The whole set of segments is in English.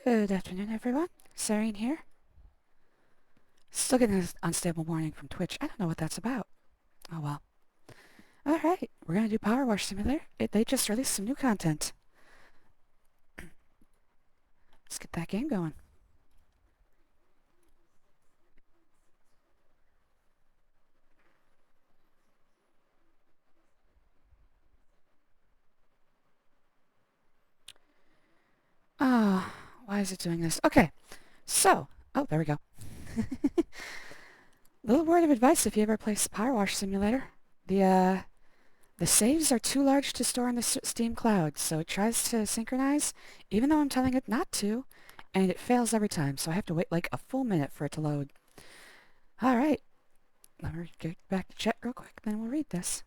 Good afternoon, everyone. Serene here. Still getting an unstable warning from Twitch. I don't know what that's about. Oh well. Alright, we're gonna do PowerWash Simulator. They just released some new content. Let's get that game going. Ah, why is it doing this? Okay, so, oh, there we go. Little word of advice if you ever play PowerWash Simulator. The saves are too large to store in the Steam cloud, so it tries to synchronize, even though I'm telling it not to, and it fails every time, so I have to wait like a full minute for it to load. Alright, let me get back to chat real quick, then we'll read this.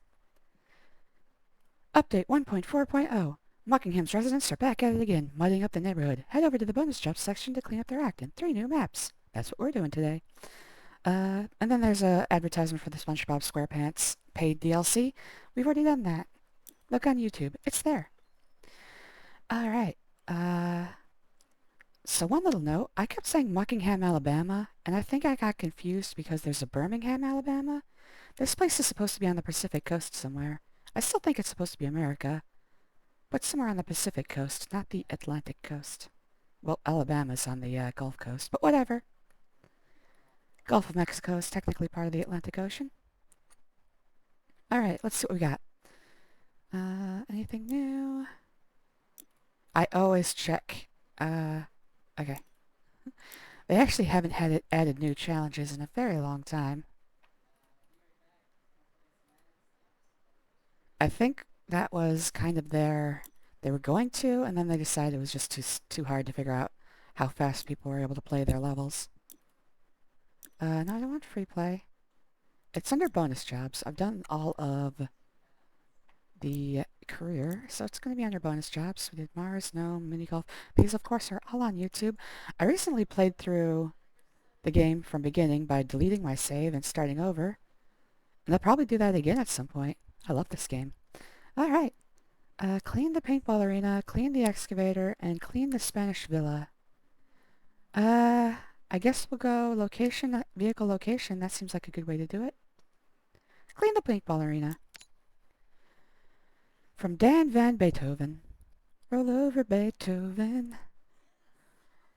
Update 1.4.0. Muckingham's residents are back at it again, mudding up the neighborhood. Head over to the bonus jobs section to clean up their act in 3 new maps. That's what we're doing today. And then there's a advertisement for the SpongeBob SquarePants paid DLC. We've already done that. Look on YouTube. It's there. Alright. So one little note. I kept saying Muckingham, Alabama, and I think I got confused because there's a Birmingham, Alabama. This place is supposed to be on the Pacific coast somewhere. I still think it's supposed to be America, but somewhere on the Pacific coast, not the Atlantic coast. Well, Alabama's on the Gulf Coast, but whatever. Gulf of Mexico is technically part of the Atlantic Ocean. Alright, let's see what we got. Anything new? I always check. Okay. They actually haven't had it added new challenges in a very long time. I think that was kind of they were going to, and then they decided it was just too hard to figure out how fast people were able to play their levels. No, I don't want free play. It's under bonus jobs. I've done all of the career, so it's going to be under bonus jobs. We did Mars, Gnome, Mini Golf. These, of course, are all on YouTube. I recently played through the game from beginning by deleting my save and starting over. And I'll probably do that again at some point. I love this game. Alright. Clean the Paintball Arena, clean the Excavator, and clean the Spanish Villa. I guess we'll go location, vehicle location. That seems like a good way to do it. Clean the Paintball Arena. From Dan Van Beethoven. Roll over, Beethoven.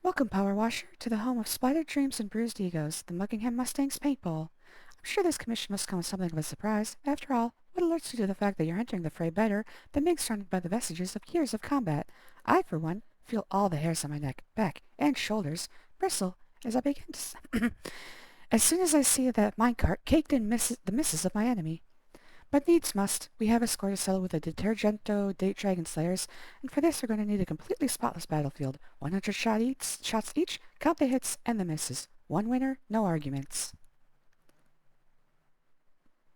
Welcome, Power Washer, to the home of splattered dreams and bruised egos, the Muckingham Mustangs Paintball. I'm sure this commission must come as something of a surprise. After all, what alerts you to the fact that you're entering the fray better than being surrounded by the vestiges of years of combat? I, for one, feel all the hairs on my neck, back, and shoulders bristle as I begin to... as soon as I see that minecart caked in the misses of my enemy. But needs must. We have a score to settle with the Detergento Dragon Slayers, and for this we're going to need a completely spotless battlefield. 100 shots each, count the hits and the misses. One winner, no arguments.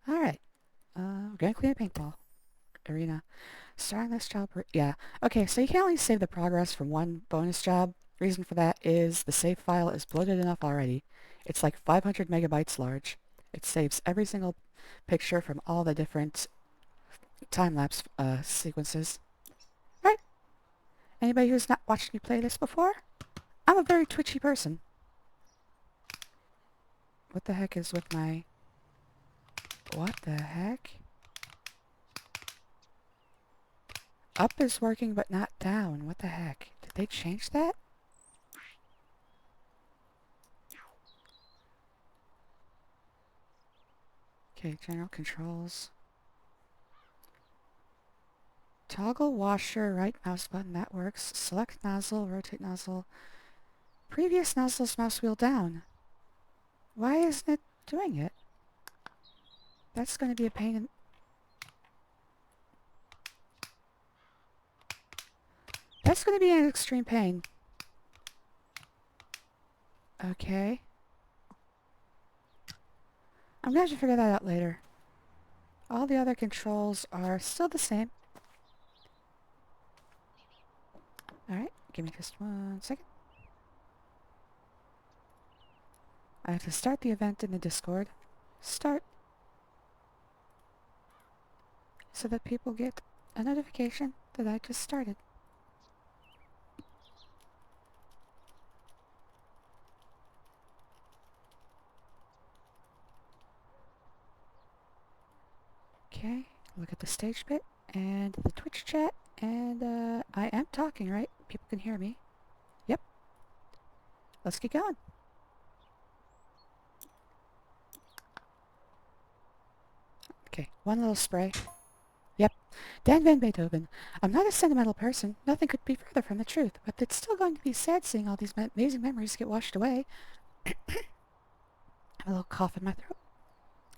Alright. We're going to clean a paintball arena. Starting this job... Yeah. Okay, so you can only save the progress from one bonus job. Reason for that is the save file is bloated enough already. It's like 500 megabytes large. It saves every single picture from all the different time-lapse sequences. Right? Anybody who's not watched me play this before? I'm a very twitchy person. What the heck is with my... What the heck? Up is working but not down. What the heck? Did they change that? Okay, general controls. Toggle washer, right mouse button, that works. Select nozzle, rotate nozzle. Previous nozzle's mouse wheel down. Why isn't it doing it? That's going to be a pain in... That's going to be an extreme pain. Okay. I'm going to have to figure that out later. All the other controls are still the same. Alright, give me just 1 second. I have to start the event in the Discord. Start. So that people get a notification that I just started. Okay, look at the stage bit and the Twitch chat, and I am talking, right? People can hear me. Yep. Let's get going. Okay, one little spray. Yep. Dan Van Beethoven. I'm not a sentimental person. Nothing could be further from the truth, but it's still going to be sad seeing all these amazing memories get washed away. I have a little cough in my throat.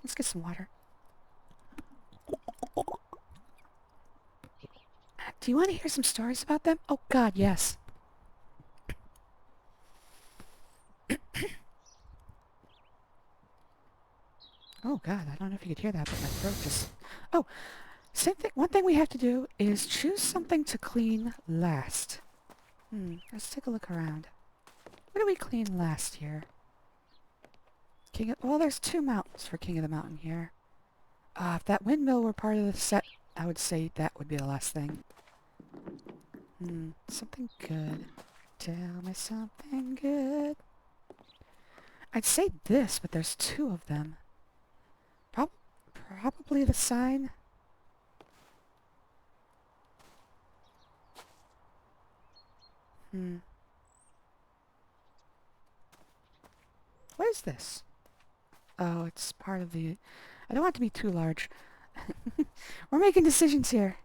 Let's get some water. Do you want to hear some stories about them? Oh God, yes. Oh God, I don't know if you could hear that, but my throat just... Oh, same thing. One thing we have to do is choose something to clean last. Let's take a look around. What do we clean last here? Well, there's 2 mountains for King of the Mountain here. If that windmill were part of the set, I would say that would be the last thing. Something good. Tell me something good. I'd say this, but there's 2 of them. Probably the sign. What is this? Oh, it's part of the... I don't want it to be too large. We're making decisions here.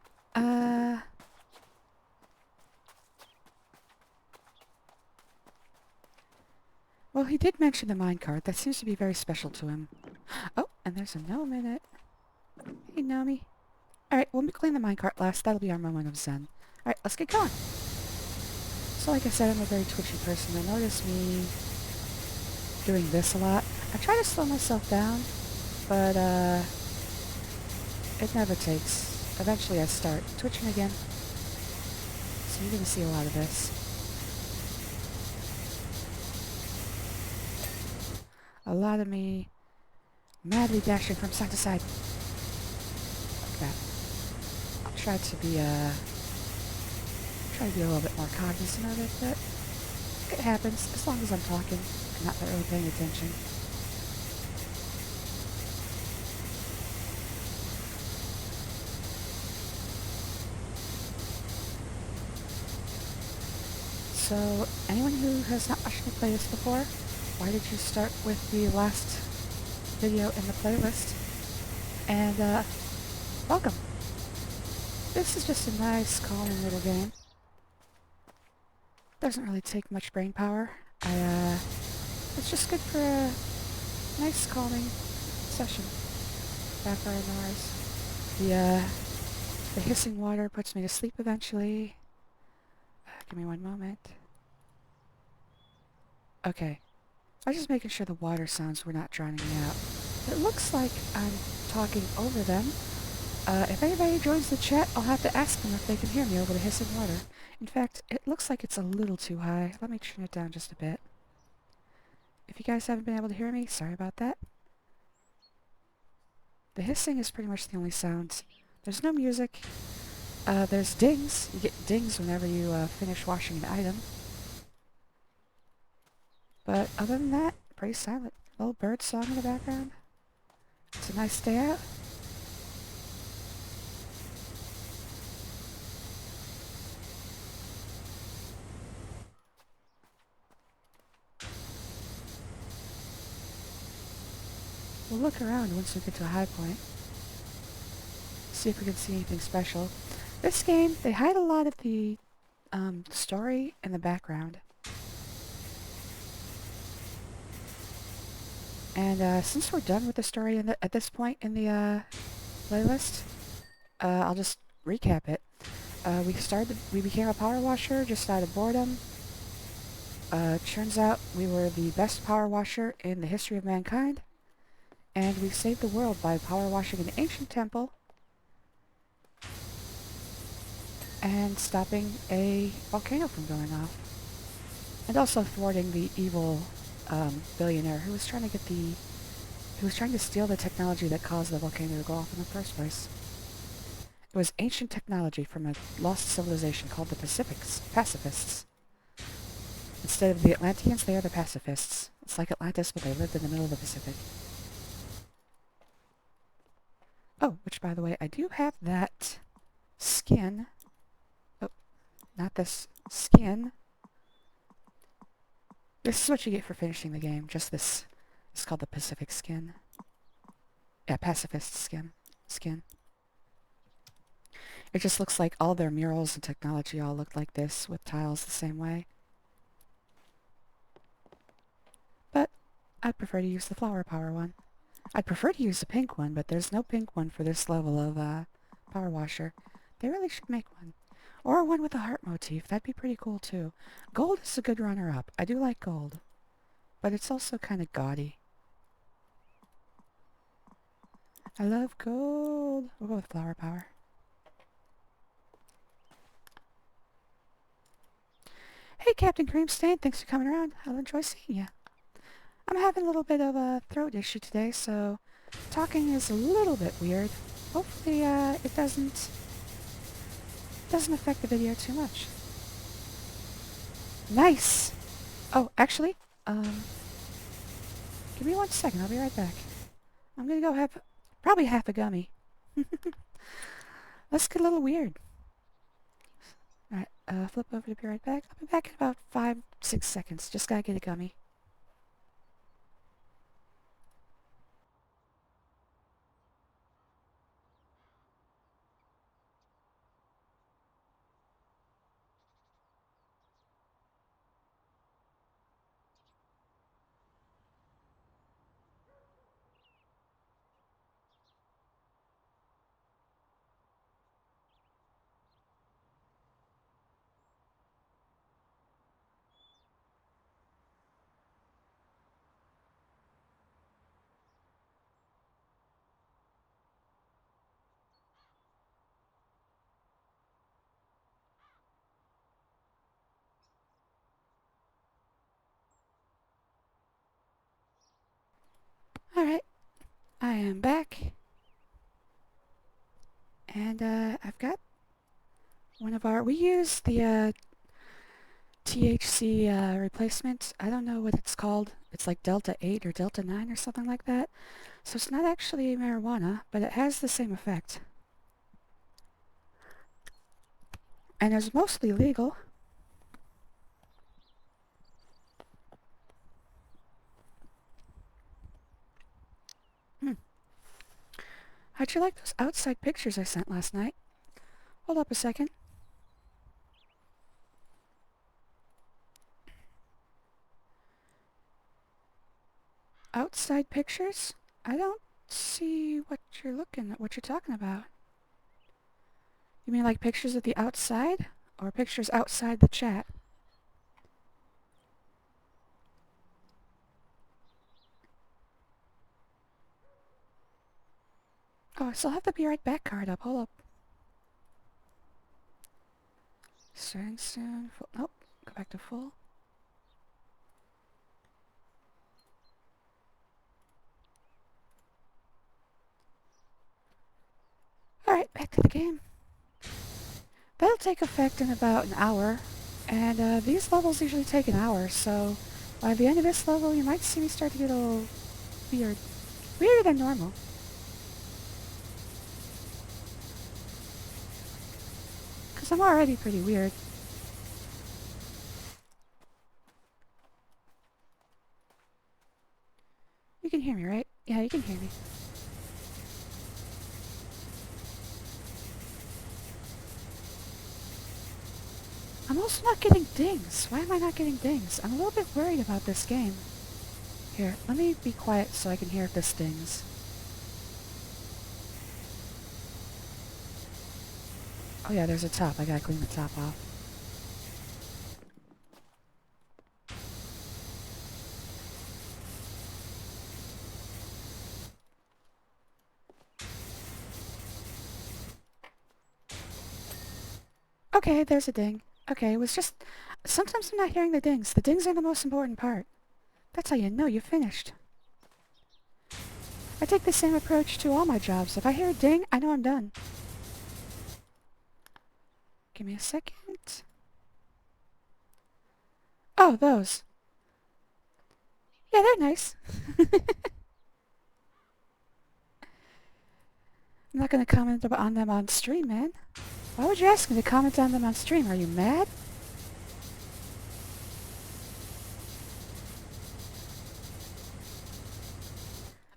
Well, he did mention the minecart. That seems to be very special to him. Oh, and there's a gnome in it. Hey, Gnomey. Alright, we'll clean the minecart last. That'll be our moment of zen. Alright, let's get going. So like I said, I'm a very twitchy person. You'll notice me doing this a lot. I try to slow myself down, but it never takes. Eventually I start twitching again. So you're going to see a lot of this. A lot of me madly dashing from side to side. Like that. Try to be a little bit more cognizant of it, but it happens as long as I'm talking and not really paying attention. So, anyone who has not watched me play this before, why did you start with the last video in the playlist? And, welcome. This is just a nice, calming little game. Doesn't really take much brain power. It's just good for a nice, calming session. Background noise. The hissing water puts me to sleep eventually. Give me one moment. Okay. I was just making sure the water sounds were not drowning me out. It looks like I'm talking over them. If anybody joins the chat, I'll have to ask them if they can hear me over the hissing water. In fact, it looks like it's a little too high. Let me turn it down just a bit. If you guys haven't been able to hear me, sorry about that. The hissing is pretty much the only sound. There's no music. There's dings. You get dings whenever you finish washing an item. But other than that, pretty silent. Little bird song in the background. It's a nice day out. We'll look around once we get to a high point. See if we can see anything special. This game, they hide a lot of the story in the background. And since we're done with the story at this point in the playlist, I'll just recap it. We became a power washer just out of boredom. Turns out we were the best power washer in the history of mankind. And we saved the world by power washing an ancient temple and stopping a volcano from going off. And also thwarting the evil billionaire who was trying to steal the technology that caused the volcano to go off in the first place. It was ancient technology from a lost civilization called the Pacifists. Instead of the Atlanteans, they are the pacifists. It's like Atlantis, but they lived in the middle of the Pacific. Oh, which by the way, I do have that skin. Oh, not this skin. This is what you get for finishing the game. Just this. It's called the Pacific skin. Yeah, pacifist skin. It just looks like all their murals and technology all look like this, with tiles the same way. But I'd prefer to use the flower power one. I'd prefer to use the pink one, but there's no pink one for this level of power washer. They really should make one. Or one with a heart motif. That'd be pretty cool too. Gold is a good runner-up. I do like gold. But it's also kind of gaudy. I love gold. We'll go with flower power. Hey, Captain Creamstain. Thanks for coming around. I'll enjoy seeing you. I'm having a little bit of a throat issue today, so talking is a little bit weird. Hopefully, it doesn't affect the video too much. Nice! Oh, actually, give me 1 second. I'll be right back. I'm gonna go have probably half a gummy. Let's get a little weird. Alright, flip over to be right back. I'll be back in about 5-6 seconds. Just gotta get a gummy. Alright, I am back. And, I've got one of our... We use the, THC, replacement. I don't know what it's called. It's like Delta 8 or Delta 9 or something like that. So it's not actually marijuana, but it has the same effect. And it's mostly legal. How'd you like those outside pictures I sent last night? Hold up a second. Outside pictures? I don't see what you're talking about. You mean like pictures of the outside? Or pictures outside the chat? Oh, I still have the be right back card up. Hold up. Starting soon. Full. Nope. Go back to full. Alright, back to the game. That'll take effect in about an hour. And these levels usually take an hour, so by the end of this level you might see me start to get a little weird. Weirder than normal. Because I'm already pretty weird. You can hear me, right? Yeah, you can hear me. I'm also not getting dings. Why am I not getting dings? I'm a little bit worried about this game. Here, let me be quiet so I can hear if this stings. Oh yeah, there's a top. I gotta clean the top off. Okay, there's a ding. Okay, it was just... Sometimes I'm not hearing the dings. The dings are the most important part. That's how you know you finished. I take the same approach to all my jobs. If I hear a ding, I know I'm done. Give me a second. Oh, those. Yeah, they're nice. I'm not going to comment on them on stream, man. Why would you ask me to comment on them on stream? Are you mad?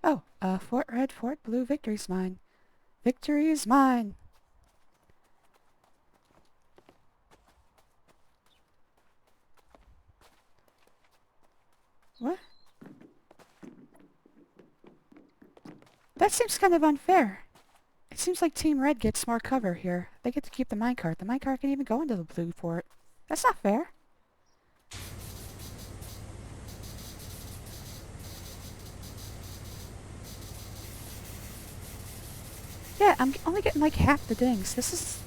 Oh, Fort Red, Fort Blue, victory's mine. Victory is mine! What? That seems kind of unfair. It seems like Team Red gets more cover here. They get to keep the minecart. The minecart can even go into the blue fort. That's not fair. Yeah, I'm only getting like half the dings. This is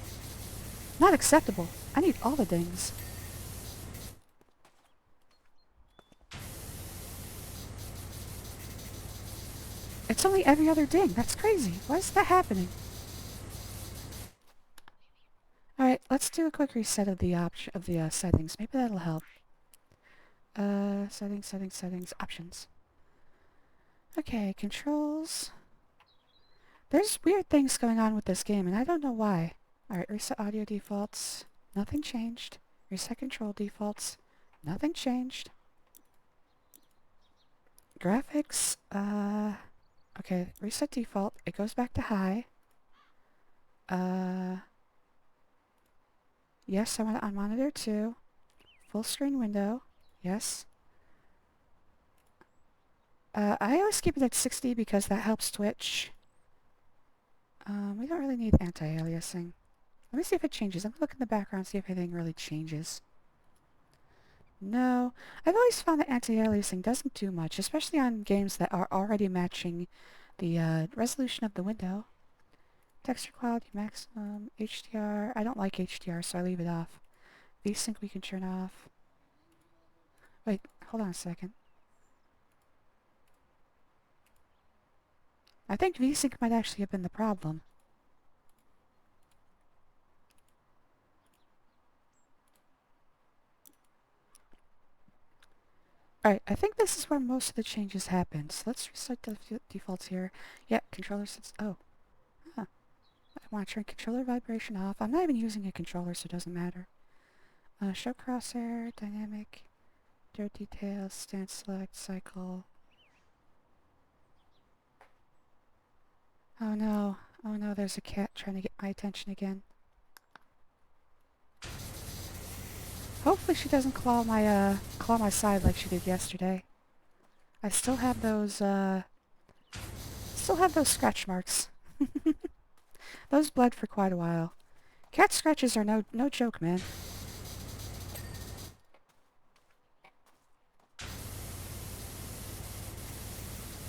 not acceptable. I need all the dings. It's only every other ding. That's crazy. Why is that happening? Alright, let's do a quick reset of the settings. Maybe that'll help. Settings, options. Okay, controls. There's weird things going on with this game, and I don't know why. Alright, reset audio defaults. Nothing changed. Reset control defaults. Nothing changed. Graphics, okay, reset default. It goes back to high. Yes, I want it on monitor 2. Full screen window. Yes. I always keep it at 60 because that helps Twitch. We don't really need anti-aliasing. Let me see if it changes. I'm gonna look in the background, see if anything really changes. No. I've always found that anti-aliasing doesn't do much, especially on games that are already matching the resolution of the window. Texture quality maximum, HDR. I don't like HDR, so I leave it off. VSync we can turn off. Wait, hold on a second. I think VSync might actually have been the problem. Alright, I think this is where most of the changes happen. So let's reset the defaults here. Yeah, controller sets... Oh. Huh. I want to turn controller vibration off. I'm not even using a controller, so it doesn't matter. Show crosshair, dynamic, dirt details, stance select, cycle. Oh no. Oh no, there's a cat trying to get my attention again. Hopefully she doesn't claw my side like she did yesterday. I still have those scratch marks. Those bled for quite a while. Cat scratches are no joke, man.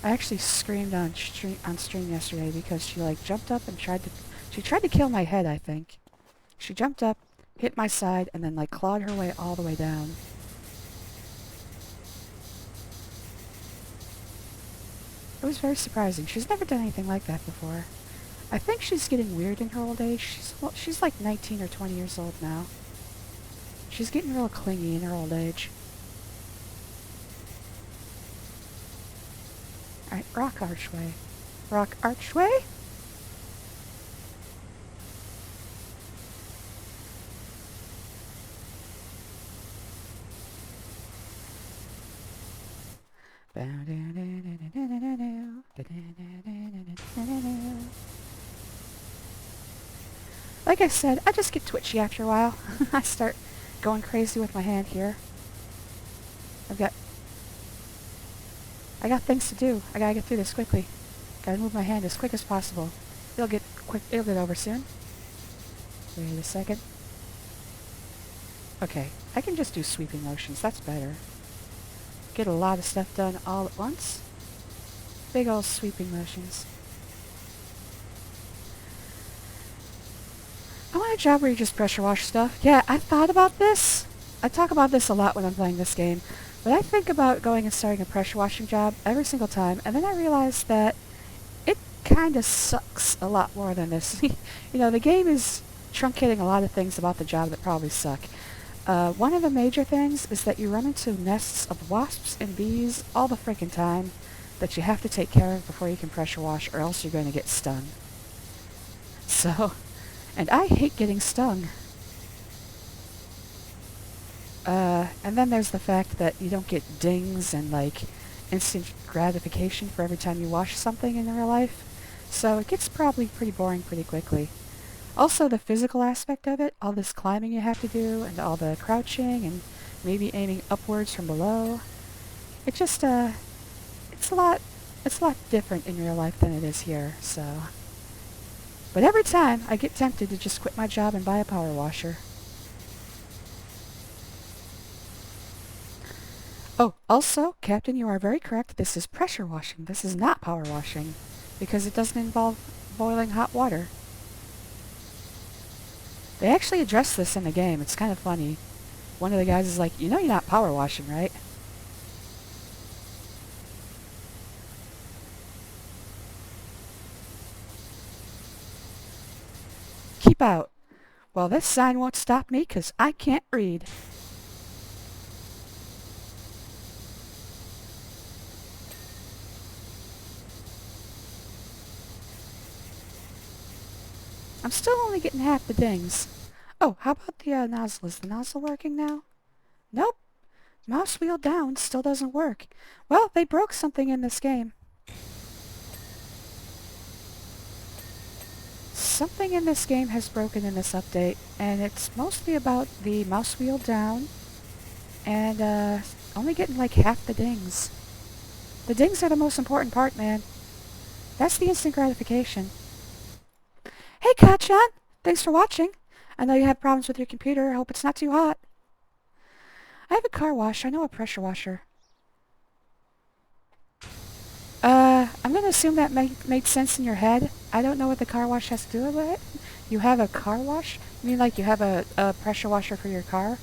I actually screamed on stream yesterday because she like jumped up and tried to kill my head, I think. She jumped up, hit my side, and then like clawed her way all the way down. It was very surprising. She's never done anything like that before. I think she's getting weird in her old age. She's like 19 or 20 years old now. She's getting real clingy in her old age. Alright, rock archway. Rock archway? Like I said, I just get twitchy after a while. I start going crazy with my hand here. I got things to do. I gotta get through this quickly. Gotta move my hand as quick as possible. It'll get over soon. Wait a second. Okay, I can just do sweeping motions. That's better. Get a lot of stuff done all at once. Big old sweeping motions. I want a job where you just pressure wash stuff. Yeah, I thought about this. I talk about this a lot when I'm playing this game. But I think about going and starting a pressure washing job every single time, and then I realize that it kind of sucks a lot more than this. You know, the game is truncating a lot of things about the job that probably suck. One of the major things is that you run into nests of wasps and bees all the freaking time that you have to take care of before you can pressure wash, or else you're going to get stung. So, and I hate getting stung. And then there's the fact that you don't get dings and, like, instant gratification for every time you wash something in real life. So it gets probably pretty boring pretty quickly. Also, the physical aspect of it, all this climbing you have to do, and all the crouching, and maybe aiming upwards from below. It just, it's a lot, it's a lot different in real life than it is here, so. But every time, I get tempted to just quit my job and buy a power washer. Oh, also, Captain, you are very correct. This is pressure washing. This is not power washing, because it doesn't involve boiling hot water. They actually address this in the game. It's kind of funny. One of the guys is like, you know you're not power washing, right? Keep out. Well, this sign won't stop me because I can't read. I'm still only getting half the dings. Oh, how about the nozzle? Is the nozzle working now? Nope. Mouse wheel down still doesn't work. Well, they broke something in this game. Something in this game has broken in this update, and it's mostly about the mouse wheel down and only getting like half the dings. The dings are the most important part, man. That's the instant gratification. Hey, Kachan! Thanks for watching. I know you have problems with your computer. I hope it's not too hot. I have a car wash. I know a pressure washer. I'm gonna assume that made sense in your head. I don't know what the car wash has to do with it. You have a car wash? You mean like you have a pressure washer for your car?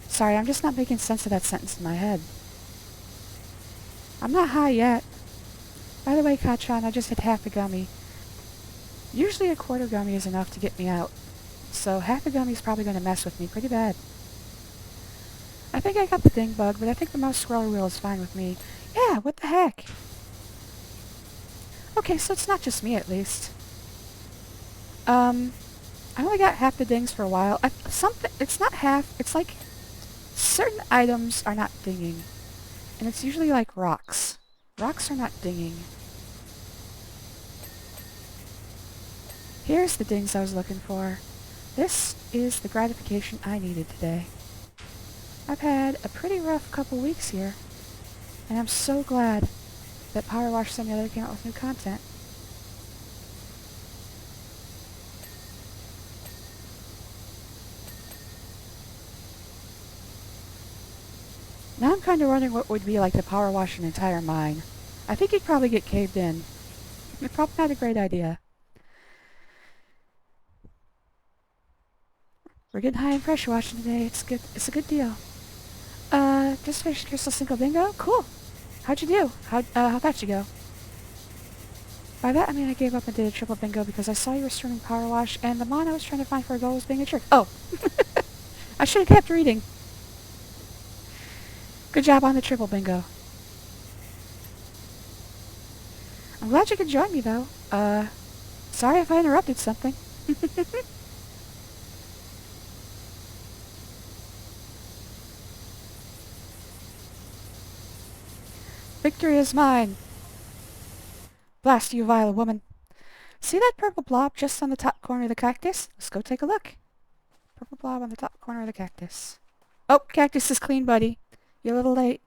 Sorry, I'm just not making sense of that sentence in my head. I'm not high yet. By the way, Kachan, I just hit half a gummy. Usually a quarter gummy is enough to get me out. So half a gummy is probably going to mess with me pretty bad. I think I got the ding bug, but I think the mouse scroller wheel is fine with me. Yeah, what the heck? Okay, so it's not just me at least. I only got half the dings for a while. It's not half, it's like certain items are not dinging. And it's usually like rocks. Rocks are not dinging. Here's the dings I was looking for. This is the gratification I needed today. I've had a pretty rough couple weeks here, and I'm so glad that Power Wash Simulator came out with new content. Now I'm kind of wondering what would be like to power wash an entire mine. I think you'd probably get caved in. It's probably not a great idea. We're getting high in pressure washing today. It's good. It's a good deal. Just finished Crystal Single Bingo. Cool. How'd you do? How'd that you go? By that I mean I gave up and did a triple bingo because I saw you were streaming Power Wash, and the mon I was trying to find for a goal was being a jerk. Oh! I should have kept reading. Good job on the triple bingo. I'm glad you could join me, though. Sorry if I interrupted something. Victory is mine. Blast you, vile woman. See that purple blob just on the top corner of the cactus? Let's go take a look. Purple blob on the top corner of the cactus. Oh, cactus is clean, buddy. You're a little late.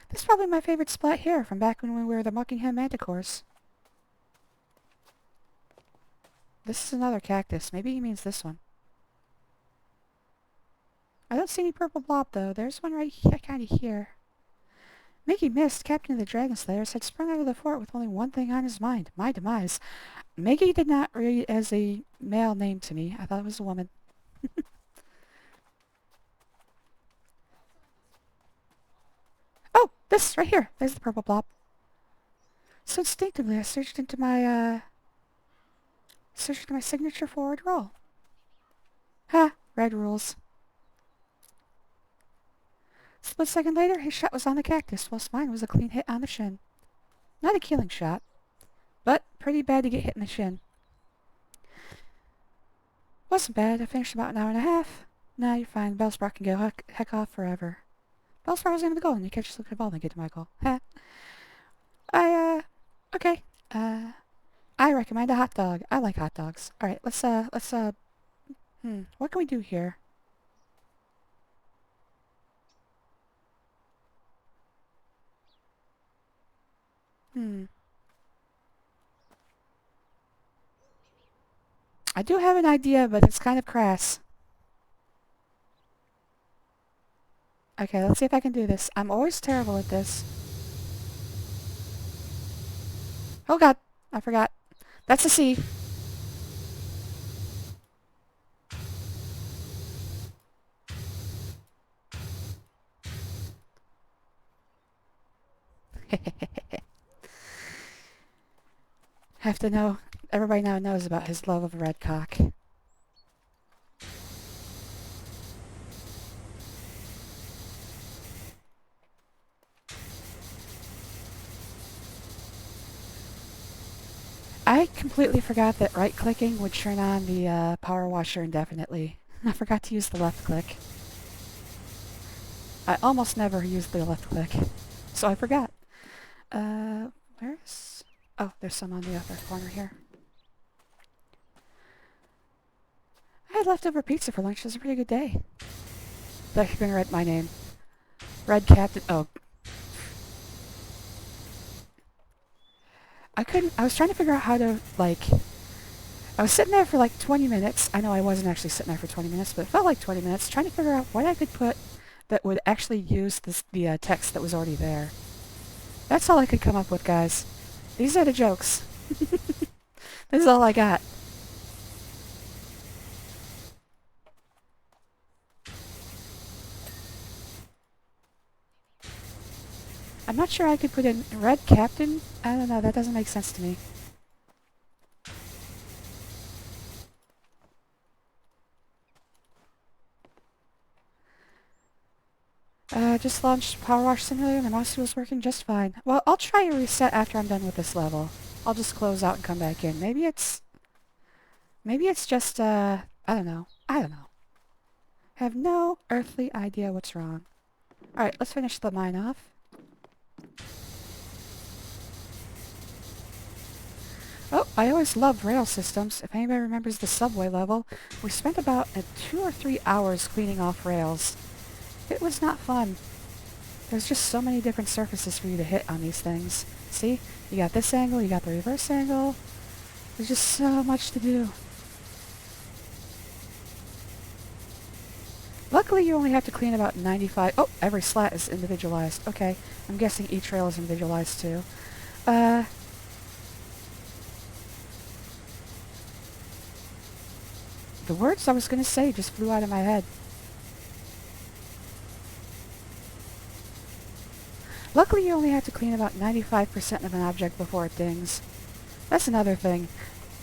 This is probably my favorite splat here from back when we were the Muckingham Manticores. This is another cactus. Maybe he means this one. I don't see any purple blob, though. There's one right here, kind of here. Mickey Mist, Captain of the Dragon Slayers, had sprung out of the fort with only one thing on his mind, my demise. Mickey did not read as a male name to me. I thought it was a woman. Oh, this, right here. There's the purple blob. So instinctively, I searched into my signature forward roll. Ha! Red rules. Split second later, his shot was on the cactus, whilst mine was a clean hit on the shin. Not a killing shot. but pretty bad to get hit in the shin. Wasn't bad. I finished about an hour and a half. Nah, you're fine. Bellsprout can go heck off forever. Bellsprout was the name of the goal, and you can't just look at the ball and get to my goal. Ha. Okay. I recommend a hot dog. I like hot dogs. Alright, what can we do here? I do have an idea, but it's kind of crass. Okay, let's see if I can do this. I'm always terrible at this. Oh god, I forgot. That's a C. Have to know. Everybody now knows about his love of red cock. I completely forgot that right-clicking would turn on the power washer indefinitely. I forgot to use the left click. I almost never use the left click, so I forgot. Where's... Oh, there's some on the other corner here. I had leftover pizza for lunch. It was a pretty good day. They're gonna write my name. Red Captain... Oh. I was trying to figure out how to, like... I was sitting there for like 20 minutes. I know I wasn't actually sitting there for 20 minutes, but it felt like 20 minutes, trying to figure out what I could put that would actually use the text that was already there. That's all I could come up with, guys. These are the jokes. This is all I got. I'm not sure I could put in Red Captain. I don't know, that doesn't make sense to me. Just launched PowerWash Simulator and the mouse was working just fine. Well, I'll try a reset after I'm done with this level. I'll just close out and come back in. Maybe it's just, I don't know. I have no earthly idea what's wrong. Alright, let's finish the mine off. Oh, I always loved rail systems. If anybody remembers the subway level, we spent about 2 or 3 hours cleaning off rails. It was not fun. There's just so many different surfaces for you to hit on these things. See? You got this angle, you got the reverse angle. There's just so much to do. Luckily, you only have to clean about 95... Oh, every slat is individualized. Okay, I'm guessing each rail is individualized too. The words I was going to say just flew out of my head. Luckily, you only have to clean about 95% of an object before it dings. That's another thing.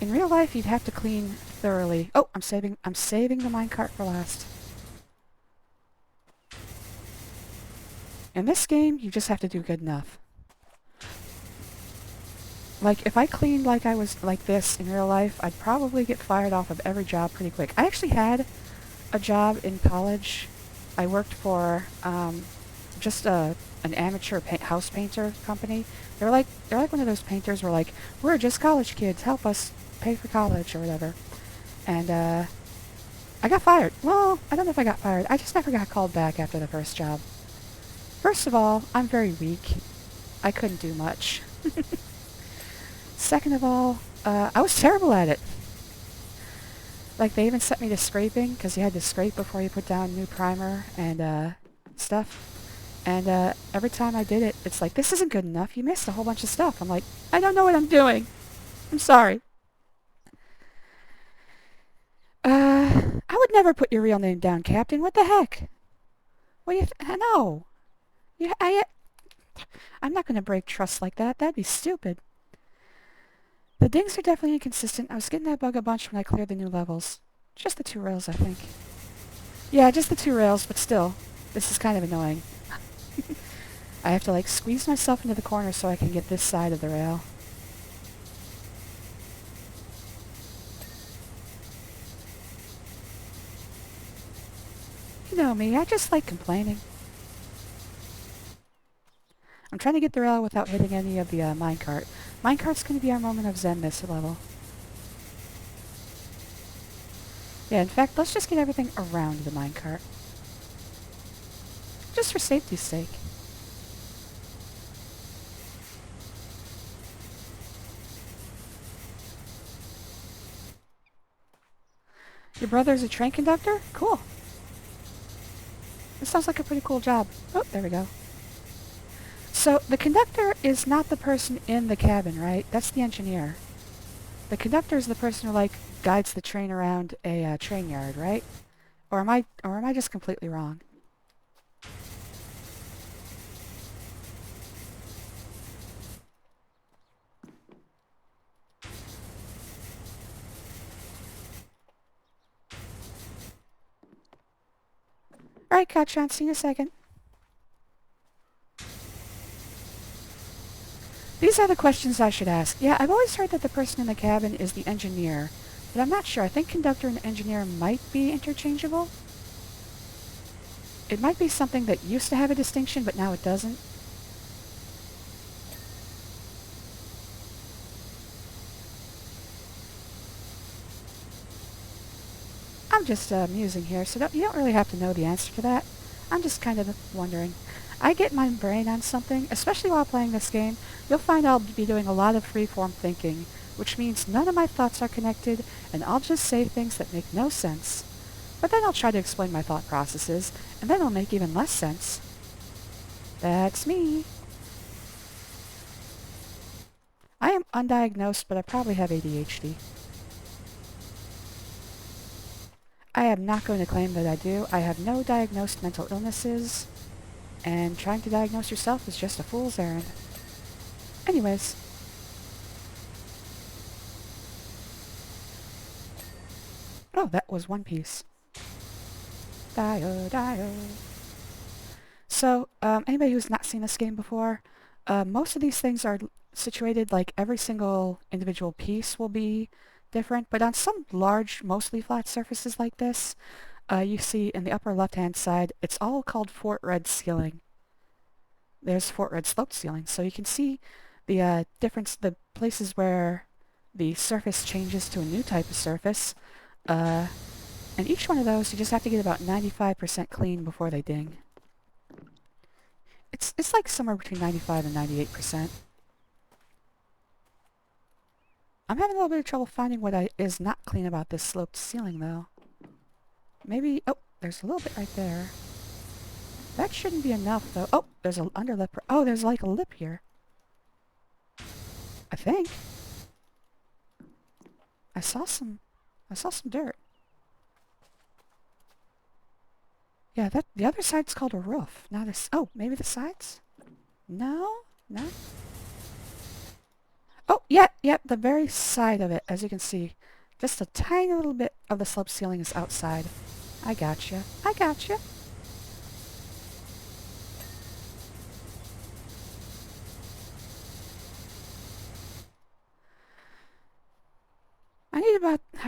In real life, you'd have to clean thoroughly. Oh, I'm saving the minecart for last. In this game, you just have to do good enough. Like, if I cleaned like I was like this in real life, I'd probably get fired off of every job pretty quick. I actually had a job in college. I worked for just an amateur house painter company. They're like one of those painters where like, we're just college kids, help us pay for college or whatever. And I got fired. Well, I don't know if I got fired. I just never got called back after the first job. First of all, I'm very weak. I couldn't do much. Second of all, I was terrible at it. Like, they even sent me to scraping, because you had to scrape before you put down new primer and stuff. And every time I did it, it's like, this isn't good enough. You missed a whole bunch of stuff. I'm like, I don't know what I'm doing. I'm sorry. I would never put your real name down, Captain. What the heck? What do you... No. Yeah, I'm not going to break trust like that. That'd be stupid. The dings are definitely inconsistent. I was getting that bug a bunch when I cleared the new levels. Just the 2 rails, I think. Yeah, just the 2 rails, but still. This is kind of annoying. I have to, like, squeeze myself into the corner so I can get this side of the rail. know me, I just like complaining. I'm trying to get the rail without hitting any of the minecart. Minecart's going to be our moment of zen this level. Yeah, in fact, let's just get everything around the minecart. Just for safety's sake. Your brother's a train conductor? Cool. This sounds like a pretty cool job. Oh, there we go. So, the conductor is not the person in the cabin, right? That's the engineer. The conductor is the person who, like, guides the train around a train yard, right? Or am I just completely wrong? Alright, Gotcha, see you in a second. These are the questions I should ask. Yeah, I've always heard that the person in the cabin is the engineer, but I'm not sure. I think conductor and engineer might be interchangeable. It might be something that used to have a distinction, but now it doesn't. I'm just musing here, so you don't really have to know the answer to that. I'm just kind of wondering. I get my brain on something, especially while playing this game, you'll find I'll be doing a lot of freeform thinking, which means none of my thoughts are connected, and I'll just say things that make no sense. But then I'll try to explain my thought processes, and then it'll make even less sense. That's me. I am undiagnosed, but I probably have ADHD. I am not going to claim that I do. I have no diagnosed mental illnesses, and trying to diagnose yourself is just a fool's errand. Anyways. Oh, that was one piece. Dio. So, anybody who's not seen this game before, most of these things are situated like every single individual piece will be different, but on some large, mostly flat surfaces like this, you see in the upper left-hand side, it's all called Fort Red ceiling. There's Fort Red sloped ceiling, so you can see the difference, the places where the surface changes to a new type of surface, and each one of those you just have to get about 95% clean before they ding. It's like somewhere between 95 and 98%. I'm having a little bit of trouble finding what is not clean about this sloped ceiling, though. Maybe... Oh, there's a little bit right there. That shouldn't be enough, though. Oh, there's an underlip. Oh, there's like a lip here. I think. I saw some dirt. Yeah, the other side's called a roof. Not a... Oh, maybe the sides? No? No? Oh, yeah, the very side of it, as you can see. Just a tiny little bit of the slope ceiling is outside. I gotcha. I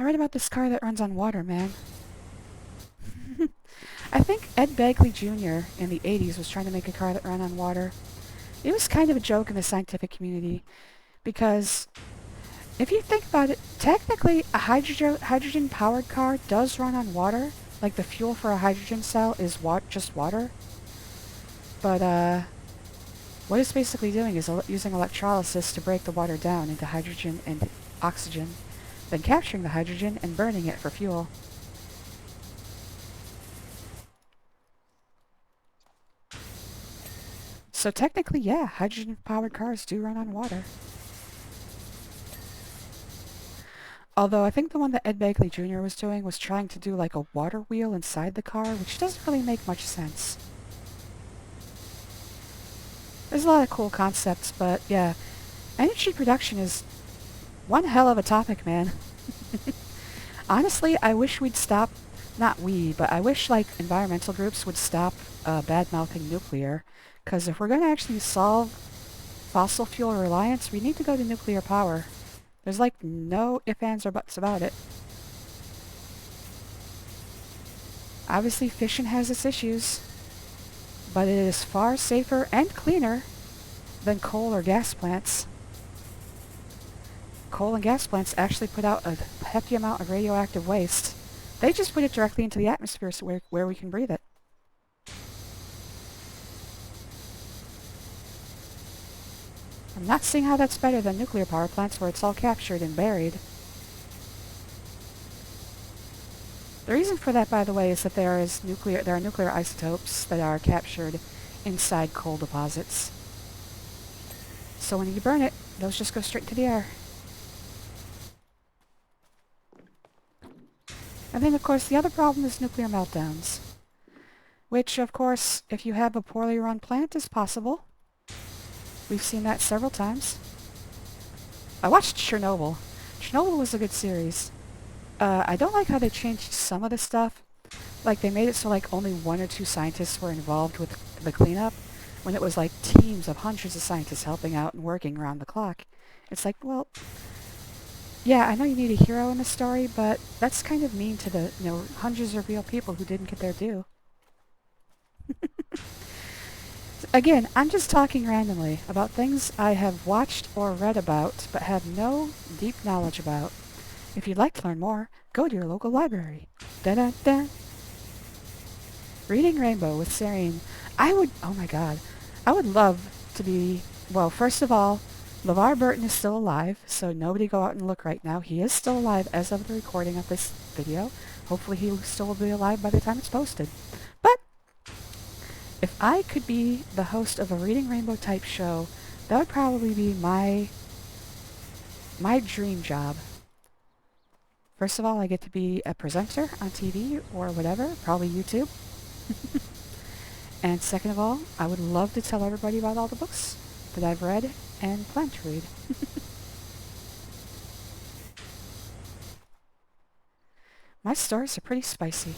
read about this car that runs on water, man. I think Ed Begley Jr. in the 80s was trying to make a car that ran on water. It was kind of a joke in the scientific community, because if you think about it, technically a hydrogen-powered car does run on water. Like the fuel for a hydrogen cell is just water. But what it's basically doing is using electrolysis to break the water down into hydrogen and oxygen, then capturing the hydrogen and burning it for fuel. So technically, yeah, hydrogen-powered cars do run on water. Although I think the one that Ed Begley Jr. was doing was trying to do like a water wheel inside the car, which doesn't really make much sense. There's a lot of cool concepts, but yeah, energy production is one hell of a topic, man. Honestly, I wish we'd stop, not we, but I wish like environmental groups would stop bad-mouthing nuclear, because if we're going to actually solve fossil fuel reliance, we need to go to nuclear power. There's like no ifs, ands, or buts about it. Obviously, fission has its issues, but it is far safer and cleaner than coal or gas plants. Coal and gas plants actually put out a hefty amount of radioactive waste. They just put it directly into the atmosphere so where we can breathe it. I'm not seeing how that's better than nuclear power plants where it's all captured and buried. The reason for that, by the way, is that there are nuclear isotopes that are captured inside coal deposits. So when you burn it, those just go straight into the air. And then, of course, the other problem is nuclear meltdowns. Which, of course, if you have a poorly run plant, is possible. We've seen that several times. I watched Chernobyl. Chernobyl was a good series. I don't like how they changed some of the stuff. Like, they made it so, like, only 1 or 2 scientists were involved with the cleanup, when it was, like, teams of hundreds of scientists helping out and working around the clock. It's like, well, yeah, I know you need a hero in the story, but that's kind of mean to the, hundreds of real people who didn't get their due. Again, I'm just talking randomly about things I have watched or read about, but have no deep knowledge about. If you'd like to learn more, go to your local library. Da-da-da. Reading Rainbow with Serene. Oh my god, I would love to be, well, first of all, LeVar Burton is still alive, so nobody go out and look right now. He is still alive as of the recording of this video. Hopefully he still will be alive by the time it's posted. But if I could be the host of a Reading Rainbow type show, that would probably be my dream job. First of all, I get to be a presenter on TV or whatever, probably YouTube. And second of all, I would love to tell everybody about all the books that I've read and plan to read. My stories are pretty spicy.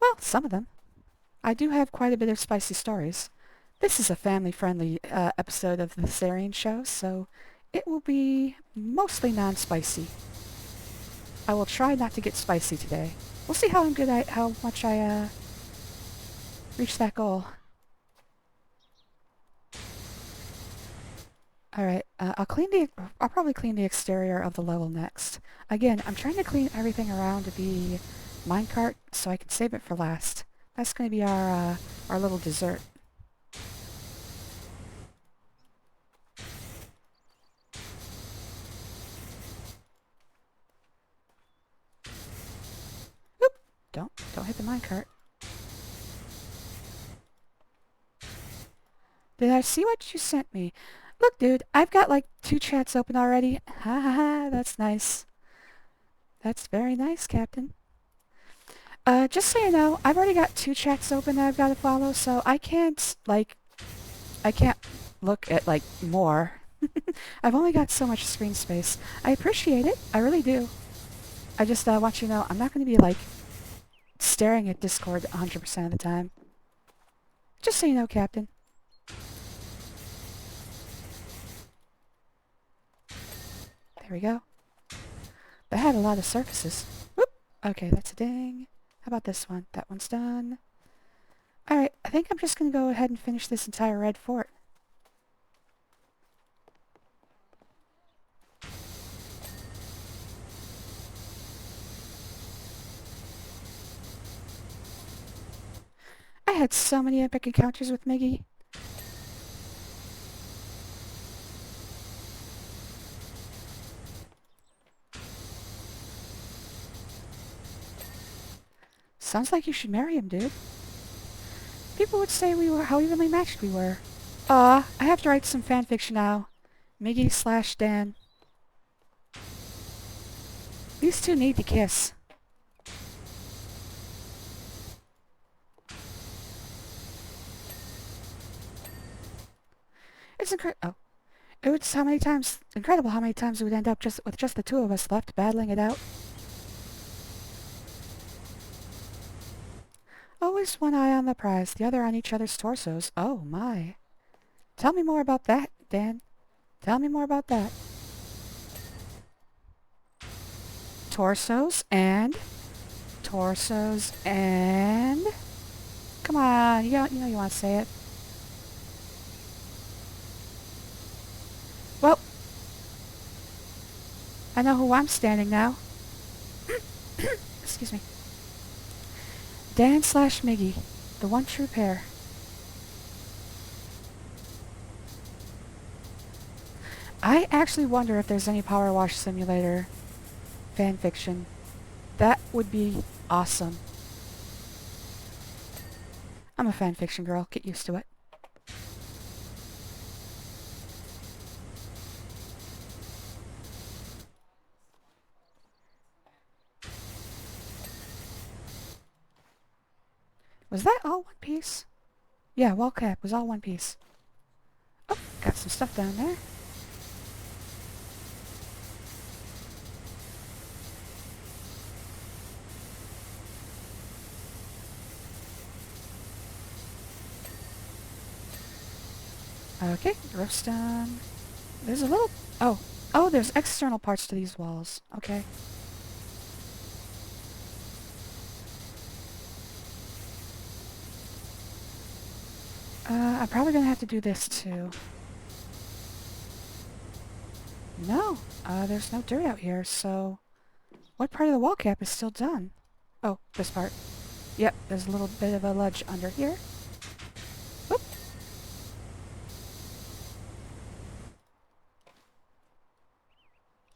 Well, some of them. I do have quite a bit of spicy stories. This is a family-friendly episode of the Serene Show, so it will be mostly non-spicy. I will try not to get spicy today. We'll see how much I reach that goal. Alright, I'll probably clean the exterior of the level next. Again, I'm trying to clean everything around the minecart so I can save it for last. That's going to be our little dessert. Oop! Don't hit the minecart. Did I see what you sent me? Look, dude, I've got like 2 chats open already. Ha ha ha, that's nice. That's very nice, Captain. Just so you know, I've already got 2 chats open that I've got to follow, so I can't look at, like, more. I've only got so much screen space. I appreciate it. I really do. I just want you to know I'm not going to be, like, staring at Discord 100% of the time. Just so you know, Captain. There we go. That had a lot of surfaces. Whoop! Okay, that's a ding. How about this one? That one's done. Alright, I think I'm just going to go ahead and finish this entire red fort. I had so many epic encounters with Miggy. Sounds like you should marry him, dude. People would say how evenly matched we were. Aw, I have to write some fanfiction now. Miggy/Dan. These two need to kiss. It's incredible. Oh. It's incredible how many times it would end up with just the 2 of us left battling it out. Always one eye on the prize, the other on each other's torsos. Oh my. Tell me more about that, Dan. Tell me more about that. Torsos and torsos, and... Come on, you know you want to say it. Well, I know who I'm standing now. Excuse me. Dan slash Miggy, the one true pair. I actually wonder if there's any PowerWash Simulator fanfiction. That would be awesome. I'm a fanfiction girl. Get used to it. Was that all one piece? Yeah, wall cap was all one piece. Oh, got some stuff down there. Okay, roof's done. There's a little... Oh, there's external parts to these walls. Okay. I'm probably gonna have to do this too. No, there's no dirt out here, so... What part of the wall cap is still done? Oh, this part. Yep, there's a little bit of a ledge under here. Whoop.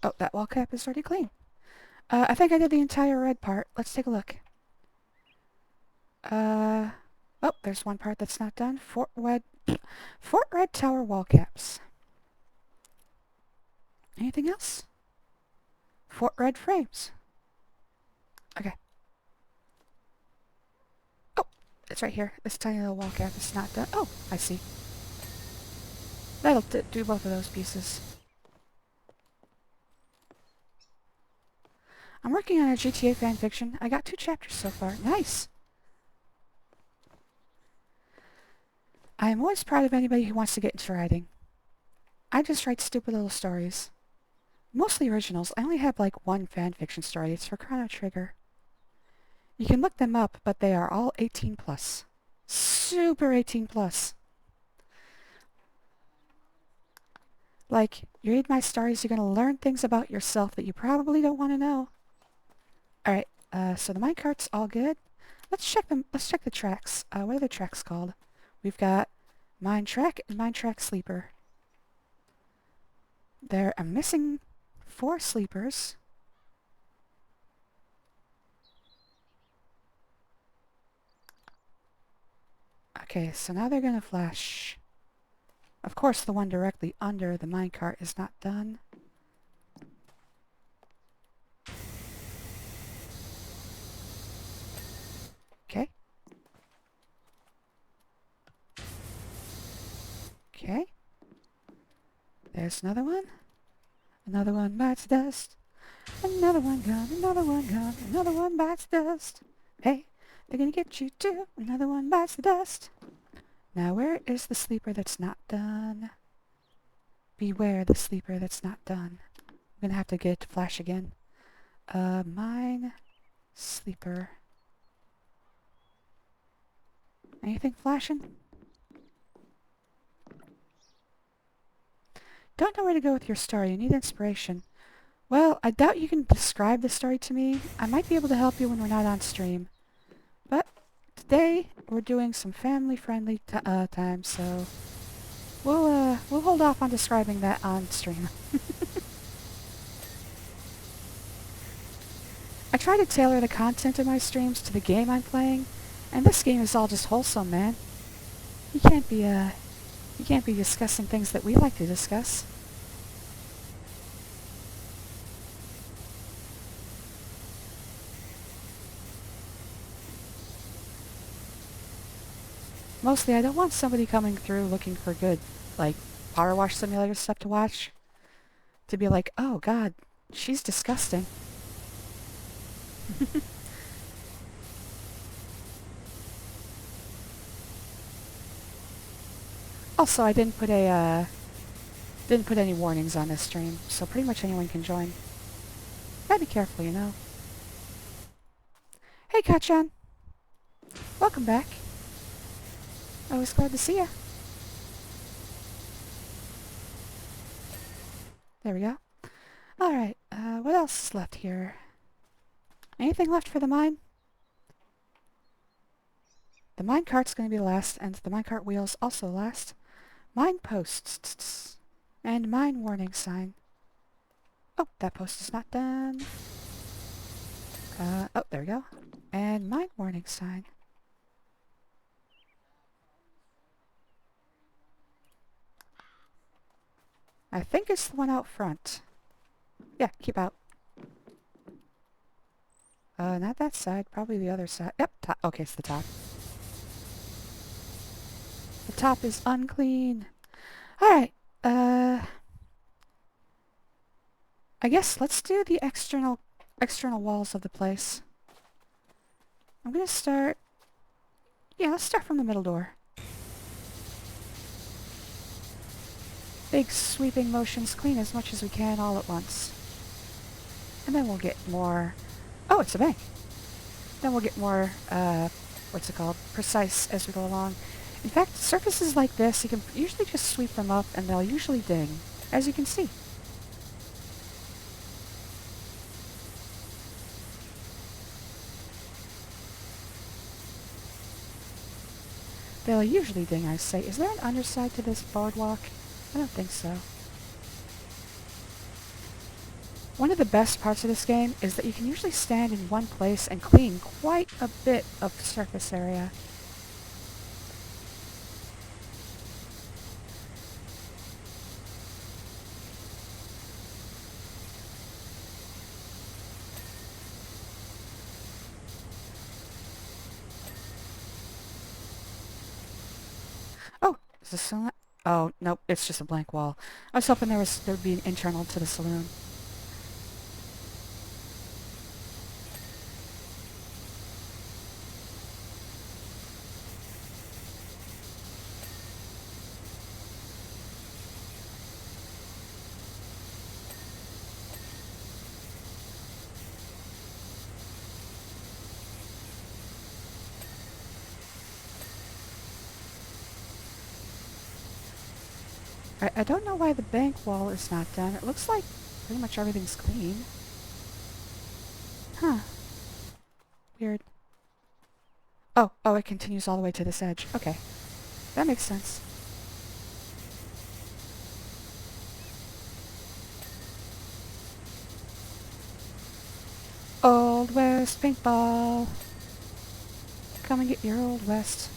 Oh, that wall cap is already clean. I think I did the entire red part. Let's take a look. Oh, there's one part that's not done. Fort Red Tower wall caps. Anything else? Fort Red frames. Okay. Oh, it's right here. This tiny little wall cap is not done. Oh, I see. That'll do both of those pieces. I'm working on a GTA fanfiction. I got 2 chapters so far. Nice! I am always proud of anybody who wants to get into writing. I just write stupid little stories. Mostly originals. I only have like 1 fanfiction story. It's for Chrono Trigger. You can look them up, but they are all 18 plus. Super 18 plus. Like, you read my stories, you're gonna learn things about yourself that you probably don't want to know. Alright, so the minecart's all good. Let's check the tracks. What are the tracks called? We've got Mine Track and Mine Track Sleeper. There are missing 4 sleepers. Okay, so now they're gonna flash. Of course, the one directly under the minecart is not done. Okay. Okay. There's another one. Another one bites dust. Another one gone, another one gone, another one bites dust. Hey, they're gonna get you too. Another one bites the dust. Now where is the sleeper that's not done? Beware the sleeper that's not done. I'm gonna have to get it to flash again. Mine sleeper. Anything flashing? Don't know where to go with your story. You need inspiration. Well, I doubt you can describe the story to me. I might be able to help you when we're not on stream. But today we're doing some family-friendly time, so we'll hold off on describing that on stream. I try to tailor the content of my streams to the game I'm playing, and this game is all just wholesome, man. You can't be discussing things that we like to discuss. Mostly, I don't want somebody coming through looking for good, like, PowerWash Simulator stuff to watch. To be like, oh god, she's disgusting. Also, I didn't put any warnings on this stream, so pretty much anyone can join. Gotta be careful, you know. Hey, Kachan. Welcome back. Always glad to see ya. There we go. Alright, what else is left here? Anything left for the mine? The mine cart's going to be last, and the mine cart wheels also last. Mine posts. And mine warning sign. Oh, that post is not done. Oh, there we go. And mine warning sign. I think it's the one out front. Yeah, keep out. Not that side. Probably the other side. Yep, top. Okay, it's the top. The top is unclean. Alright, I guess let's do the external walls of the place. I'm gonna start... Yeah, let's start from the middle door. Big sweeping motions, clean as much as we can all at once. And then we'll get more... Oh, it's a bank! Then we'll get more, what's it called? Precise as we go along. In fact, surfaces like this, you can usually just sweep them up and they'll usually ding, as you can see. They'll usually ding, I say. Is there an underside to this boardwalk? I don't think so. One of the best parts of this game is that you can usually stand in one place and clean quite a bit of surface area. Oh, is this saloon? Oh, nope, it's just a blank wall. I was hoping there'd be an internal to the saloon. I don't know why the bank wall is not done. It looks like pretty much everything's clean. Huh. Weird. Oh, it continues all the way to this edge. Okay. That makes sense. Old West paintball. Come and get your Old West.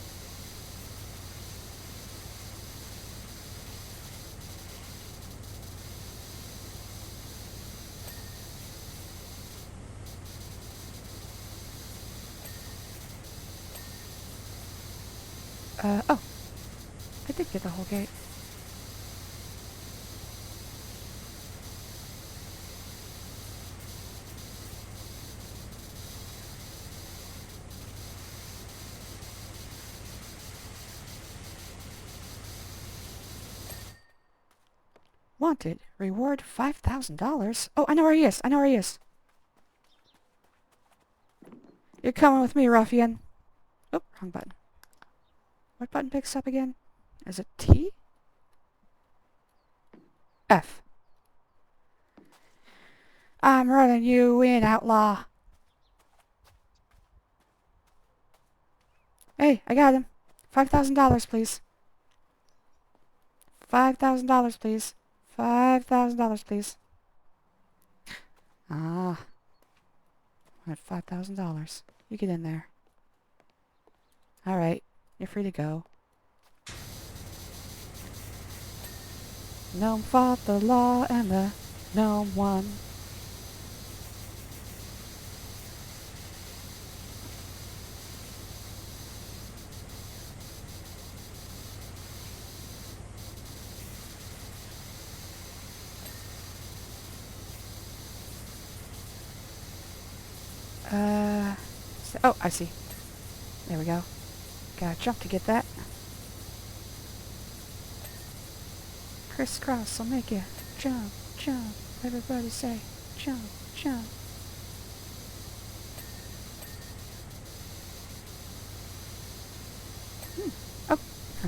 Oh. I did get the whole gate. Wanted. Reward $5,000. Oh, I know where he is. I know where he is. You're coming with me, ruffian. Oh, wrong button. What button picks up again? Is it T? F. I'm running you in, outlaw. Hey, I got him. $5,000, please. $5,000, please. $5,000, please. Ah. I had $5,000. You get in there. Alright. You're free to go. Gnome fought the law and the gnome won. Oh, I see. There we go. Gotta jump to get that. Crisscross will make you jump, jump. Everybody say jump, jump.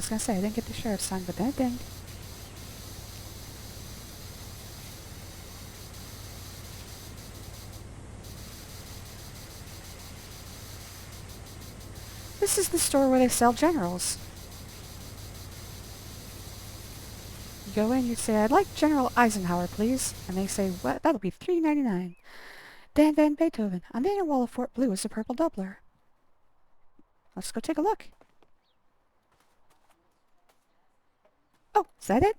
was gonna say, I didn't get the sheriff's sign, but then it dinged. This is the store where they sell generals. You go in, you say, I'd like General Eisenhower, please. And they say, what? That'll be $3.99. Dan Van Beethoven. On the inner wall of Fort Blue is a purple doubler. Let's go take a look. Oh, is that it?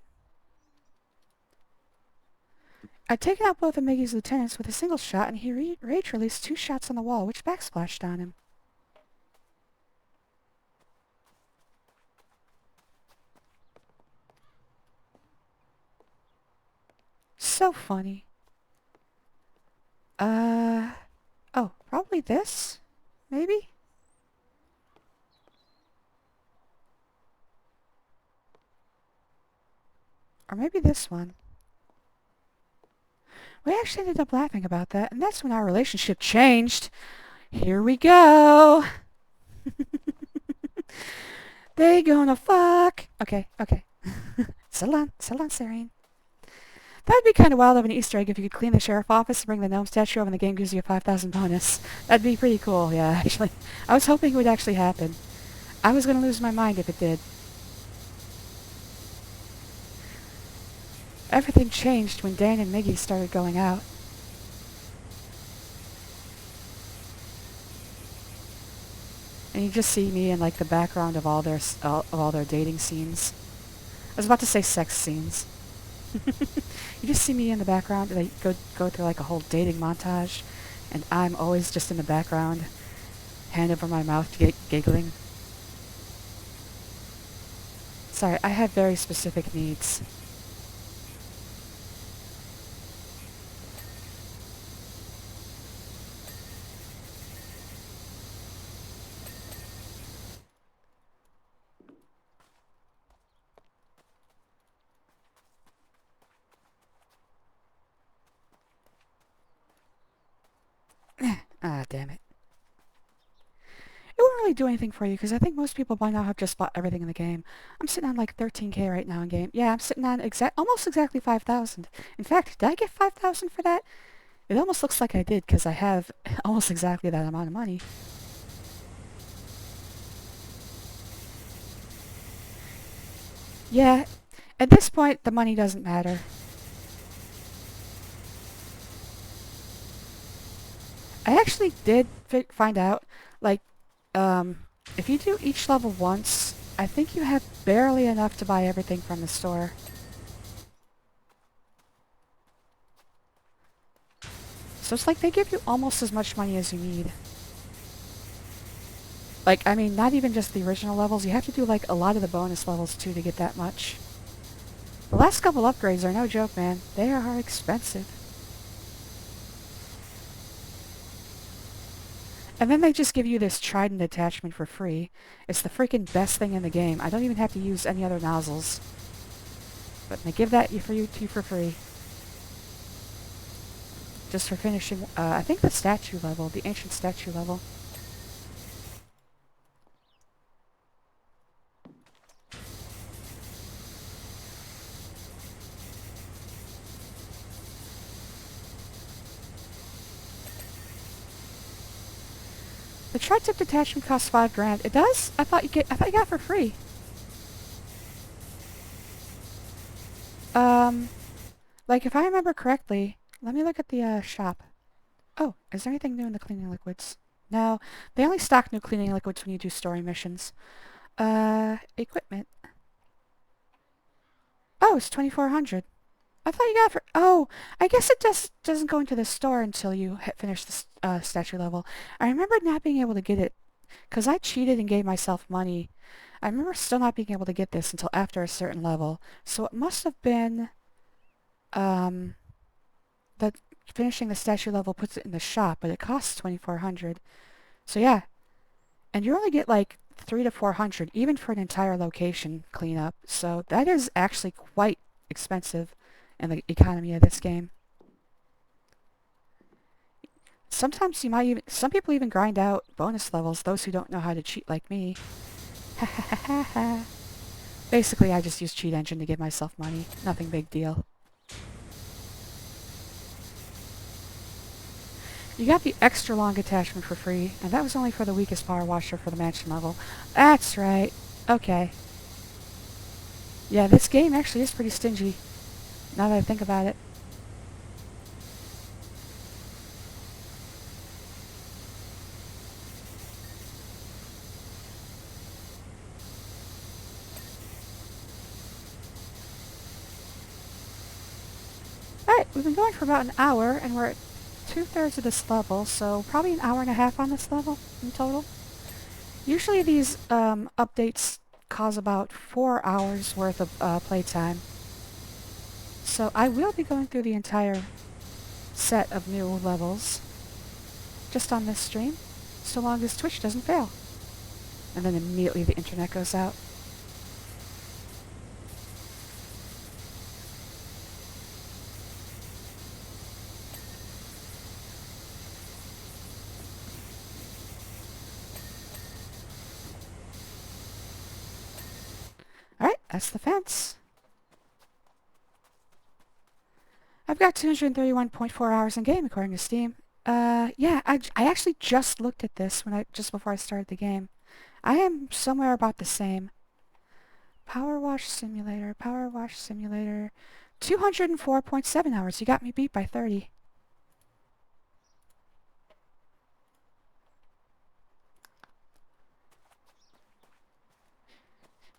I'd taken out both of Miggy's lieutenants with a single shot, and he rage released 2 shots on the wall, which backsplashed on him. So funny. Oh, probably this? Maybe? Or maybe this one. We actually ended up laughing about that, and that's when our relationship changed. Here we go! They gonna fuck! Okay. Settle on, Serene. That'd be kind of wild of an Easter egg if you could clean the sheriff office and bring the gnome statue over and the game gives you a 5,000 bonus. That'd be pretty cool, yeah, actually. I was hoping it would actually happen. I was gonna lose my mind if it did. Everything changed when Dan and Miggy started going out. And you just see me in like the background of all their dating scenes. I was about to say sex scenes. You just see me in the background, and they go through like a whole dating montage, and I'm always just in the background, hand over my mouth, giggling. Sorry, I have very specific needs. Ah, damn it. It won't really do anything for you, because I think most people by now have just bought everything in the game. I'm sitting on like 13k right now in game. Yeah, I'm sitting on almost exactly 5,000. In fact, did I get 5,000 for that? It almost looks like I did, because I have almost exactly that amount of money. Yeah, at this point, the money doesn't matter. I actually did find out, like, if you do each level once, I think you have barely enough to buy everything from the store. So it's like they give you almost as much money as you need. Like, I mean, not even just the original levels, you have to do like a lot of the bonus levels too to get that much. The last couple upgrades are no joke, man. They are expensive. And then they just give you this trident attachment for free. It's the freaking best thing in the game. I don't even have to use any other nozzles. But they give that to you for free. Just for finishing, I think the statue level, the ancient statue level. The tri-tip detachment costs $5,000. It does? I thought you got it for free. Like if I remember correctly, let me look at the shop. Oh, is there anything new in the cleaning liquids? No, they only stock new cleaning liquids when you do story missions. Equipment. Oh, it's 2,400. I thought you got it for... Oh, I guess it doesn't go into the store until you finish the statue level. I remember not being able to get it, because I cheated and gave myself money. I remember still not being able to get this until after a certain level. So it must have been... that finishing the statue level puts it in the shop, but it costs 2,400. So yeah. And you only get like 300 to 400, even for an entire location cleanup. So that is actually quite expensive in the economy of this game. Sometimes you might even... Some people even grind out bonus levels, those who don't know how to cheat like me. Ha ha ha ha ha. Basically, I just use Cheat Engine to give myself money. Nothing big deal. You got the extra long attachment for free, and that was only for the weakest power washer for the mansion level. That's right. Okay. Yeah, this game actually is pretty stingy, now that I think about it. Alright, we've been going for about an hour, and we're at 2/3 of this level, so probably an hour and a half on this level in total. Usually these updates cause about 4 hours worth of playtime. So I will be going through the entire set of new levels just on this stream, so long as Twitch doesn't fail. And then immediately the internet goes out. Alright, that's the fence. I've got 231.4 hours in game according to Steam. Yeah, I actually just looked at this just before I started the game. I am somewhere about the same. PowerWash Simulator, PowerWash Simulator. 204.7 hours. You got me beat by 30.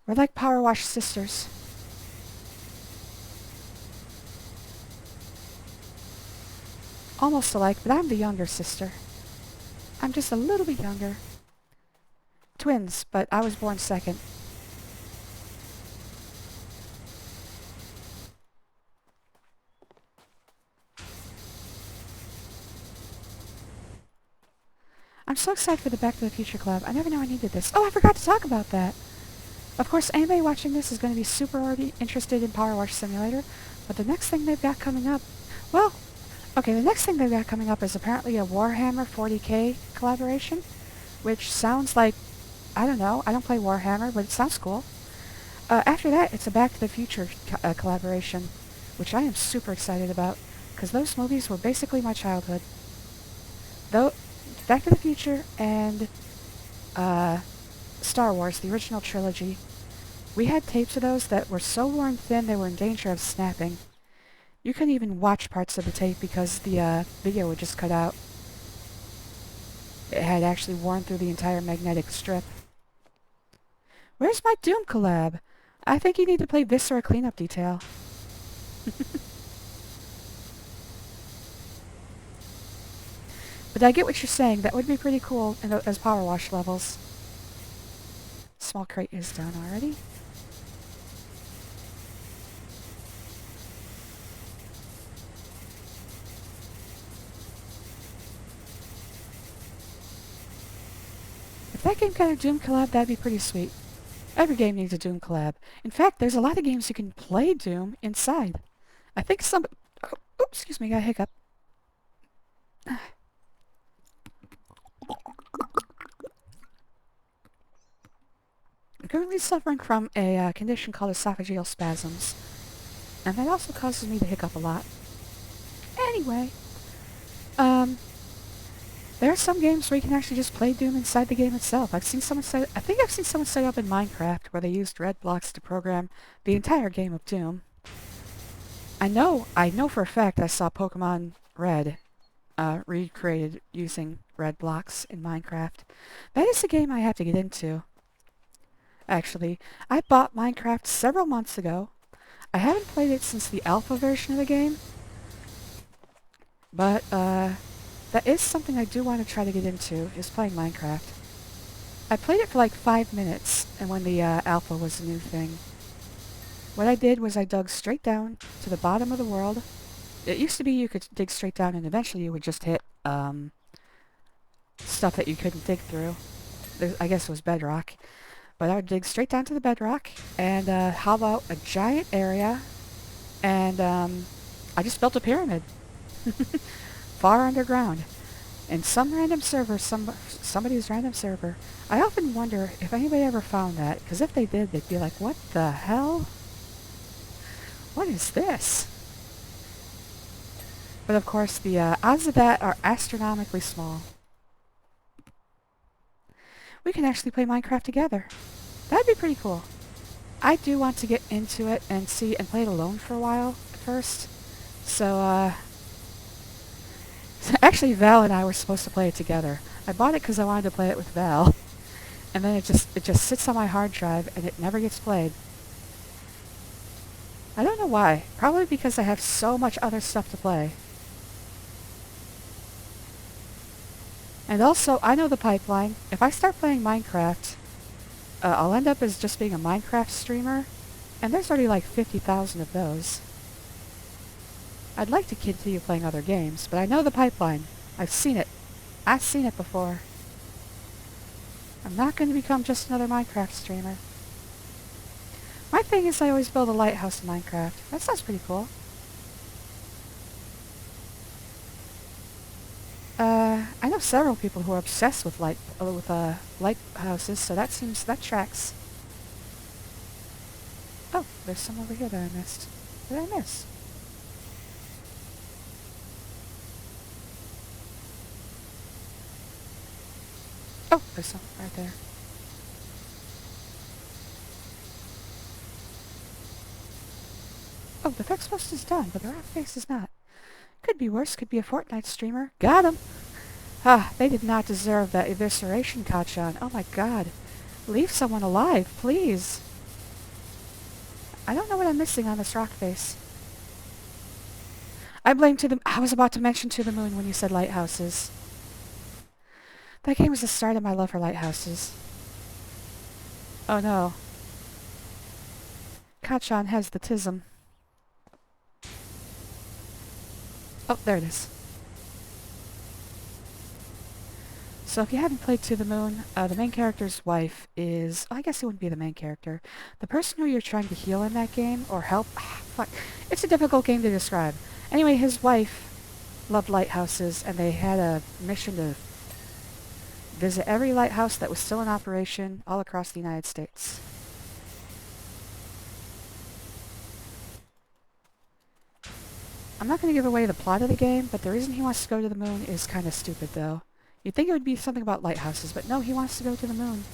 We're like PowerWash sisters. Almost alike, but I'm the younger sister. I'm just a little bit younger. Twins, but I was born second. I'm so excited for the Back to the Future Club. I never knew I needed this. Oh, I forgot to talk about that. Of course, anybody watching this is going to be super already interested in PowerWash Simulator, but the next thing they've got coming up... Well, okay, the next thing they've got coming up is apparently a Warhammer 40k collaboration, which sounds like... I don't know, I don't play Warhammer, but it sounds cool. After that, it's a Back to the Future collaboration, which I am super excited about, because those movies were basically my childhood. Though, Back to the Future and Star Wars, the original trilogy, we had tapes of those that were so worn thin they were in danger of snapping. You couldn't even watch parts of the tape because the video would just cut out. It had actually worn through the entire magnetic strip. Where's my Doom collab? I think you need to play Viscera Cleanup Detail. But I get what you're saying. That would be pretty cool as Power Wash levels. Small crate is done already. If that game got a Doom collab, that'd be pretty sweet. Every game needs a Doom collab. In fact, there's a lot of games you can play Doom inside. I think some... Oh, oops, excuse me, got a hiccup. I'm currently suffering from a condition called esophageal spasms. And that also causes me to hiccup a lot. Anyway, there are some games where you can actually just play Doom inside the game itself. I think I've seen someone set up in Minecraft where they used red blocks to program the entire game of Doom. I know for a fact I saw Pokemon Red recreated using red blocks in Minecraft. That is a game I have to get into. Actually, I bought Minecraft several months ago. I haven't played it since the alpha version of the game. But, that is something I do want to try to get into, is playing Minecraft. I played it for like 5 minutes, and when the alpha was a new thing. What I did was I dug straight down to the bottom of the world. It used to be you could dig straight down and eventually you would just hit, stuff that you couldn't dig through. I guess it was bedrock. But I would dig straight down to the bedrock, and hollowed out a giant area, and I just built a pyramid. Far underground. in some random server, somebody's random server. I often wonder if anybody ever found that, because if they did, they'd be like, what the hell? What is this? But of course, the odds of that are astronomically small. We can actually play Minecraft together. That'd be pretty cool. I do want to get into it and see and play it alone for a while at first. So, actually Val and I were supposed to play it together. I bought it because I wanted to play it with Val. And then it just sits on my hard drive and it never gets played. I don't know why. Probably because I have so much other stuff to play. And also, I know the pipeline. If I start playing Minecraft, I'll end up as just being a Minecraft streamer. And there's already like 50,000 of those. I'd like to continue playing other games, but I know the pipeline. I've seen it. I've seen it before. I'm not going to become just another Minecraft streamer. My thing is I always build a lighthouse in Minecraft. That sounds pretty cool. I know several people who are obsessed with lighthouses, so that tracks. Oh, there's some over here that I missed. What did I miss? Oh, there's some right there. Oh, the text post is done, but the rock face is not. Could be worse, could be a Fortnite streamer. Got him! Ah, they did not deserve that evisceration, Kachan. Oh my god. Leave someone alive, please. I don't know what I'm missing on this rock face. I was about to mention To the Moon when you said lighthouses. That game was the start of my love for lighthouses. Oh no. Kachan has the tism. Oh, there it is. So if you haven't played To the Moon, the main character's wife is... I guess it wouldn't be the main character. The person who you're trying to heal in that game, or help... fuck. It's a difficult game to describe. Anyway, his wife loved lighthouses, and they had a mission to visit every lighthouse that was still in operation all across the United States. I'm not going to give away the plot of the game, but the reason he wants to go to the moon is kind of stupid, though. You'd think it would be something about lighthouses, but no, he wants to go to the moon.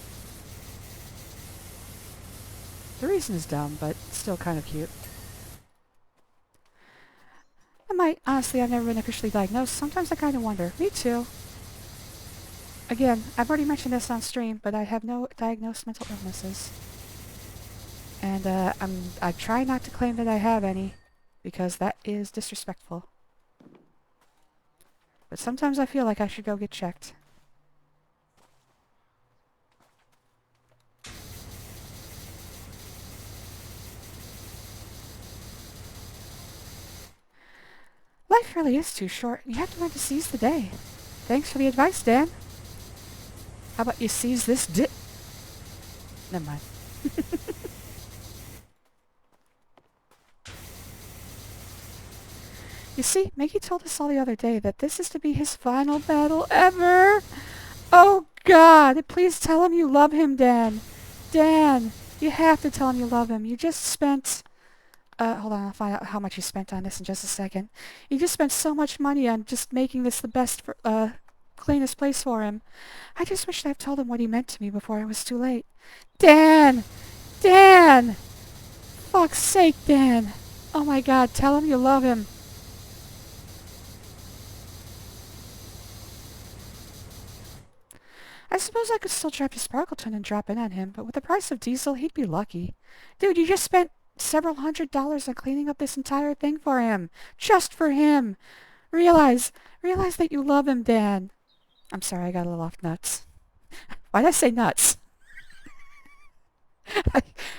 The reason is dumb, but still kind of cute. Honestly, I've never been officially diagnosed. Sometimes I kind of wonder. Me too. Again, I've already mentioned this on stream, but I have no diagnosed mental illnesses. And I try not to claim that I have any, because that is disrespectful. But sometimes I feel like I should go get checked. Life really is too short, and you have to learn to seize the day. Thanks for the advice, Dan. How about you seize this Never mind. You see, Mickey told us all the other day that this is to be his final battle ever. Oh, God. Please tell him you love him, Dan. Dan, you have to tell him you love him. You just spent... hold on, I'll find out how much you spent on this in just a second. You just spent so much money on just making this the best, cleanest place for him. I just wish I'd told him what he meant to me before it was too late. Dan! Dan! Fuck's sake, Dan. Oh my God, tell him you love him. I suppose I could still drive to Sparkleton and drop in on him, but with the price of diesel, he'd be lucky. Dude, you just spent several $100s on cleaning up this entire thing for him. Just for him. Realize that you love him, Dan. I'm sorry, I got a little off nuts. Why'd I say nuts?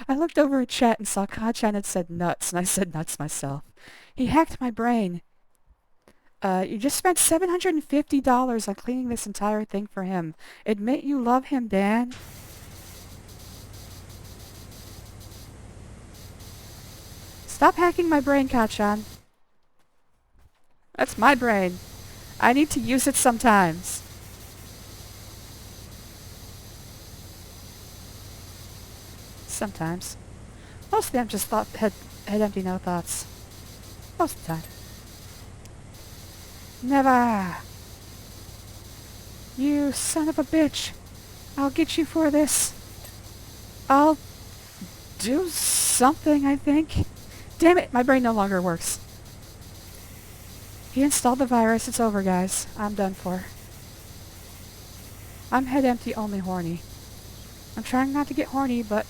I looked over at chat and saw Kachan had said nuts, and I said nuts myself. He hacked my brain. You just spent $750 on cleaning this entire thing for him. Admit you love him, Dan. Stop hacking my brain, Kachan. That's my brain. I need to use it sometimes. Sometimes. Most of them just had empty no thoughts. Most of the time. Never! You son of a bitch! I'll get you for this. I'll do something, I think. Damn it, my brain no longer works. He installed the virus. It's over, guys. I'm done for. I'm head empty, only horny. I'm trying not to get horny, but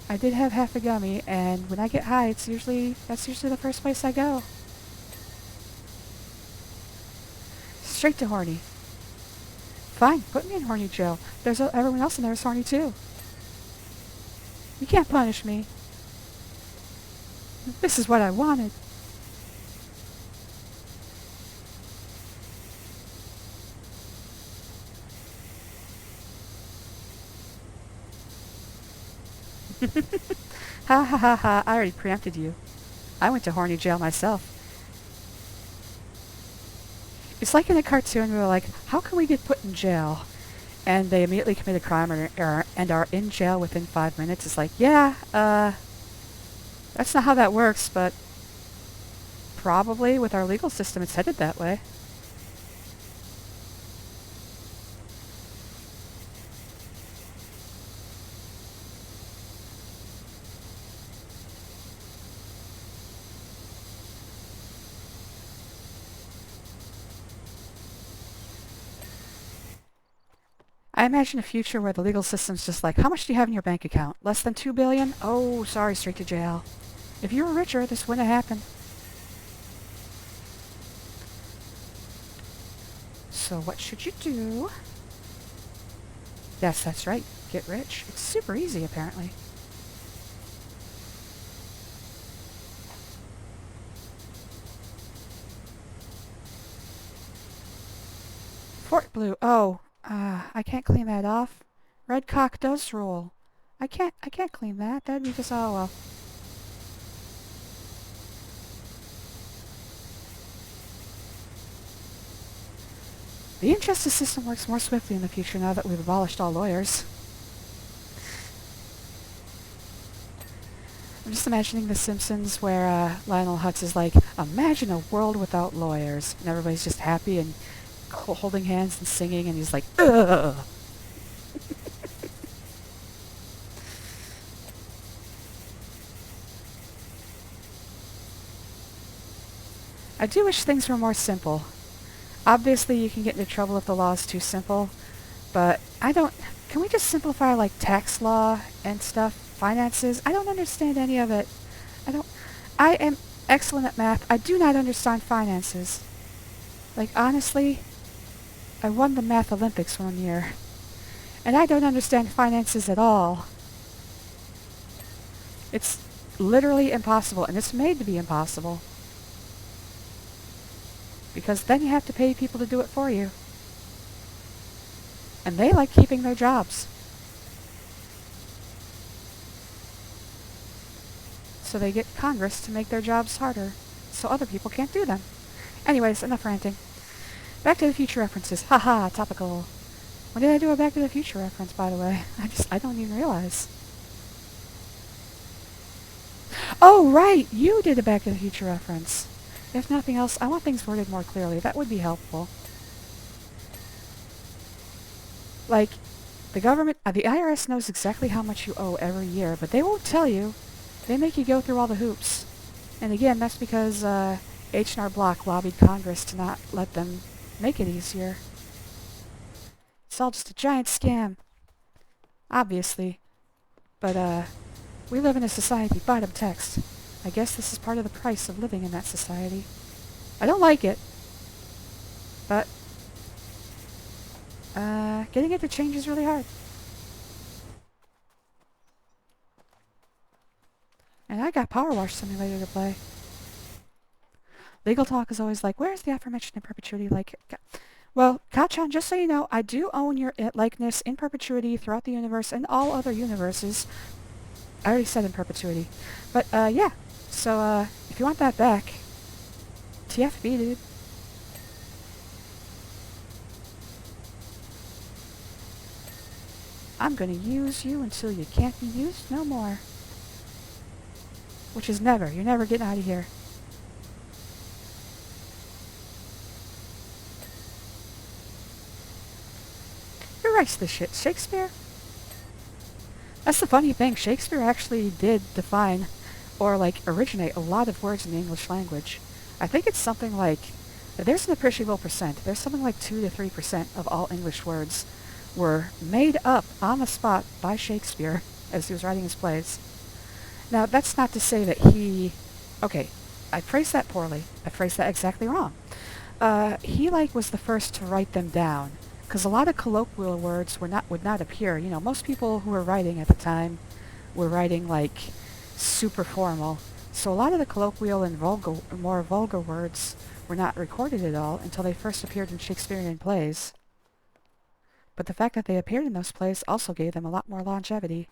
I did have half a gummy, and when I get high, that's usually the first place I go. Straight to horny. Fine, put me in horny jail. Everyone else in there is horny too. You can't punish me. This is what I wanted. Ha ha ha ha, I already preempted you. I went to horny jail myself. It's like in a cartoon where we're like, how can we get put in jail? And they immediately commit a crime and are in jail within 5 minutes. It's like, yeah, that's not how that works, but probably with our legal system it's headed that way. I imagine a future where the legal system's just like, how much do you have in your bank account? Less than $2 billion? Oh, sorry, straight to jail. If you were richer, this wouldn't have happened. So what should you do? Yes, that's right. Get rich. It's super easy, apparently. Fort Blue. Oh, I can't clean that off. Red cock does rule. I can't clean that. That'd be just, oh well. The injustice system works more swiftly in the future now that we've abolished all lawyers. I'm just imagining The Simpsons where Lionel Hutz is like, imagine a world without lawyers. And everybody's just happy and holding hands and singing, and he's like, ugh! I do wish things were more simple. Obviously, you can get into trouble if the law is too simple, but can we just simplify, like, tax law and stuff? Finances? I don't understand any of it. I am excellent at math. I do not understand finances. Like, honestly, I won the Math Olympics one year, and I don't understand finances at all. It's literally impossible, and it's made to be impossible. Because then you have to pay people to do it for you. And they like keeping their jobs. So they get Congress to make their jobs harder, so other people can't do them. Anyways, enough ranting. Back to the Future references. Haha, topical. When did I do a Back to the Future reference, by the way? I don't even realize. Oh, right! You did a Back to the Future reference. If nothing else, I want things worded more clearly. That would be helpful. Like, the government, the IRS knows exactly how much you owe every year, but they won't tell you. They make you go through all the hoops. And again, that's because H&R Block lobbied Congress to not let them make it easier. It's all just a giant scam. Obviously. But, we live in a society, bottom text. I guess this is part of the price of living in that society. I don't like it. But, getting it to change is really hard. And I got PowerWash Simulator to play. Legal talk is always like, where's the aforementioned in perpetuity? Like, well, Kachan, just so you know, I do own your likeness in perpetuity throughout the universe and all other universes. I already said in perpetuity. But, yeah. So, if you want that back, TFB, dude. I'm gonna use you until you can't be used no more. Which is never. You're never getting out of here. Who writes this shit? Shakespeare? That's the funny thing. Shakespeare actually did define or like originate a lot of words in the English language. I think it's something like, there's an appreciable percent. There's something like 2 to 3% of all English words were made up on the spot by Shakespeare as he was writing his plays. Now, that's not to say that he... Okay, I phrased that poorly. I phrased that exactly wrong. He was the first to write them down, because a lot of colloquial words would not appear. You know, most people who were writing at the time were writing super formal. So a lot of the colloquial and more vulgar words were not recorded at all until they first appeared in Shakespearean plays. But the fact that they appeared in those plays also gave them a lot more longevity.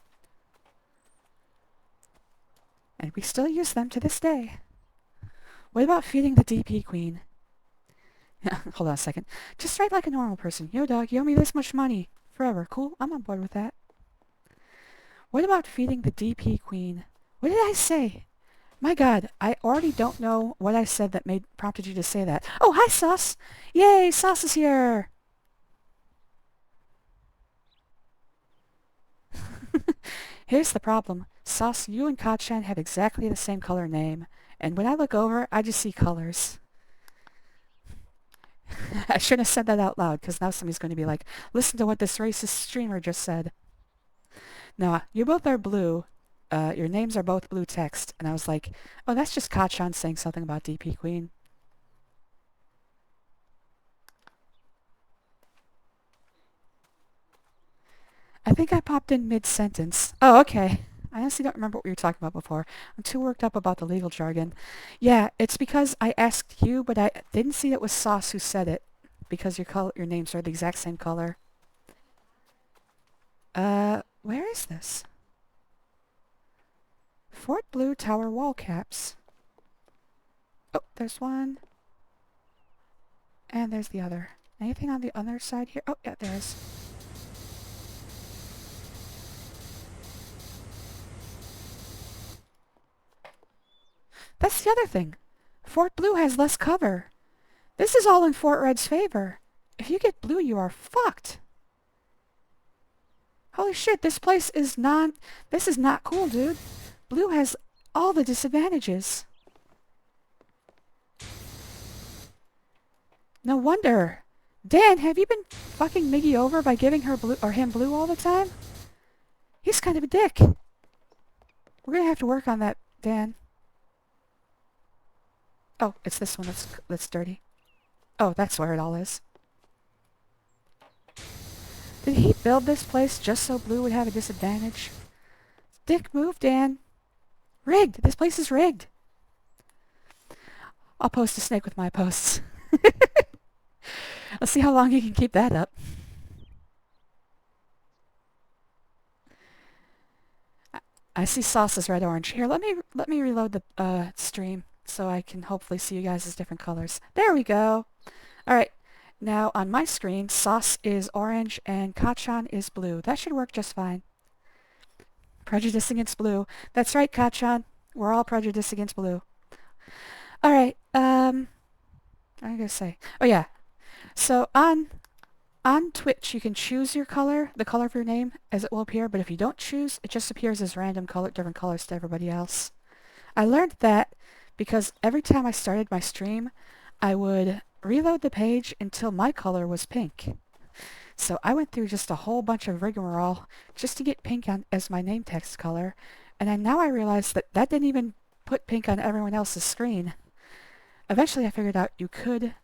And we still use them to this day. What about feeding the DP queen? Hold on a second. Just write like a normal person. Yo, dog, you owe me this much money. Forever. Cool? I'm on board with that. What about feeding the DP queen? What did I say? My god, I already don't know what I said that prompted you to say that. Oh, hi, Sauce! Yay, Sauce is here! Here's the problem. Sauce, you and Kachan have exactly the same color name. And when I look over, I just see colors. I shouldn't have said that out loud, because now somebody's going to be like, listen to what this racist streamer just said. No, you both are blue. Your names are both blue text. And I was like, oh, that's just Kachan saying something about DP Queen. I think I popped in mid-sentence. Oh, okay. I honestly don't remember what we were talking about before. I'm too worked up about the legal jargon. Yeah, it's because I asked you, but I didn't see it was Sauce who said it. Because your names are the exact same color. Where is this? Fort Blue Tower wall caps. Oh, there's one. And there's the other. Anything on the other side here? Oh, yeah, there is. That's the other thing. Fort Blue has less cover. This is all in Fort Red's favor. If you get blue, you are fucked. Holy shit, this is not cool, dude. Blue has all the disadvantages. No wonder. Dan, have you been fucking Miggy over by giving her blue or him blue all the time? He's kind of a dick. We're gonna have to work on that, Dan. Oh, it's this one that's dirty. Oh, that's where it all is. Did he build this place just so blue would have a disadvantage? Dick move, Dan. Rigged. This place is rigged. I'll post a snake with my posts. Let's see how long you can keep that up. I see Sauce's red orange. Here, let me reload the stream so I can hopefully see you guys as different colors. There we go. Alright, now on my screen, Sauce is orange and Kachan is blue. That should work just fine. Prejudice against blue. That's right, Kachan. We're all prejudiced against blue. Alright, I'm gonna say... Oh yeah. So on Twitch, you can choose your color, the color of your name, as it will appear, but if you don't choose, it just appears as random different colors to everybody else. I learned that because every time I started my stream, I would reload the page until my color was pink. So I went through just a whole bunch of rigmarole just to get pink as my name text color, and now I realized that didn't even put pink on everyone else's screen. Eventually I figured out you could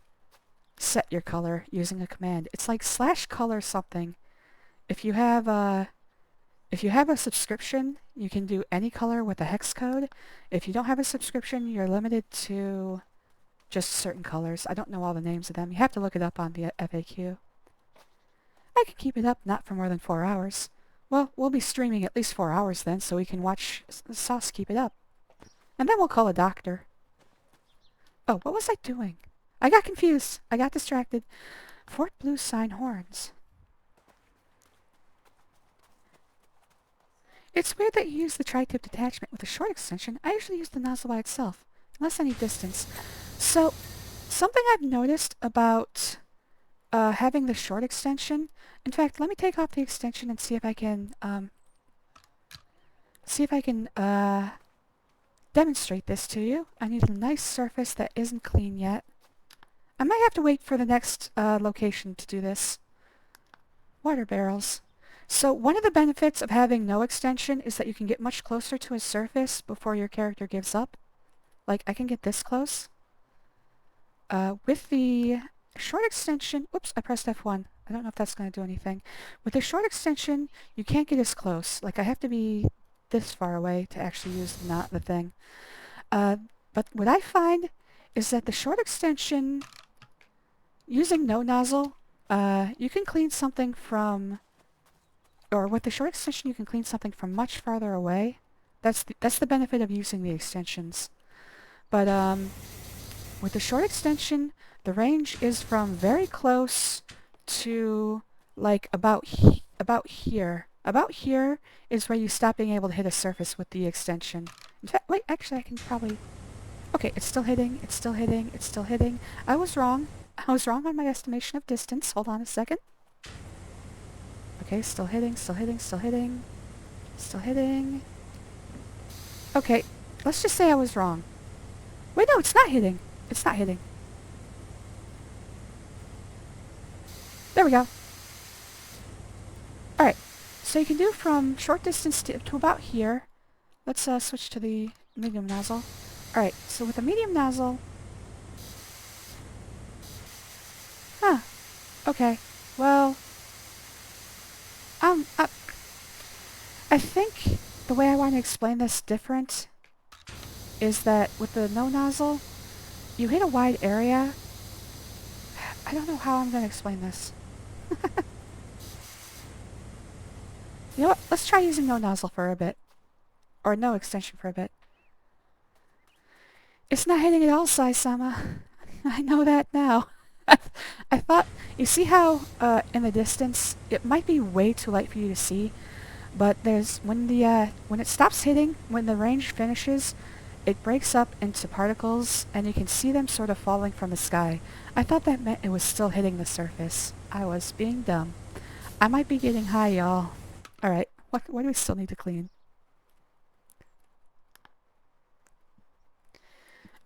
set your color using a command. It's like /color something. If you have a subscription, you can do any color with a hex code. If you don't have a subscription, you're limited to just certain colors. I don't know all the names of them. You have to look it up on the FAQ. I can keep it up not for more than 4 hours. Well, we'll be streaming at least 4 hours then, so we can watch Sauce keep it up. And then we'll call a doctor. Oh, what was I doing? I got confused. I got distracted. Fort Blue sign horns. It's weird that you use the tri-tip detachment with a short extension. I usually use the nozzle by itself, unless I need distance. So, something I've noticed about having the short extension. In fact, let me take off the extension and see if I can demonstrate this to you. I need a nice surface that isn't clean yet. I might have to wait for the next location to do this. Water barrels. So one of the benefits of having no extension is that you can get much closer to a surface before your character gives up. Like, I can get this close. With the short extension... Oops, I pressed F1. I don't know if that's going to do anything. With the short extension, you can't get as close. Like, I have to be this far away to actually use the thing. But what I find is that the short extension, using no nozzle, you can clean something from... Or with the short extension, you can clean something from much farther away. That's the benefit of using the extensions. But, with the short extension, the range is from very close to, like, about here. About here is where you stop being able to hit a surface with the extension. In fact, wait, actually I can probably... Okay, it's still hitting, it's still hitting, it's still hitting. I was wrong. I was wrong on my estimation of distance. Hold on a second. Okay, still hitting, still hitting, still hitting. Still hitting. Okay, let's just say I was wrong. Wait, no, it's not hitting. It's not hitting. There we go. Alright, so you can do from short distance to about here. Let's switch to the medium nozzle. Alright, so with the medium nozzle... Huh. Okay. Well... I think the way I want to explain this different is that with the no nozzle, you hit a wide area. I don't know how I'm going to explain this. You know what? Let's try using no nozzle for a bit. Or no extension for a bit. It's not hitting at all, Sai-sama. I know that now. I thought... You see how, in the distance, it might be way too light for you to see, but there's... When it stops hitting, when the range finishes, it breaks up into particles, and you can see them sort of falling from the sky. I thought that meant it was still hitting the surface. I was being dumb. I might be getting high, y'all. Alright, what do we still need to clean?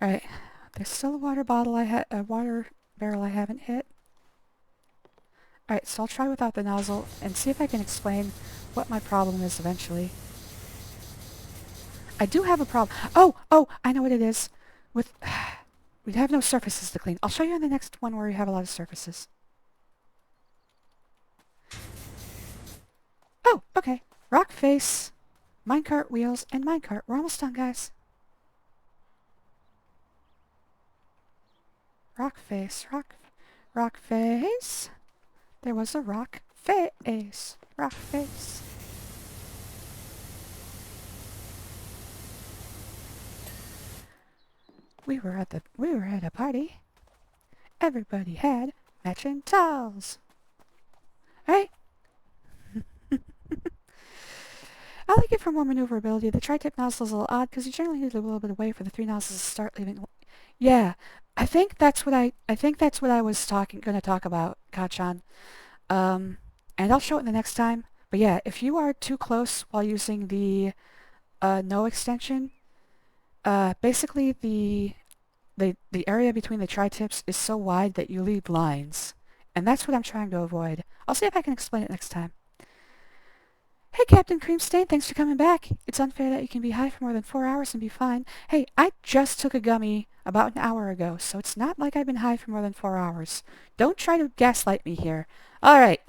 Alright, there's still a water barrel I haven't hit. Alright, so I'll try without the nozzle and see if I can explain what my problem is eventually. I do have a problem. Oh, I know what it is. We have no surfaces to clean. I'll show you in the next one where we have a lot of surfaces. Oh, okay. Rock face, minecart wheels, and minecart. We're almost done, guys. Rock face, rock face. There was a rock face. Rock face. We were at a party. Everybody had matching towels. Right? I like it for more maneuverability. The tri-tip nozzle is a little odd because you generally need a little bit of way for the three nozzles to start leaving. Yeah, I think that's what I was gonna talk about, Kachan. And I'll show it the next time. But yeah, if you are too close while using the no extension, basically the area between the tri-tips is so wide that you leave lines. And that's what I'm trying to avoid. I'll see if I can explain it next time. Hey, Captain Creamstain, thanks for coming back. It's unfair that you can be high for more than 4 hours and be fine. Hey, I just took a gummy about an hour ago, so it's not like I've been high for more than 4 hours. Don't try to gaslight me here. Alright.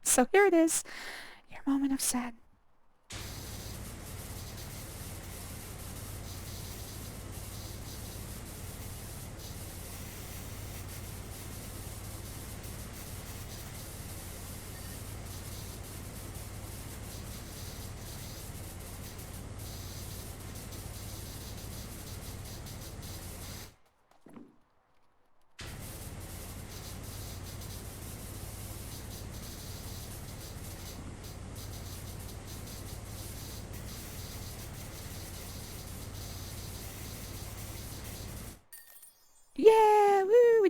So here it is. Your moment of sadness.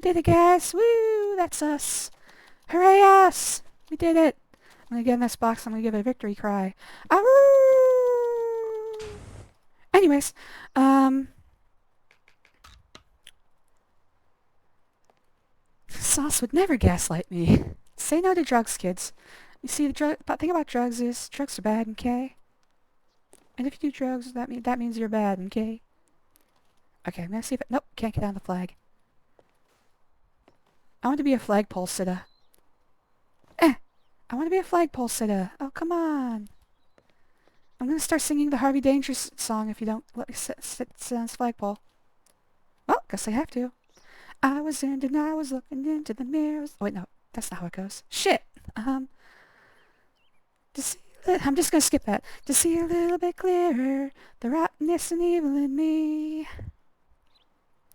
did it, guys! Woo! That's us! Hooray us! We did it! I'm gonna get in this box, I'm gonna give it a victory cry. Ahoo! Anyways, Sauce would never gaslight me. Say no to drugs, kids. You see, the thing about drugs is drugs are bad, okay? And if you do drugs, that means you're bad, okay? Okay, I'm gonna see if nope, can't get on the flag. I want to be a flagpole sitter. I want to be a flagpole sitter. Oh, come on. I'm gonna start singing the Harvey Dangerous song if you don't let me sit on this flagpole. Well, guess I have to. I was in and I was looking into the mirrors. Oh, wait, no. That's not how it goes. Shit! I'm just gonna skip that. To see a little bit clearer, the rottenness and evil in me.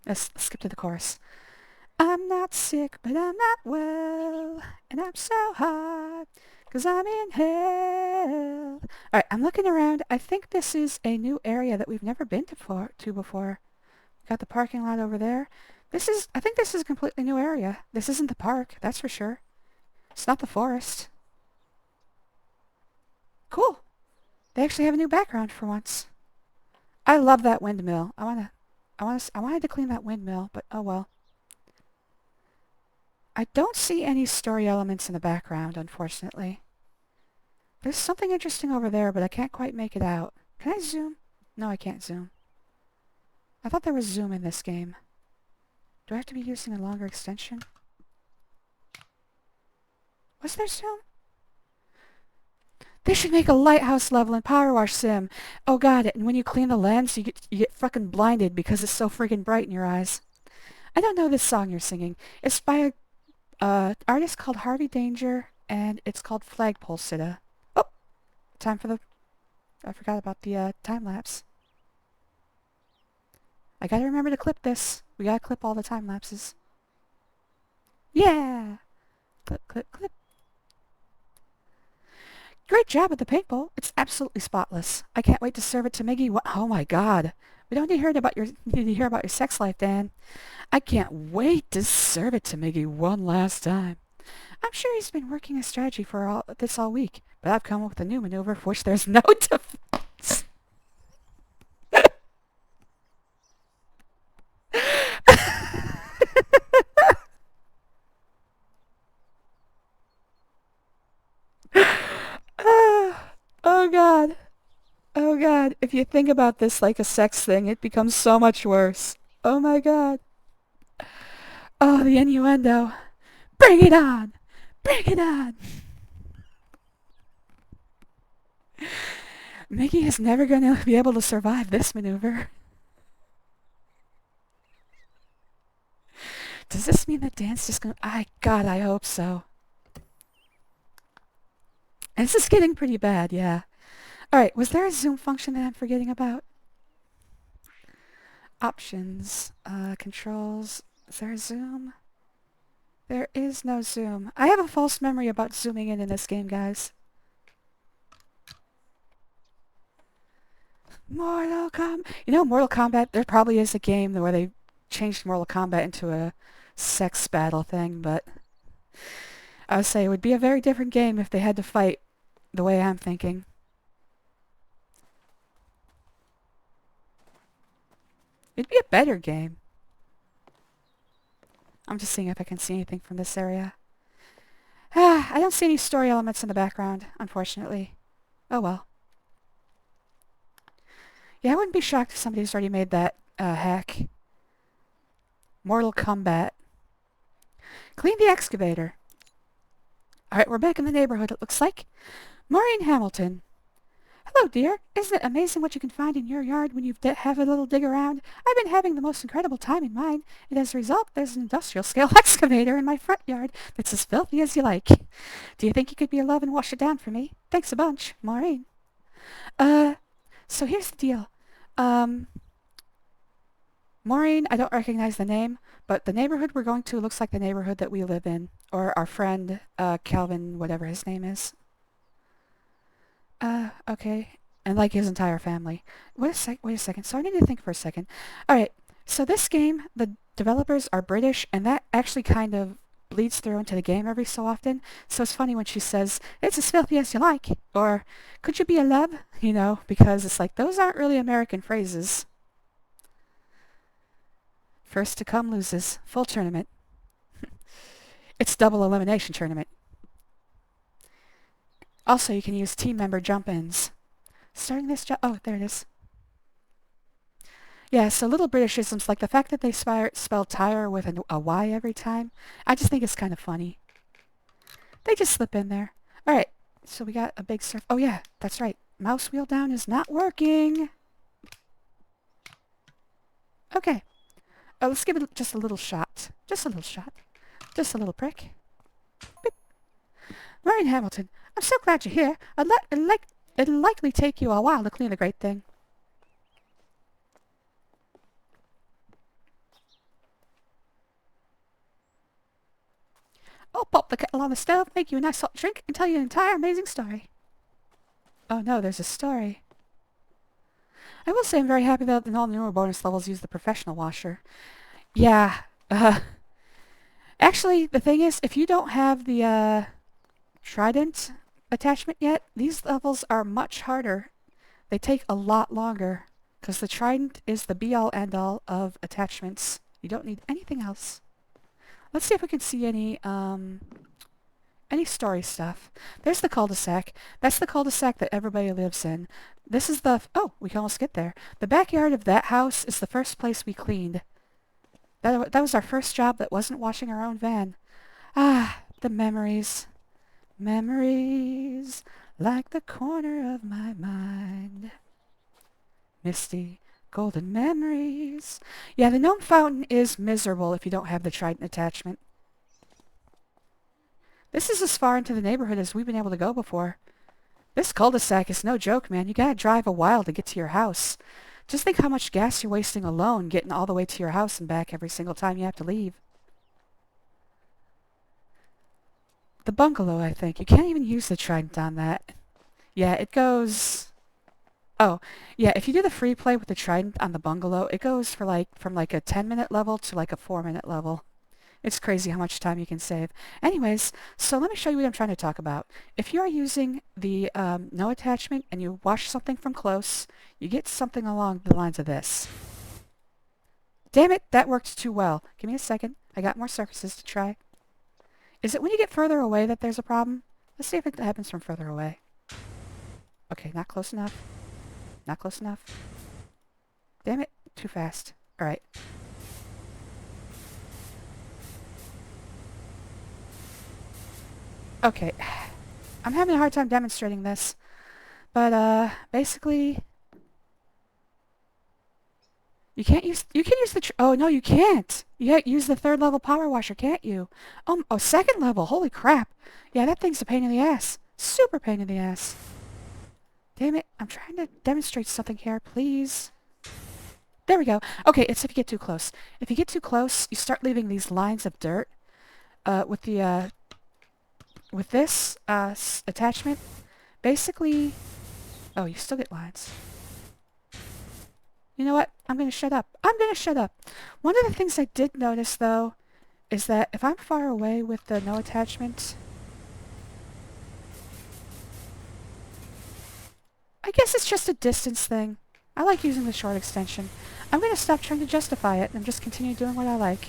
Let's skip to the chorus. I'm not sick, but I'm not well, and I'm so hot, 'cause I'm in hell. Alright, I'm looking around. I think this is a new area that we've never been to before. Got the parking lot over there. I think this is a completely new area. This isn't the park, that's for sure. It's not the forest. Cool. They actually have a new background for once. I love that windmill. I wanted to clean that windmill, but oh well. I don't see any story elements in the background, unfortunately. There's something interesting over there, but I can't quite make it out. Can I zoom? No, I can't zoom. I thought there was zoom in this game. Do I have to be using a longer extension? Was there zoom? They should make a lighthouse level in PowerWash Sim. Oh god, and when you clean the lens, you get fucking blinded because it's so friggin' bright in your eyes. I don't know this song you're singing. It's by a artist called Harvey Danger, and it's called Flagpole Sitta. Oh! Time for the... I forgot about the time lapse. I gotta remember to clip this. We gotta clip all the time lapses. Yeah! Clip, clip, clip. Great job at the paintball. It's absolutely spotless. I can't wait to serve it to Miggy. Oh my god. We don't need to hear about your sex life, Dan. I can't wait to serve it to Miggy one last time. I'm sure he's been working a strategy for all week, but I've come up with a new maneuver for which there's no defense. Oh god. Oh god. If you think about this like a sex thing, it becomes so much worse. Oh my god. Oh, the innuendo. Bring it on! Bring it on! Mickey is never going to be able to survive this maneuver. Does this mean that Dan's just going to... God, I hope so. And this is getting pretty bad, yeah. Alright, was there a zoom function that I'm forgetting about? Options. Controls. Is there a zoom? There is no zoom. I have a false memory about zooming in this game, guys. Mortal Kombat. You know, Mortal Kombat, there probably is a game where they changed Mortal Kombat into a sex battle thing, but I would say it would be a very different game if they had to fight the way I'm thinking. It'd be a better game. I'm just seeing if I can see anything from this area. I don't see any story elements in the background, unfortunately. Oh well. Yeah, I wouldn't be shocked if somebody's already made that hack. Mortal Kombat. Clean the excavator. Alright, we're back in the neighborhood, it looks like. Maureen Hamilton. Hello, dear. Isn't it amazing what you can find in your yard when you have a little dig around? I've been having the most incredible time in mine, and as a result, there's an industrial-scale excavator in my front yard that's as filthy as you like. Do you think you could be a love and wash it down for me? Thanks a bunch, Maureen. So here's the deal. Maureen, I don't recognize the name, but the neighborhood we're going to looks like the neighborhood that we live in, or our friend, Calvin, whatever his name is. Okay. And like his entire family. Wait a second. So I need to think for a second. Alright. So this game, the developers are British, and that actually kind of bleeds through into the game every so often. So it's funny when she says, "It's as filthy as you like," or "Could you be a lub?" You know, because it's like, those aren't really American phrases. First to come loses. Full tournament. It's double elimination tournament. Also, you can use team member jump-ins. Starting this oh, there it is. Yeah, so little Britishisms, like the fact that they spell tire with a Y every time, I just think it's kind of funny. They just slip in there. Alright, so we got a big surf. Oh yeah, that's right. Mouse wheel down is not working. Okay. Let's give it just a little shot. Just a little shot. Just a little prick. Beep. Marion Hamilton, I'm so glad you're here. It'll likely take you a while to clean the great thing. I'll pop the kettle on the stove, make you a nice hot drink, and tell you an entire amazing story. Oh no, there's a story. I will say I'm very happy that all the newer bonus levels use the professional washer. Yeah, actually, the thing is, if you don't have the, trident attachment yet, these levels are much harder. They take a lot longer, because the trident is the be-all end-all of attachments. You don't need anything else. Let's see if we can see any story stuff. There's the cul-de-sac. That's the cul-de-sac that everybody lives in. This is the... Oh, we can almost get there. The backyard of that house is the first place we cleaned. That was our first job that wasn't washing our own van. Ah, the memories. Memories like the corner of my mind. Misty, golden memories. Yeah, the gnome fountain is miserable if you don't have the trident attachment. This is as far into the neighborhood as we've been able to go before. This cul-de-sac is no joke, man. You gotta drive a while to get to your house. Just think how much gas you're wasting alone getting all the way to your house and back every single time you have to leave. The bungalow, I think. You can't even use the trident on that. Yeah, it goes... Oh, yeah, if you do the free play with the trident on the bungalow, it goes for from like a 10-minute level to like a 4-minute level. It's crazy how much time you can save. Anyways, so let me show you what I'm trying to talk about. If you are using the no attachment and you wash something from close, you get something along the lines of this. Damn it, that worked too well. Give me a second. I got more surfaces to try. Is it when you get further away that there's a problem? Let's see if it happens from further away. Okay, not close enough. Not close enough. Damn it, too fast. Alright. Okay. I'm having a hard time demonstrating this. But, basically... You can use the... Oh, no, you can't! You can't use the 3rd level power washer, can't you? Oh, 2nd level! Holy crap! Yeah, that thing's a pain in the ass. Super pain in the ass. Damn it, I'm trying to demonstrate something here, please. There we go. Okay, it's if you get too close. If you get too close, you start leaving these lines of dirt. With this attachment, basically... Oh, you still get lines. You know what? I'm gonna shut up. I'm gonna shut up. One of the things I did notice, though, is that if I'm far away with the no attachment... I guess it's just a distance thing. I like using the short extension. I'm gonna stop trying to justify it and just continue doing what I like.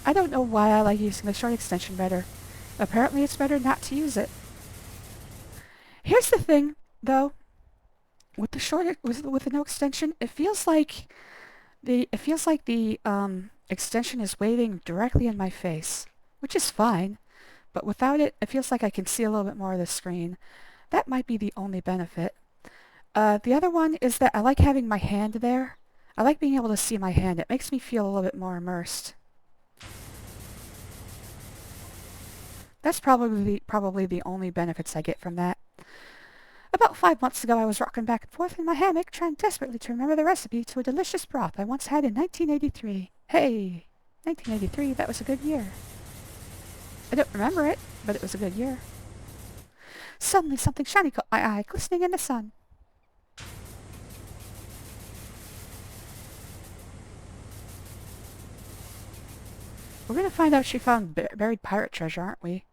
I don't know why I like using the short extension better. Apparently it's better not to use it. Here's the thing, though. With the with the no extension, it feels like the extension is waving directly in my face, which is fine. But without it, it feels like I can see a little bit more of the screen. That might be the only benefit. The other one is that I like having my hand there. I like being able to see my hand. It makes me feel a little bit more immersed. That's probably the only benefits I get from that. About 5 months ago, I was rocking back and forth in my hammock, trying desperately to remember the recipe to a delicious broth I once had in 1983. Hey, 1983, that was a good year. I don't remember it, but it was a good year. Suddenly something shiny caught my eye, glistening in the sun. We're gonna find out she found buried pirate treasure, aren't we?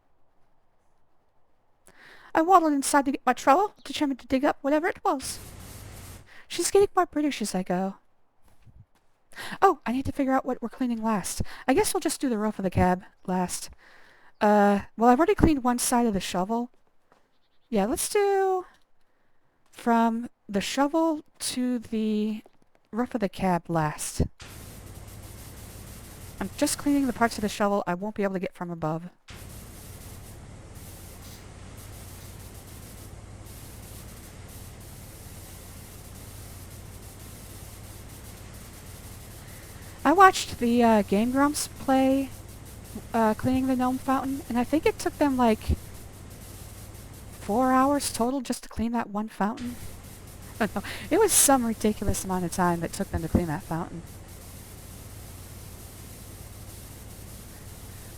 I waddled inside to get my trowel, determined to dig up whatever it was. She's getting more British as I go. Oh, I need to figure out what we're cleaning last. I guess we'll just do the roof of the cab last. Well, I've already cleaned one side of the shovel. Yeah, let's do from the shovel to the roof of the cab last. I'm just cleaning the parts of the shovel I won't be able to get from above. I watched the Game Grumps play cleaning the gnome fountain, and I think it took them like 4 hours total just to clean that one fountain. Oh no, it was some ridiculous amount of time that took them to clean that fountain.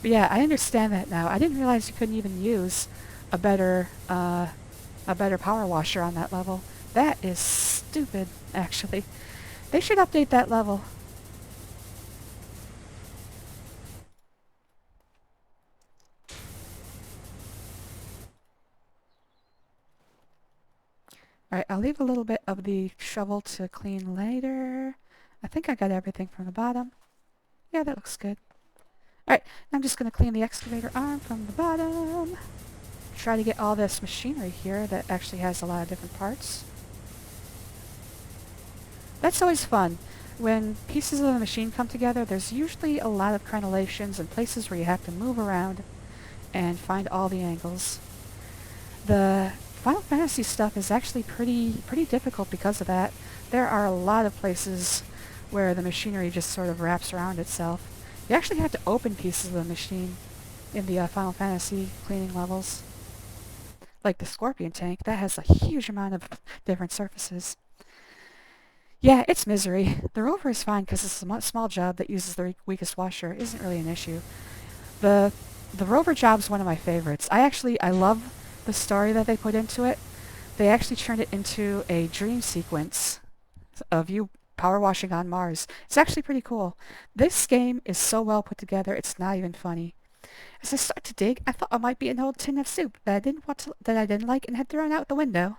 But yeah, I understand that now. I didn't realize you couldn't even use a better power washer on that level. That is stupid, actually. They should update that level. Alright, I'll leave a little bit of the shovel to clean later. I think I got everything from the bottom. Yeah, that looks good. Alright, I'm just going to clean the excavator arm from the bottom. Try to get all this machinery here that actually has a lot of different parts. That's always fun. When pieces of the machine come together, there's usually a lot of crenellations and places where you have to move around and find all the angles. The Final Fantasy stuff is actually pretty difficult because of that. There are a lot of places where the machinery just sort of wraps around itself. You actually have to open pieces of the machine in the Final Fantasy cleaning levels. Like the Scorpion tank, that has a huge amount of different surfaces. Yeah, it's misery. The rover is fine because it's a small job that uses the weakest washer. It isn't really an issue. The rover job's one of my favorites. I love the story that they put into it. They actually turned it into a dream sequence of you power washing on Mars. It's actually pretty cool. This game is so well put together, it's not even funny. As I start to dig, I thought it might be an old tin of soup that I didn't like and had thrown out the window.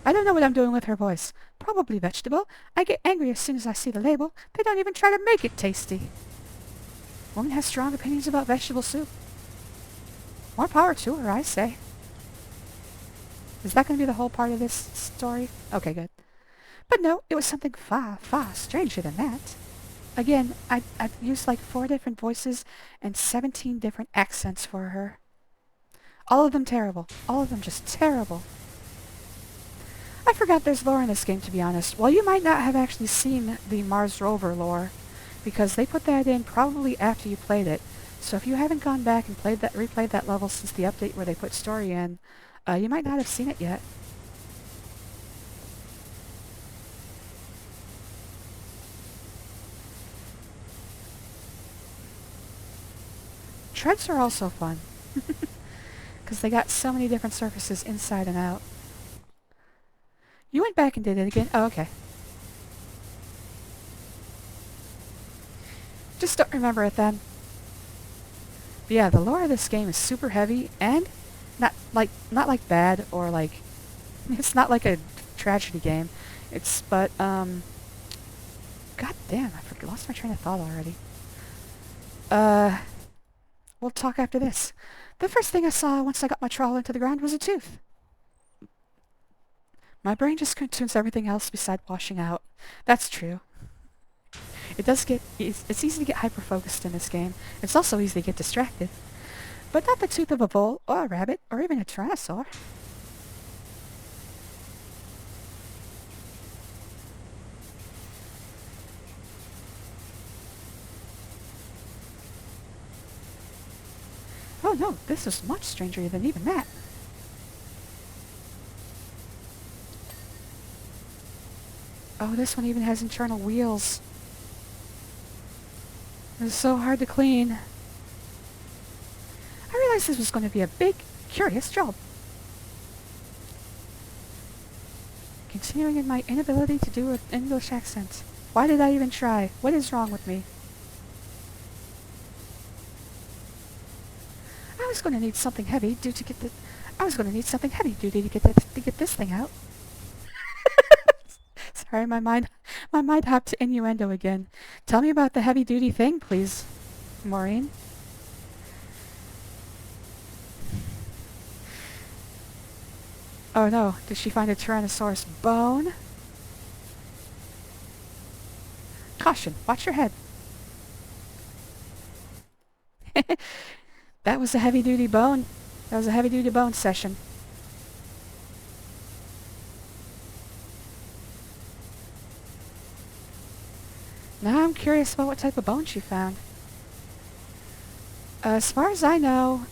I don't know what I'm doing with her voice. Probably vegetable. I get angry as soon as I see the label. They don't even try to make it tasty. Woman has strong opinions about vegetable soup. More power to her, I say. Is that going to be the whole part of this story? Okay, good. But no, it was something far stranger than that. Again, I've used like 4 different voices and 17 different accents for her. All of them terrible. All of them just terrible. I forgot there's lore in this game, to be honest. Well, you might not have actually seen the Mars rover lore, because they put that in probably after you played it. So if you haven't gone back and replayed that level since the update where they put story in, you might not have seen it yet. Treads are also fun, because they got so many different surfaces inside and out. You went back and did it again? Oh, okay. Just don't remember it then. But yeah, the lore of this game is super heavy and not like bad or like it's not like a tragedy game. God damn, lost my train of thought already. We'll talk after this. The first thing I saw once I got my trowel into the ground was a tooth. My brain just consumes everything else beside washing out. That's true. It's easy to get hyper-focused in this game. It's also easy to get distracted. But not the tooth of a bull, or a rabbit, or even a tyrannosaur. Oh no, this is much stranger than even that. Oh, this one even has internal wheels. It's so hard to clean. I realized this was going to be a big, curious job. Continuing in my inability to do an English accent. Why did I even try? What is wrong with me? going to need something heavy due to get the... I was going to need something heavy duty to get this thing out. Sorry, my mind hopped to innuendo again. Tell me about the heavy duty thing, please, Maureen. Oh no, did she find a Tyrannosaurus bone? Caution, watch your head. That was a heavy duty bone. That was a heavy duty bone session. Now I'm curious about what type of bone she found. As far as I know,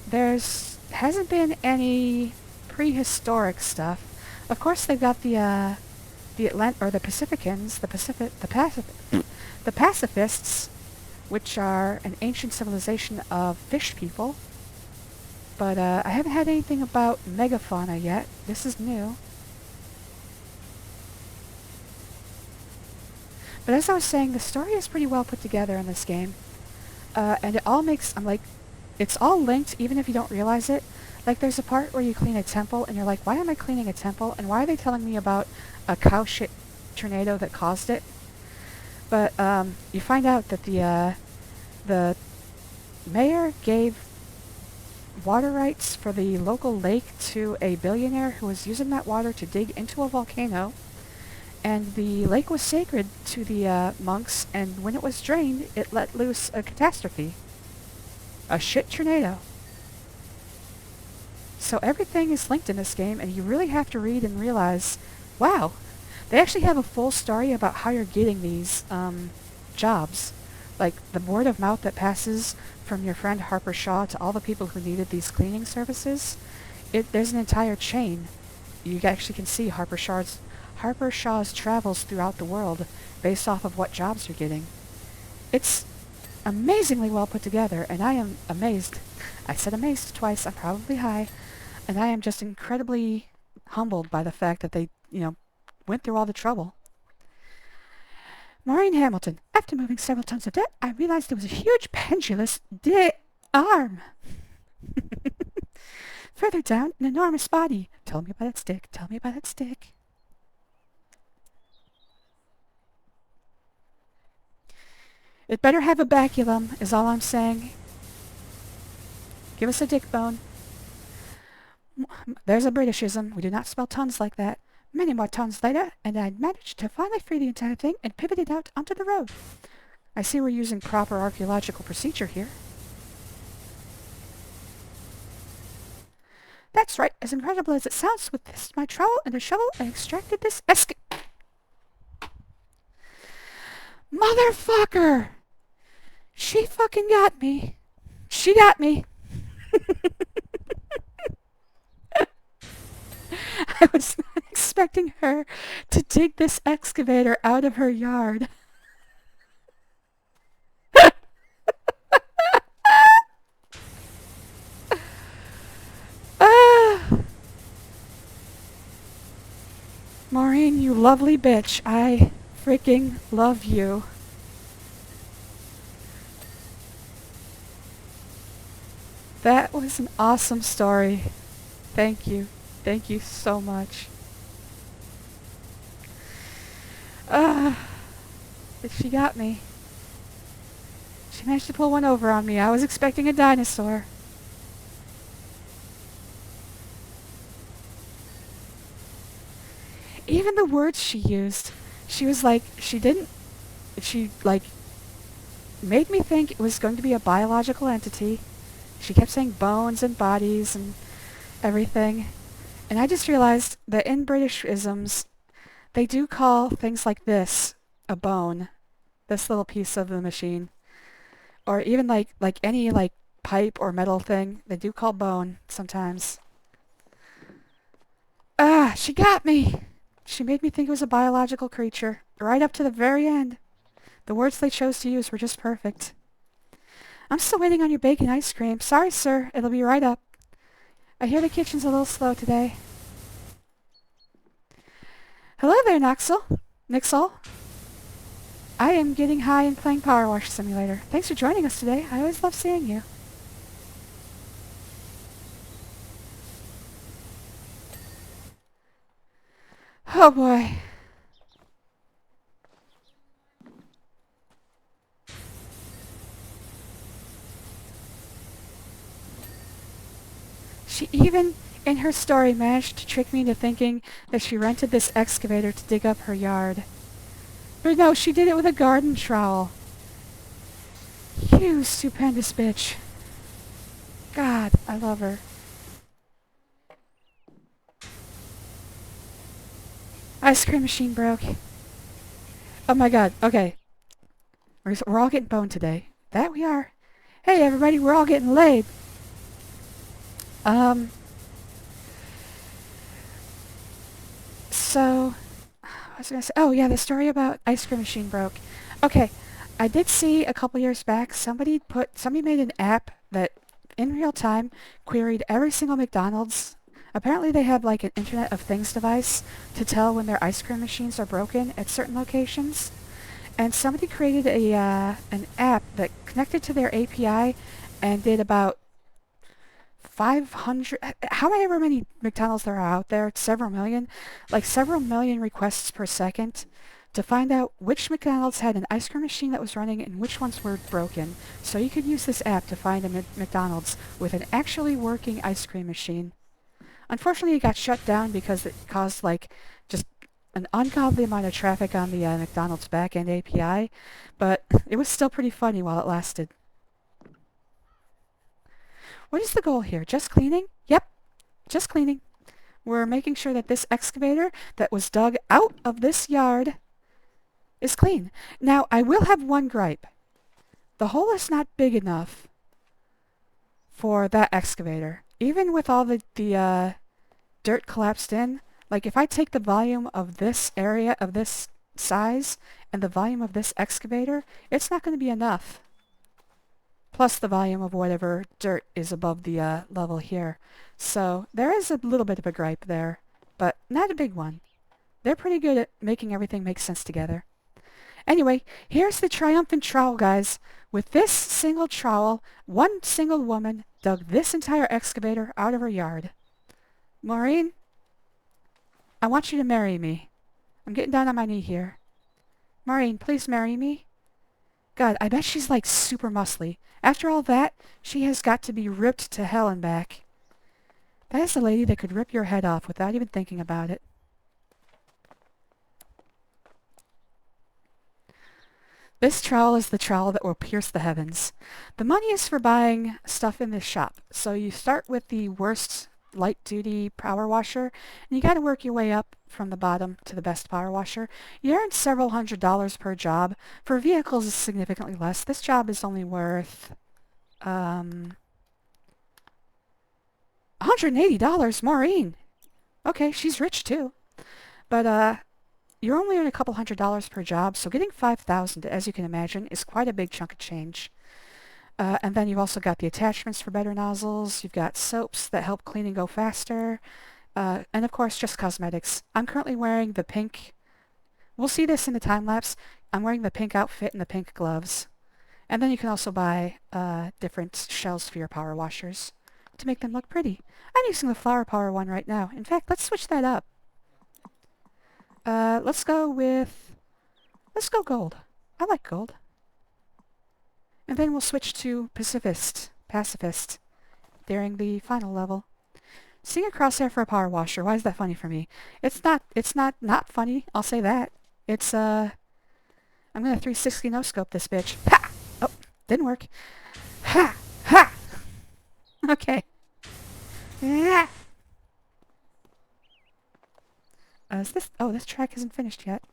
hasn't been any prehistoric stuff. Of course, they've got the Pacificans, the pacifists, which are an ancient civilization of fish people. But I haven't had anything about megafauna yet. This is new. But as I was saying, the story is pretty well put together in this game. And it all makes, it's all linked even if you don't realize it. Like there's a part where you clean a temple and you're like, why am I cleaning a temple? And why are they telling me about a cow shit tornado that caused it? But you find out that the mayor gave water rights for the local lake to a billionaire who was using that water to dig into a volcano. And the lake was sacred to the monks, and when it was drained, it let loose a catastrophe. A shit tornado. So everything is linked in this game, and you really have to read and realize, wow, they actually have a full story about how you're getting these jobs. Like the word of mouth that passes from your friend Harper Shaw to all the people who needed these cleaning services. There's an entire chain. You actually can see Harper Shaw's travels throughout the world based off of what jobs you're getting. It's amazingly well put together, and I am amazed. I said amazed twice. I'm probably high. And I am just incredibly humbled by the fact that they, went through all the trouble. Maureen Hamilton. After moving several tons of dirt, I realized there was a huge pendulous arm. Further down, an enormous body. Tell me about that stick. Tell me about that stick. It better have a baculum, is all I'm saying. Give us a dick bone. There's a Britishism. We do not spell tons like that. Many more tons later, and I'd managed to finally free the entire thing and pivot it out onto the road. I see we're using proper archaeological procedure here. That's right. As incredible as it sounds, with this, my trowel and a shovel, I extracted this Motherfucker! She fucking got me. She got me. I was not expecting her to dig this excavator out of her yard. Maureen, you lovely bitch. I freaking love you. That was an awesome story. Thank you. Thank you so much. She got me. She managed to pull one over on me. I was expecting a dinosaur. Even the words she used. She made me think it was going to be a biological entity. She kept saying bones and bodies and everything. And I just realized that in Britishisms, they do call things like this a bone. This little piece of the machine. Or even like any pipe or metal thing, they do call bone sometimes. She got me! She made me think it was a biological creature. Right up to the very end. The words they chose to use were just perfect. I'm still waiting on your bacon ice cream. Sorry, sir. It'll be right up. I hear the kitchen's a little slow today. Hello there, Nixel. I am getting high and playing PowerWash Simulator. Thanks for joining us today. I always love seeing you. Oh boy. She even, in her story, managed to trick me into thinking that she rented this excavator to dig up her yard. But no, she did it with a garden trowel. You stupendous bitch. God, I love her. Ice cream machine broke. Oh my god, okay. We're all getting boned today. That we are. Hey everybody, we're all getting laid. Um, so, I was gonna say, oh yeah, the story about ice cream machine broke. Okay, I did see a couple years back somebody made an app that in real time queried every single McDonald's. Apparently they have like an Internet of Things device to tell when their ice cream machines are broken at certain locations. And somebody created an app that connected to their API and did about 500, however many McDonald's there are out there, several million, like several million requests per second to find out which McDonald's had an ice cream machine that was running and which ones were broken. So you could use this app to find a McDonald's with an actually working ice cream machine. Unfortunately, it got shut down because it caused like just an ungodly amount of traffic on the McDonald's backend API, but it was still pretty funny while it lasted. What is the goal here? Just cleaning? Yep, just cleaning. We're making sure that this excavator that was dug out of this yard is clean. Now, I will have one gripe. The hole is not big enough for that excavator. Even with all the dirt collapsed in, like if I take the volume of this area, of this size, and the volume of this excavator, it's not going to be enough. Plus the volume of whatever dirt is above the level here. So there is a little bit of a gripe there, but not a big one. They're pretty good at making everything make sense together. Anyway, here's the triumphant trowel, guys. With this single trowel, one single woman dug this entire excavator out of her yard. Maureen, I want you to marry me. I'm getting down on my knee here. Maureen, please marry me. God, I bet she's like super muscly. After all that, she has got to be ripped to hell and back. That is the lady that could rip your head off without even thinking about it. This trowel is the trowel that will pierce the heavens. The money is for buying stuff in this shop. So you start with the worst light-duty power washer, and you got to work your way up from the bottom to the best power washer. You earn several $100s per job. For vehicles, it's significantly less. This job is only worth $180. Maureen. Okay, she's rich too. But you're only earning a couple $100s per job, so getting 5,000, as you can imagine, is quite a big chunk of change. And then you've also got the attachments for better nozzles. You've got soaps that help cleaning go faster. And of course, just cosmetics. I'm currently wearing the pink. We'll see this in the time lapse. I'm wearing the pink outfit and the pink gloves. And then you can also buy different shells for your power washers to make them look pretty. I'm using the flower power one right now. In fact, let's switch that up. Let's go gold. I like gold. And then we'll switch to pacifist, during the final level. Seeing a crosshair for a power washer, why is that funny for me? It's not funny, I'll say that. I'm gonna 360 no-scope this bitch. Ha! Oh, didn't work. Ha! Ha! Okay. Yeah. This track isn't finished yet.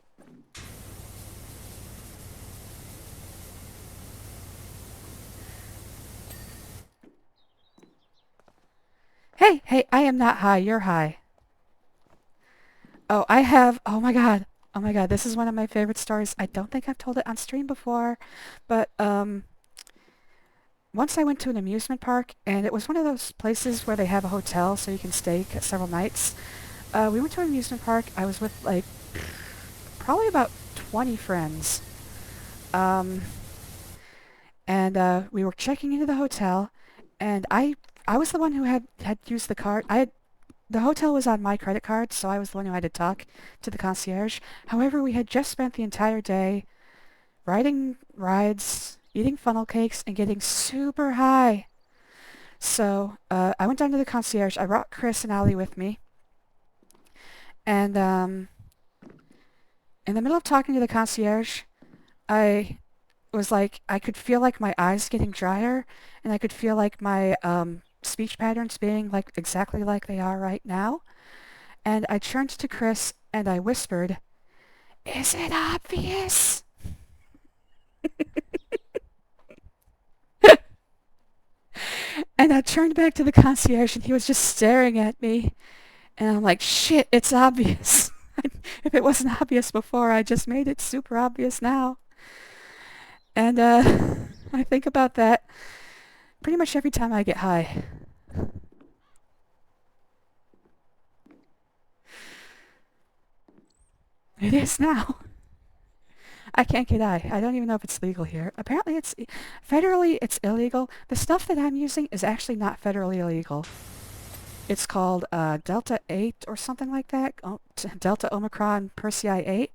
Hey, I am not high, you're high. Oh, oh my god, this is one of my favorite stories. I don't think I've told it on stream before, but, once I went to an amusement park, and it was one of those places where they have a hotel so you can stay several nights. We went to an amusement park. I was with, like, probably about 20 friends. And we were checking into the hotel, and I was the one who had used the card. I had the hotel was on my credit card, so I was the one who had to talk to the concierge. However, we had just spent the entire day riding rides, eating funnel cakes, and getting super high. So I went down to the concierge. I brought Chris and Allie with me. And in the middle of talking to the concierge, I was like, I could feel like my eyes getting drier, and I could feel like my speech patterns being like exactly like they are right now. And I turned to Chris and I whispered, "Is it obvious?" And I turned back to the concierge and he was just staring at me. And I'm like, shit, it's obvious. If it wasn't obvious before, I just made it super obvious now. And I think about that pretty much every time I get high. It is now. I can't get high. I don't even know if it's legal here. Apparently it's federally it's illegal. The stuff that I'm using is actually not federally illegal. It's called Delta 8 or something like that. Delta Omicron Persei 8.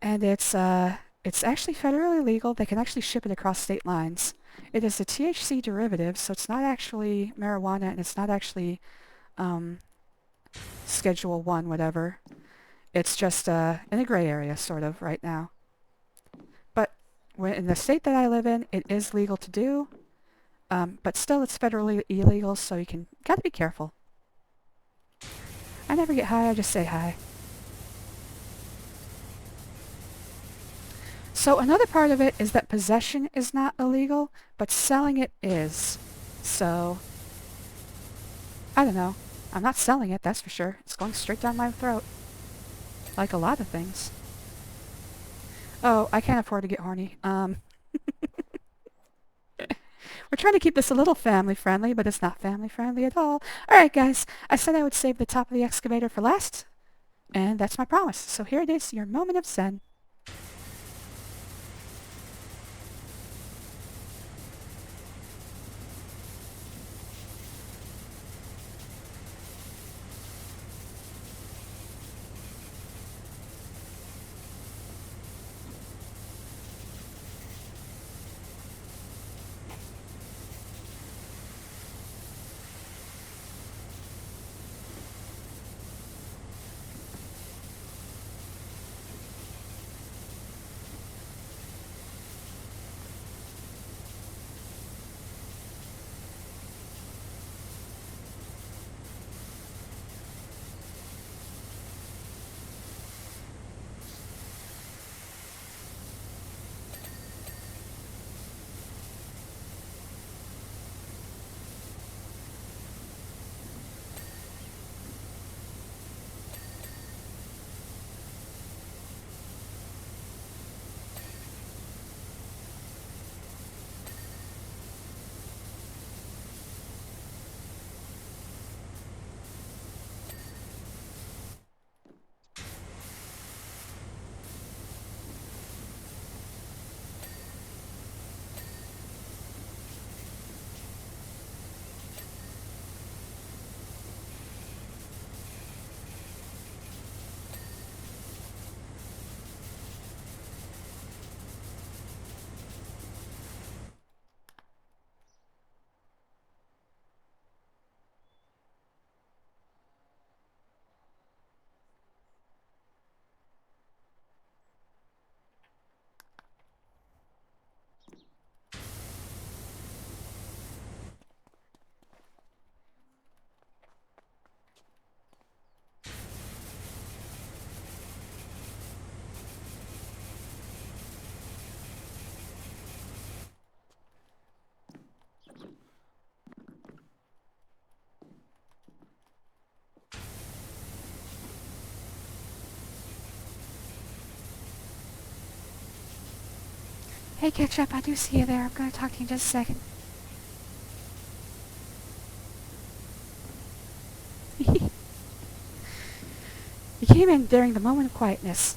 And it's actually federally legal. They can actually ship it across state lines. It is a THC derivative, so it's not actually marijuana and it's not actually Schedule 1, whatever. It's just in a gray area, sort of, right now. But in the state that I live in, it is legal to do. But still, it's federally illegal, so you gotta be careful. I never get high, I just say hi. So another part of it is that possession is not illegal, but selling it is. So, I don't know. I'm not selling it, that's for sure. It's going straight down my throat. Like a lot of things. Oh, I can't afford to get horny. We're trying to keep this a little family-friendly, but it's not family-friendly at all. Alright, guys. I said I would save the top of the excavator for last, and that's my promise. So here it is, your moment of zen. Hey, Ketchup, I do see you there. I'm going to talk to you in just a second. You came in during the moment of quietness.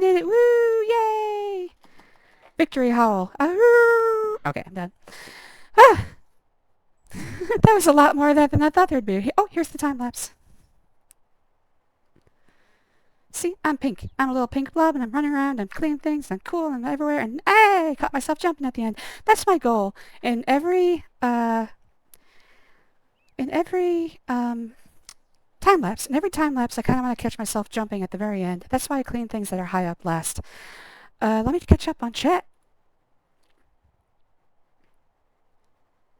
did it! Woo! Yay! Victory howl. Ahoo! Okay, I'm done. Ah! That was a lot more of that than I thought there'd be. Oh, here's the time lapse. See, I'm pink. I'm a little pink blob, and I'm running around, and cleaning things, and I'm cool, and everywhere, and hey, I caught myself jumping at the end. That's my goal. In every time lapse, I kind of want to catch myself jumping at the very end. That's why I clean things that are high up last. Let me catch up on chat.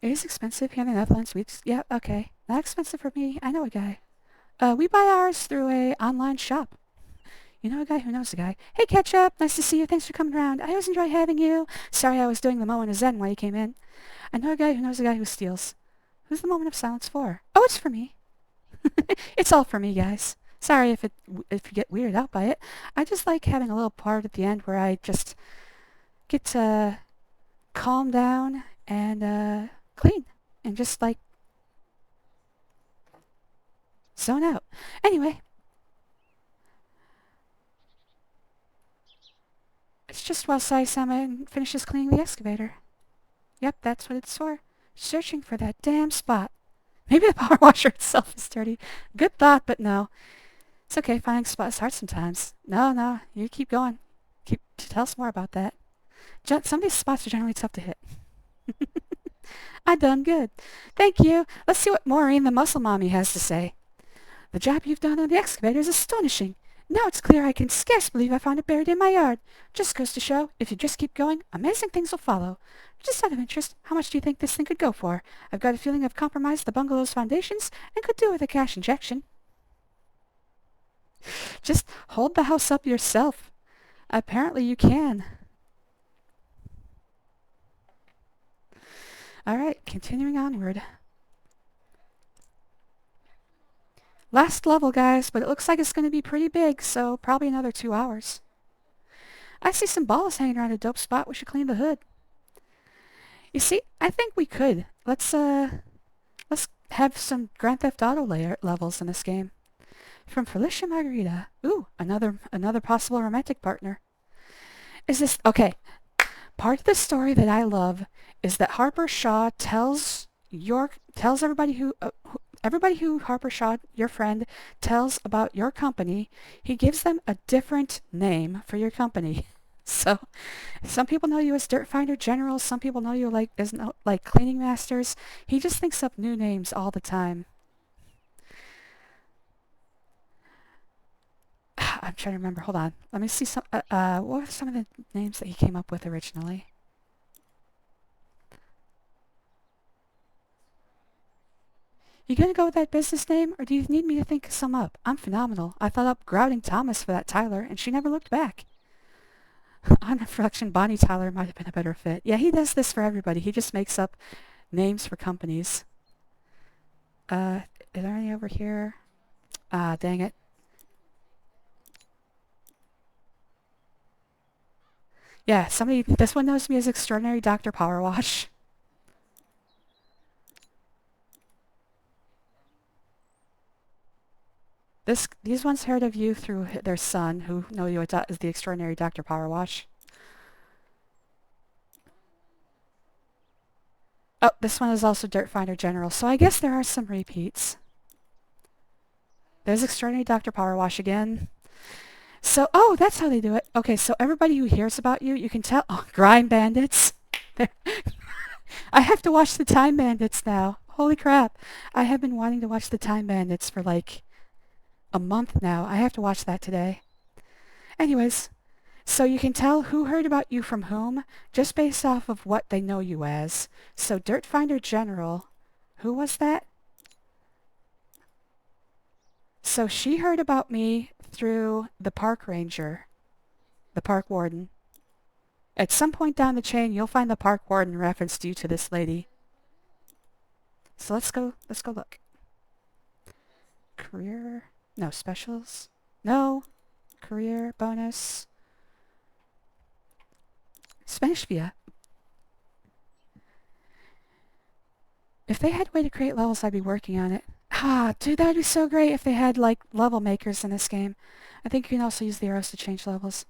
It is expensive here in the Netherlands. Yeah, okay. Not expensive for me. I know a guy. We buy ours through a online shop. You know a guy who knows a guy. Hey, Ketchup! Nice to see you. Thanks for coming around. I always enjoy having you. Sorry I was doing the moment of Zen while you came in. I know a guy who knows a guy who steals. Who's the moment of silence for? Oh, it's for me. It's all for me, guys. Sorry if you get weirded out by it. I just like having a little part at the end where I just get to calm down and clean and just like zone out. Anyway. It's just while Sai-sama finishes cleaning the excavator. Yep, that's what it's for. Searching for that damn spot. Maybe the power washer itself is dirty. Good thought, but no. It's okay, finding spots is hard sometimes. No, you keep going. Tell us more about that. Some of these spots are generally tough to hit. I done good. Thank you. Let's see what Maureen the Muscle Mommy has to say. The job you've done on the excavator is astonishing. Now it's clear I can scarce believe I found it buried in my yard. Just goes to show, if you just keep going, amazing things will follow. Just out of interest, how much do you think this thing could go for? I've got a feeling I've compromised the bungalow's foundations and could do with a cash injection. Just hold the house up yourself. Apparently you can. Alright, continuing onward. Last level, guys, but it looks like it's going to be pretty big, so probably another 2 hours. I see some balls hanging around a dope spot. We should clean the hood. You see, I think we could. Let's have some Grand Theft Auto levels in this game. From Felicia Margarita. Ooh, another possible romantic partner. Is this... Okay. Part of the story that I love is that Harper Shaw tells everybody who Harper Shaw, your friend, tells about your company, he gives them a different name for your company. So, some people know you as Dirt Finder General, some people know you as Cleaning Masters. He just thinks up new names all the time. I'm trying to remember. Hold on. Let me see some. What were some of the names that he came up with originally? You gonna go with that business name, or do you need me to think some up? I'm phenomenal. I thought up Grouting Thomas for that Tyler, and she never looked back. On reflection, Bonnie Tyler might have been a better fit. Yeah, he does this for everybody. He just makes up names for companies. Is there any over here? Ah, dang it. Yeah, this one knows me as Extraordinary Dr. PowerWash. These ones heard of you through their son, who know you as the Extraordinary Dr. PowerWash. Oh, this one is also Dirt Finder General, so I guess there are some repeats. There's Extraordinary Dr. PowerWash again. So, oh, that's how they do it. Okay, so everybody who hears about you, you can tell... Oh, Grime Bandits. I have to watch the Time Bandits now. Holy crap. I have been wanting to watch the Time Bandits for like a month now. I have to watch that today. Anyways, so you can tell who heard about you from whom just based off of what they know you as. So Dirt Finder General, who was that? So she heard about me through the park ranger, the park warden. At some point down the chain, you'll find the park warden referenced you to this lady. So let's go look. Career, no specials, no career bonus. Spanish via. If they had a way to create levels, I'd be working on it. Ah, dude, that'd be so great if they had, like, level makers in this game. I think you can also use the arrows to change levels.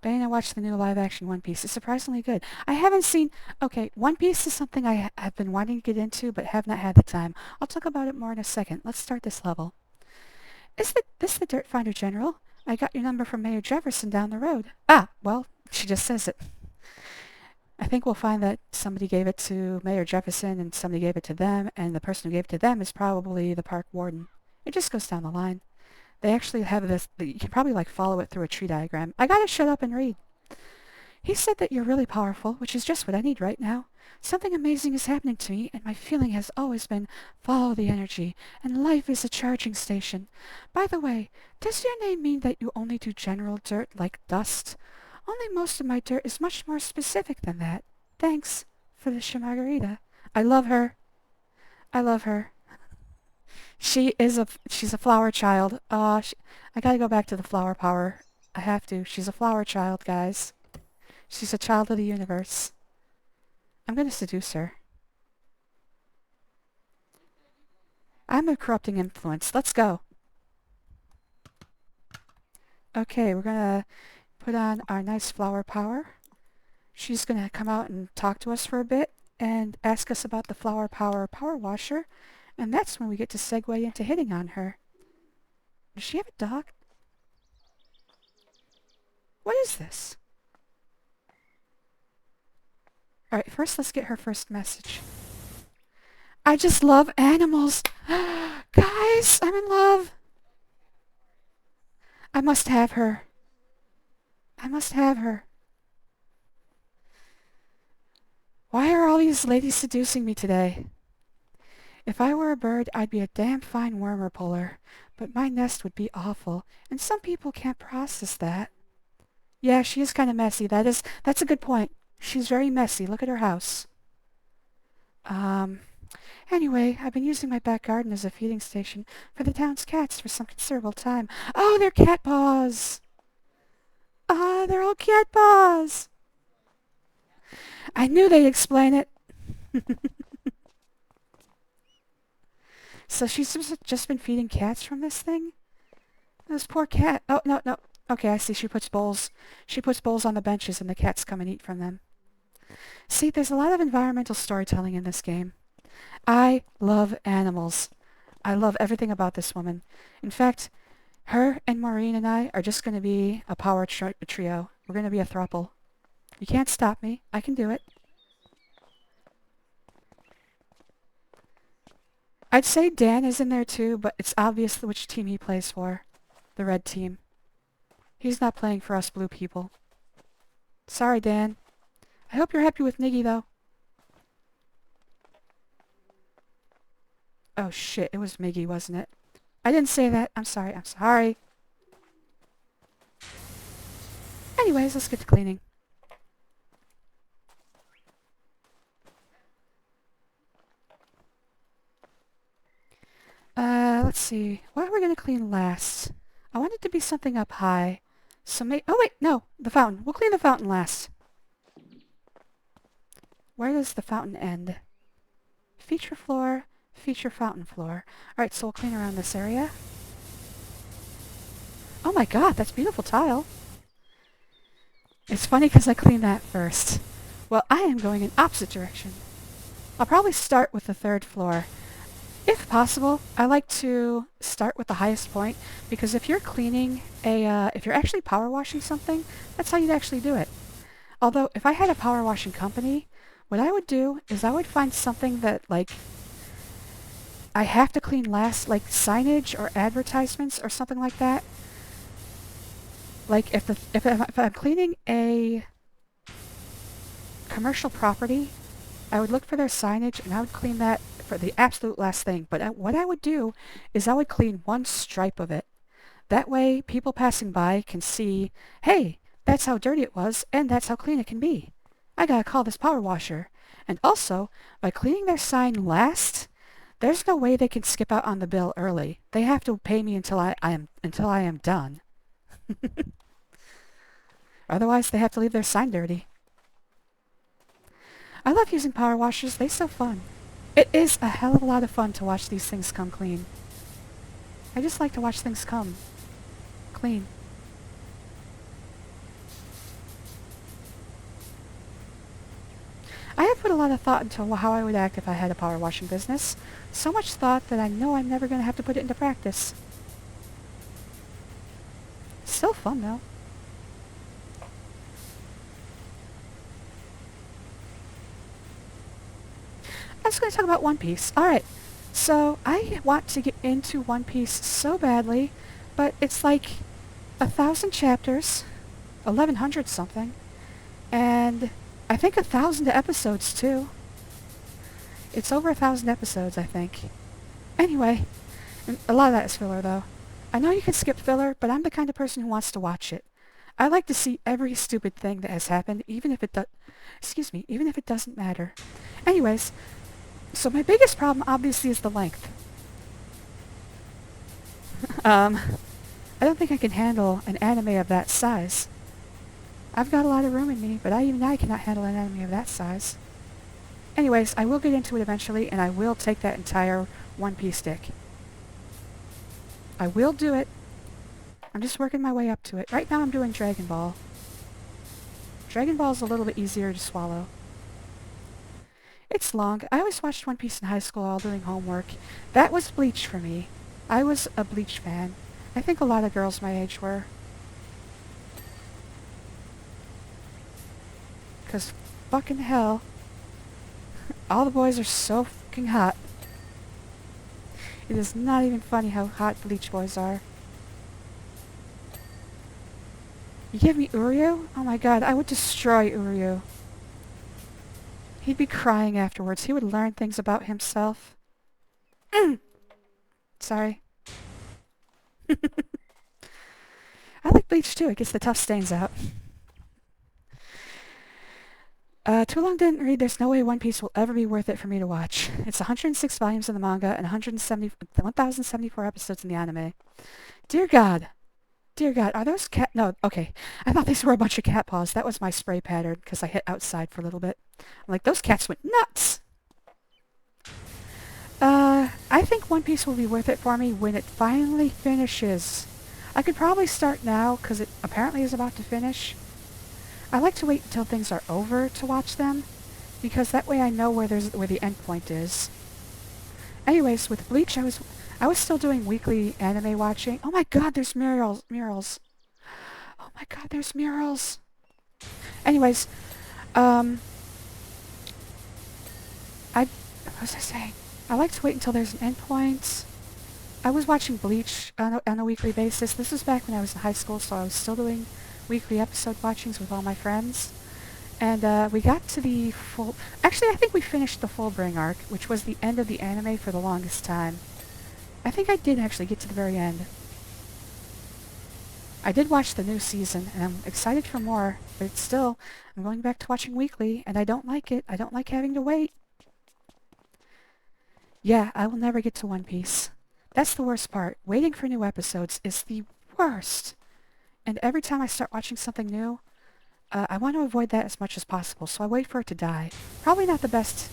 Bane, I watched the new live-action One Piece. It's surprisingly good. I haven't seen... Okay, One Piece is something I have been wanting to get into, but have not had the time. I'll talk about it more in a second. Let's start this level. Is this the Dirt Finder General? I got your number from Mayor Jefferson down the road. Ah, well, she just says it. I think we'll find that somebody gave it to Mayor Jefferson and somebody gave it to them, and the person who gave it to them is probably the park warden. It just goes down the line. They actually have this, you can probably like follow it through a tree diagram. I gotta shut up and read. He said that you're really powerful, which is just what I need right now. Something amazing is happening to me, and my feeling has always been follow the energy, and life is a charging station. By the way, does your name mean that you only do general dirt like dust? Only most of my dirt is much more specific than that. Thanks for the shamargarita. I love her. I love her. She's a flower child. I gotta go back to the flower power. I have to. She's a flower child, guys. She's a child of the universe. I'm gonna seduce her. I'm a corrupting influence. Let's go. Okay, we're gonna put on our nice flower power. She's gonna come out and talk to us for a bit and ask us about the flower power power washer. And that's when we get to segue into hitting on her. Does she have a dog? What is this? Alright, first let's get her first message. I just love animals! Guys, I'm in love! I must have her. I must have her. Why are all these ladies seducing me today? If I were a bird, I'd be a damn fine wormer puller, but my nest would be awful, and some people can't process that. Yeah, she is kind of messy. That's a good point. She's very messy. Look at her house. Anyway, I've been using my back garden as a feeding station for the town's cats for some considerable time. Oh, they're cat paws! Ah, they're all cat paws! I knew they'd explain it. So she's just been feeding cats from this thing? This poor cat. Oh, no, no. Okay, I see. She puts bowls on the benches and the cats come and eat from them. See, there's a lot of environmental storytelling in this game. I love animals. I love everything about this woman. In fact, her and Maureen and I are just going to be a power trio. We're going to be a throuple. You can't stop me. I can do it. I'd say Dan is in there too, but it's obvious which team he plays for. The red team. He's not playing for us blue people. Sorry, Dan. I hope you're happy with Niggy, though. Oh shit, it was Miggy, wasn't it? I didn't say that. I'm sorry, I'm sorry. Anyways, let's get to cleaning. Let's see. What are we going to clean last? I want it to be something up high. So oh wait, no, the fountain. We'll clean the fountain last. Where does the fountain end? Feature floor, feature fountain floor. Alright, so we'll clean around this area. Oh my god, that's beautiful tile. It's funny because I cleaned that first. Well, I am going in opposite direction. I'll probably start with the third floor. If possible, I like to start with the highest point, because if you're cleaning if you're actually power washing something, that's how you'd actually do it. Although, if I had a power washing company, what I would do is I would find something that, like, I have to clean last, like signage or advertisements or something like that. Like, if I'm cleaning a commercial property, I would look for their signage and I would clean that for the absolute last thing. But what I would do is I would clean one stripe of it. That way, people passing by can see, hey, that's how dirty it was, and that's how clean it can be. I gotta call this power washer. And also, by cleaning their sign last, there's no way they can skip out on the bill early. They have to pay me until I am done. Otherwise, they have to leave their sign dirty. I love using power washers. They're so fun. It is a hell of a lot of fun to watch these things come clean. I just like to watch things come clean. put a lot of thought into how I would act if I had a power washing business. So much thought that I know I'm never going to have to put it into practice. Still fun, though. I was going to talk about One Piece. Alright, so I want to get into One Piece so badly, but it's like 1,000 chapters, 1,100 something, and I think 1,000 episodes too. It's over 1,000 episodes, I think. Anyway, a lot of that is filler though. I know you can skip filler, but I'm the kind of person who wants to watch it. I like to see every stupid thing that has happened, even if it even if it doesn't matter. Anyways, so my biggest problem obviously is the length. I don't think I can handle an anime of that size. I've got a lot of room in me, but even I cannot handle an anime of that size. Anyways, I will get into it eventually, and I will take that entire One Piece stick. I will do it. I'm just working my way up to it. Right now I'm doing Dragon Ball. Dragon Ball is a little bit easier to swallow. It's long. I always watched One Piece in high school while doing homework. That was Bleach for me. I was a Bleach fan. I think a lot of girls my age were. 'Cause fucking hell, all the boys are so fucking hot. It is not even funny how hot Bleach boys are. You give me Uryu? Oh my god, I would destroy Uryu. He'd be crying afterwards. He would learn things about himself. Sorry. I like Bleach too. It gets the tough stains out. Too long didn't read. There's no way One Piece will ever be worth it for me to watch. It's 106 volumes in the manga and 1,074 episodes in the anime. Dear God. Dear God, are those cat... No, okay. I thought these were a bunch of cat paws. That was my spray pattern because I hit outside for a little bit. I'm like, those cats went nuts! I think One Piece will be worth it for me when it finally finishes. I could probably start now because it apparently is about to finish. I like to wait until things are over to watch them because that way I know where the end point is. Anyways, with Bleach, I was still doing weekly anime watching. Oh my god, there's murals. Oh my god, there's murals. Anyways, what was I saying? I like to wait until there's an endpoint. I was watching Bleach on a weekly basis. This was back when I was in high school, so I was still doing weekly episode watchings with all my friends. And we got to the full... Actually, I think we finished the Fullbring arc, which was the end of the anime for the longest time. I think I did actually get to the very end. I did watch the new season, and I'm excited for more, but it's still... I'm going back to watching weekly, and I don't like it. I don't like having to wait. Yeah, I will never get to One Piece. That's the worst part. Waiting for new episodes is the worst. And every time I start watching something new, I want to avoid that as much as possible, so I wait for it to die. Probably not the best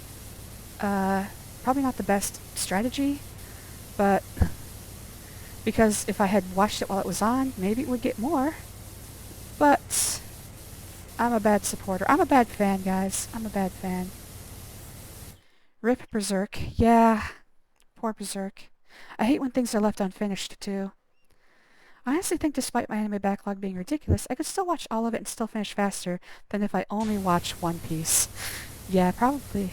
strategy, but because if I had watched it while it was on, maybe it would get more. But I'm a bad supporter. I'm a bad fan, guys. I'm a bad fan. Rip Berserk. Yeah, poor Berserk. I hate when things are left unfinished, too. I honestly think despite my anime backlog being ridiculous, I could still watch all of it and still finish faster than if I only watch One Piece. Yeah, probably.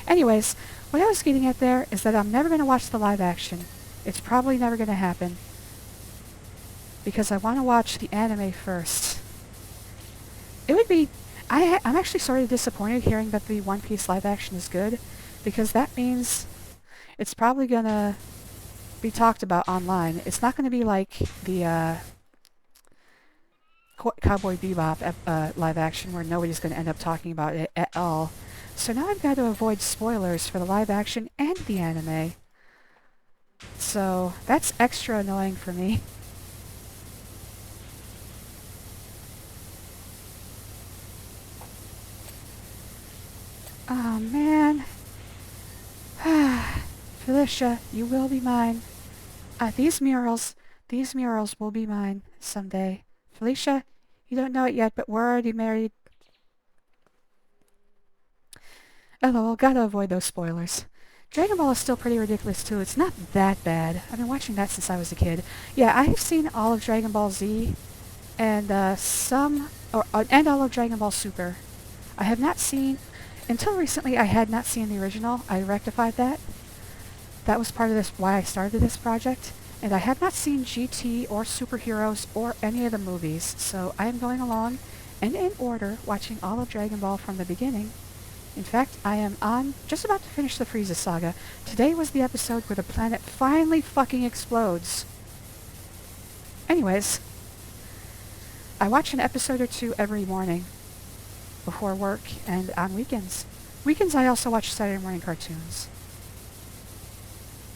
Anyways, what I was getting at there is that I'm never going to watch the live action. It's probably never going to happen. Because I want to watch the anime first. It would be... I'm actually sort of disappointed hearing that the One Piece live action is good, because that means it's probably going to be talked about online. It's not going to be like the Cowboy Bebop live action where nobody's going to end up talking about it at all. So now I've got to avoid spoilers for the live action and the anime. So that's extra annoying for me. Oh man. Felicia, you will be mine. These murals will be mine someday. Felicia, you don't know it yet, but we're already married. LOL, gotta avoid those spoilers. Dragon Ball is still pretty ridiculous too. It's not that bad. I've been watching that since I was a kid. Yeah, I have seen all of Dragon Ball Z and and all of Dragon Ball Super. I have not seen, until recently I had not seen the original. I rectified that. That was part of this, why I started this project. And I have not seen GT or Superheroes or any of the movies, so I am going along and in order watching all of Dragon Ball from the beginning. In fact, I am just about to finish the Frieza saga. Today was the episode where the planet finally fucking explodes. Anyways, I watch an episode or two every morning before work and on weekends. Weekends I also watch Saturday morning cartoons.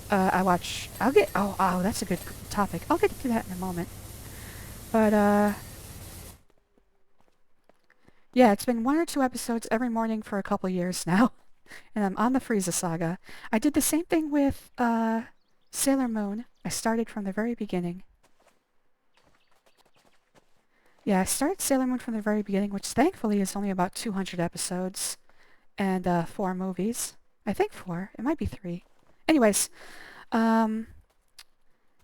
That's a good topic. I'll get to that in a moment. But, yeah, it's been 1 or 2 episodes every morning for a couple years now. And I'm on the Frieza saga. I did the same thing with, Sailor Moon. I started from the very beginning. Yeah, I started Sailor Moon from the very beginning, which thankfully is only about 200 episodes. And, 4 movies. I think 4. It might be 3. Anyways, and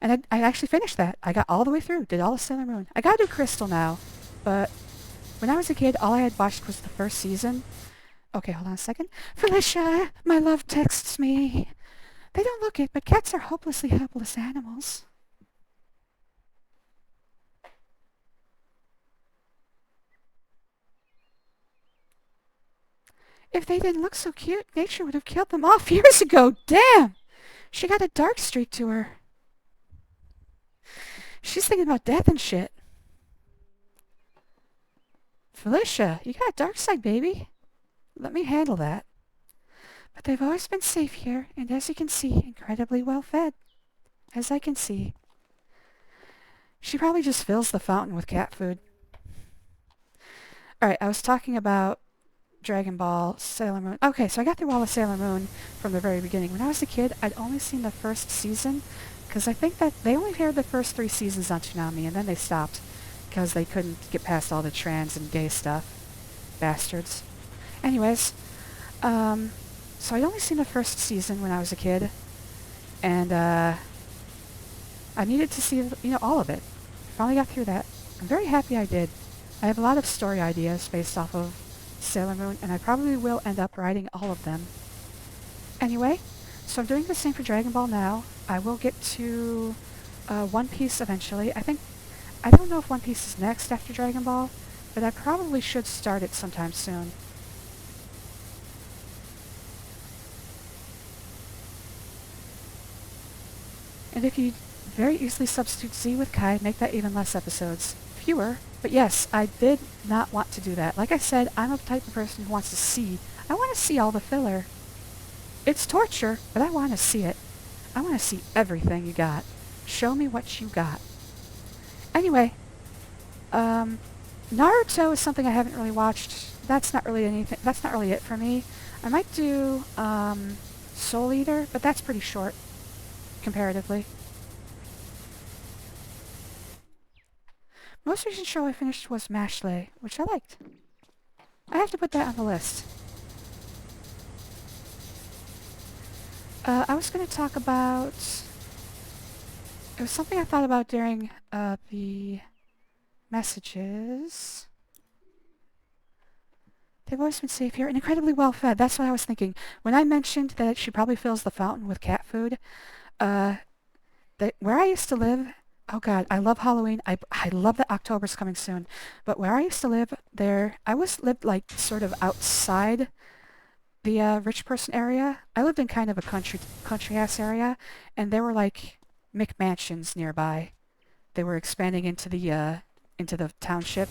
I actually finished that. I got all the way through, did all of Sailor Moon. I gotta do Crystal now, but when I was a kid, all I had watched was the first season. Okay, hold on a second. Felicia, my love texts me. They don't look it, but cats are hopelessly helpless animals. If they didn't look so cute, nature would have killed them off years ago. Damn! She got a dark streak to her. She's thinking about death and shit. Felicia, you got a dark side, baby. Let me handle that. But they've always been safe here, and as you can see, incredibly well fed. As I can see. She probably just fills the fountain with cat food. Alright, I was talking about Dragon Ball, Sailor Moon. Okay, so I got through all of Sailor Moon from the very beginning. When I was a kid, I'd only seen the first season, because I think that they only aired the first 3 seasons on Toonami, and then they stopped, because they couldn't get past all the trans and gay stuff. Bastards. Anyways, so I'd only seen the first season when I was a kid, and, I needed to see, all of it. Finally got through that. I'm very happy I did. I have a lot of story ideas based off of Sailor Moon, and I probably will end up writing all of them. Anyway, so I'm doing the same for Dragon Ball now. I will get to One Piece eventually. I don't know if One Piece is next after Dragon Ball, but I probably should start it sometime soon. And if you very easily substitute Z with Kai, make that even less episodes. Fewer, but yes, I did not want to do that. Like I said, I'm a type of person who wants to see. I want to see all the filler. It's torture, but I want to see it. I want to see everything you got. Show me what you got. Anyway, Naruto is something I haven't really watched. That's not really it for me. I might do, Soul Eater, but that's pretty short, comparatively. Most recent show I finished was Mashley, which I liked. I have to put that on the list. I was going to talk about... It was something I thought about during the messages. They've always been safe here and incredibly well fed. That's what I was thinking. When I mentioned that she probably fills the fountain with cat food, where I used to live... Oh god, I love Halloween. I love that October's coming soon. But where I used to live, I lived like sort of outside the rich person area. I lived in kind of a country-ass area, and there were like McMansions nearby. They were expanding into the township.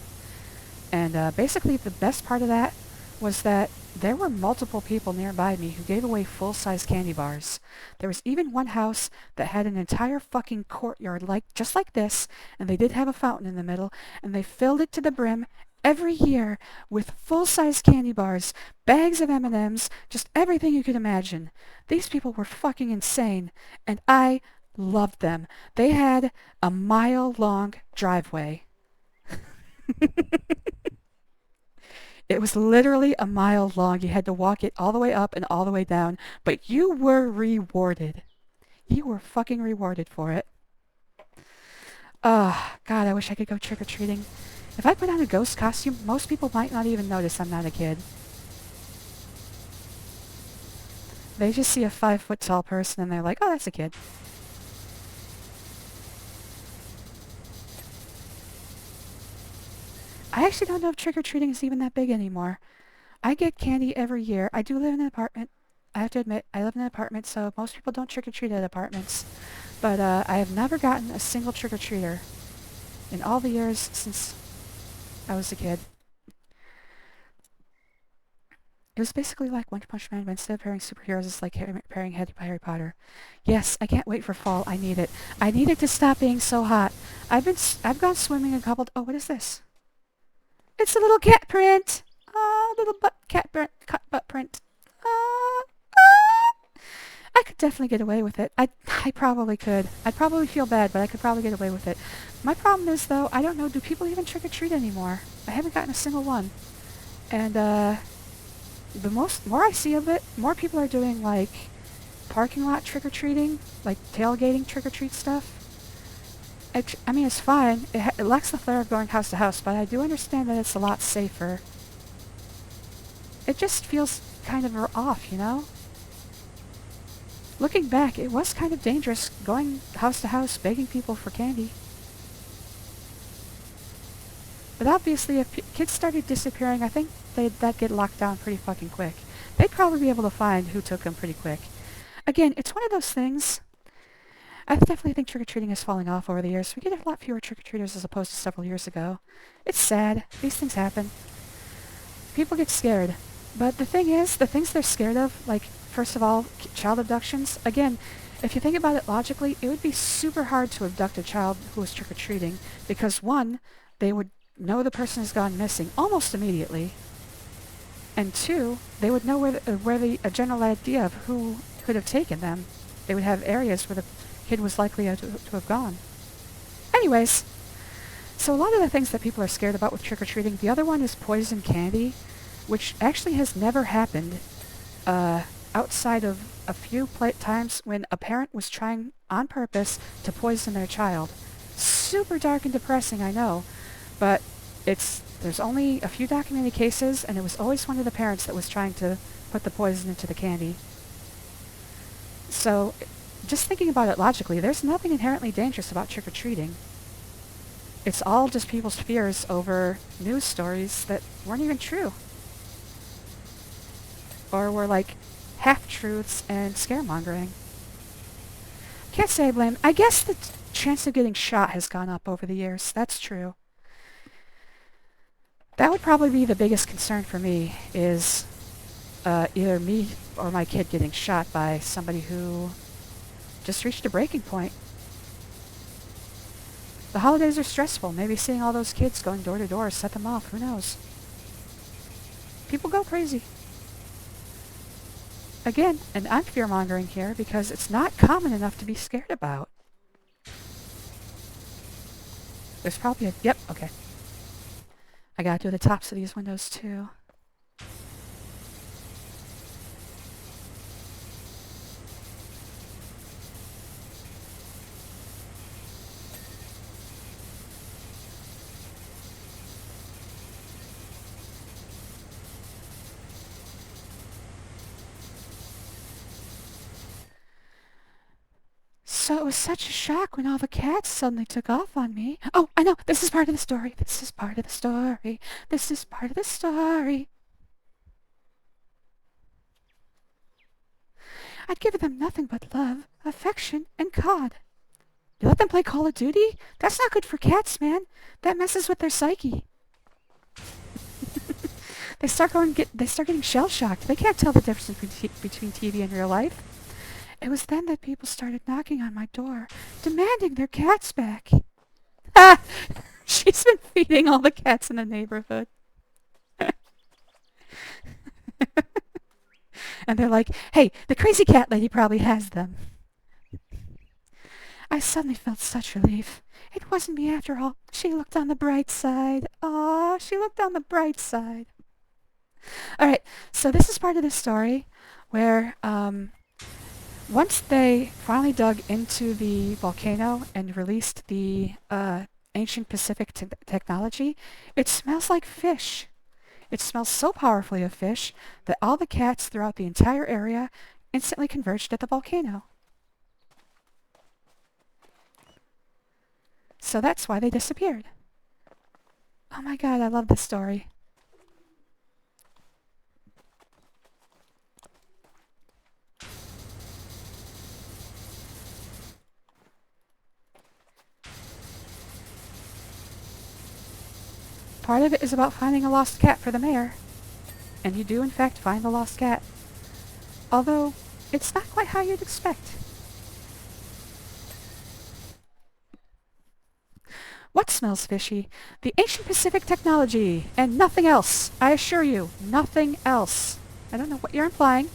And basically the best part of that was that there were multiple people nearby me who gave away full-size candy bars. There was even one house that had an entire fucking courtyard just like this, and they did have a fountain in the middle, and they filled it to the brim every year with full-size candy bars, bags of M&Ms, just everything you could imagine. These people were fucking insane, and I loved them. They had a mile-long driveway. It was literally a mile long. You had to walk it all the way up and all the way down, but you were rewarded. You were fucking rewarded for it. God, I wish I could go trick-or-treating. If I put on a ghost costume, most people might not even notice I'm not a kid. They just see a 5-foot-tall person and they're like, oh, that's a kid. I actually don't know if trick-or-treating is even that big anymore. I get candy every year. I do live in an apartment. I have to admit, I live in an apartment, so most people don't trick-or-treat at apartments. But I have never gotten a single trick-or-treater in all the years since I was a kid. It was basically like One Punch Man, but instead of pairing superheroes, it's like pairing Harry Potter. Yes, I can't wait for fall. I need it. I need it to stop being so hot. I've gone swimming a couple. Oh, what is this? It's a little cat print. Little butt print. I could definitely get away with it. I probably could. I'd probably feel bad, but I could probably get away with it. My problem is, though, I don't know, do people even trick-or-treat anymore? I haven't gotten a single one. And, the more I see of it, more people are doing, like, parking lot trick-or-treating, like tailgating trick-or-treat stuff. I mean, it's fine. It lacks the flair of going house to house, but I do understand that it's a lot safer. It just feels kind of off, you know? Looking back, it was kind of dangerous going house to house begging people for candy. But obviously, if kids started disappearing, I think that'd get locked down pretty fucking quick. They'd probably be able to find who took them pretty quick. Again, it's one of those things. I definitely think trick-or-treating is falling off over the years. We get a lot fewer trick-or-treaters as opposed to several years ago. It's sad. These things happen. People get scared. But the thing is, the things they're scared of, like, first of all, child abductions, again, if you think about it logically, it would be super hard to abduct a child who was trick-or-treating because, one, they would know the person has gone missing almost immediately, and two, they would know a general idea of who could have taken them. They would have areas where the kid was likely to have gone. Anyways, so a lot of the things that people are scared about with trick-or-treating, the other one is poison candy, which actually has never happened outside of a few times when a parent was trying on purpose to poison their child. Super dark and depressing, I know, but there's only a few documented cases, and it was always one of the parents that was trying to put the poison into the candy. So, just thinking about it logically, there's nothing inherently dangerous about trick-or-treating. It's all just people's fears over news stories that weren't even true. Or were like half-truths and scaremongering. Can't say I blame. I guess the chance of getting shot has gone up over the years. That's true. That would probably be the biggest concern for me, is either me or my kid getting shot by somebody who just reached a breaking point. The holidays are stressful. Maybe seeing all those kids going door to door set them off. Who knows? People go crazy. Again, and I'm fear-mongering here because it's not common enough to be scared about. There's probably a... Yep, okay. I gotta do the tops of these windows too. So it was such a shock when all the cats suddenly took off on me. Oh, I know! This is part of the story! This is part of the story! This is part of the story! I'd given them nothing but love, affection, and cod. You let them play Call of Duty? That's not good for cats, man. That messes with their psyche. They start getting shell-shocked. They can't tell the difference between TV and real life. It was then that people started knocking on my door, demanding their cats back. Ah! She's been feeding all the cats in the neighborhood. And they're like, hey, the crazy cat lady probably has them. I suddenly felt such relief. It wasn't me after all. She looked on the bright side. Aw, she looked on the bright side. Alright, so this is part of the story where once they finally dug into the volcano and released the ancient Pacific technology, it smells like fish. It smells so powerfully of fish that all the cats throughout the entire area instantly converged at the volcano. So that's why they disappeared. Oh my god, I love this story. Part of it is about finding a lost cat for the mayor. And you do in fact find the lost cat. Although, it's not quite how you'd expect. What smells fishy? The ancient Pacific technology, and nothing else. I assure you, nothing else. I don't know what you're implying,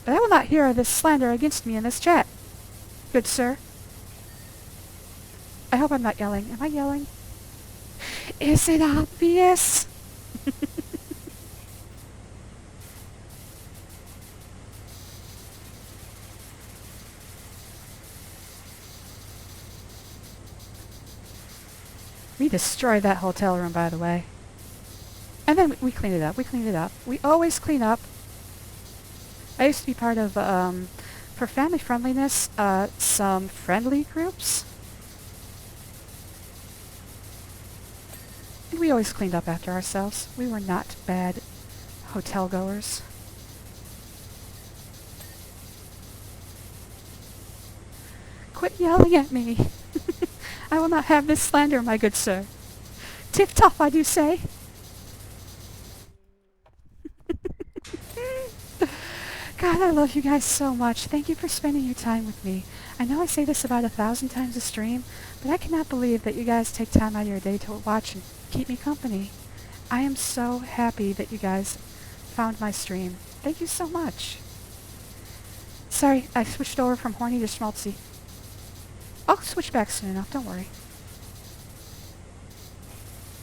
but I will not hear this slander against me in this chat. Good sir. I hope I'm not yelling. Am I yelling? Is it obvious? We destroyed that hotel room, by the way. And then we cleaned it up. We cleaned it up. We always clean up. I used to be part of, for family friendliness, some friendly groups. And we always cleaned up after ourselves. We were not bad hotel goers. Quit yelling at me. I will not have this slander, my good sir. Tiff tough, I do say. God, I love you guys so much. Thank you for spending your time with me. I know I say this about 1,000 times a stream, but I cannot believe that you guys take time out of your day to watch and keep me company. I am so happy that you guys found my stream. Thank you so much. Sorry, I switched over from horny to schmaltzy. I'll switch back soon enough, don't worry.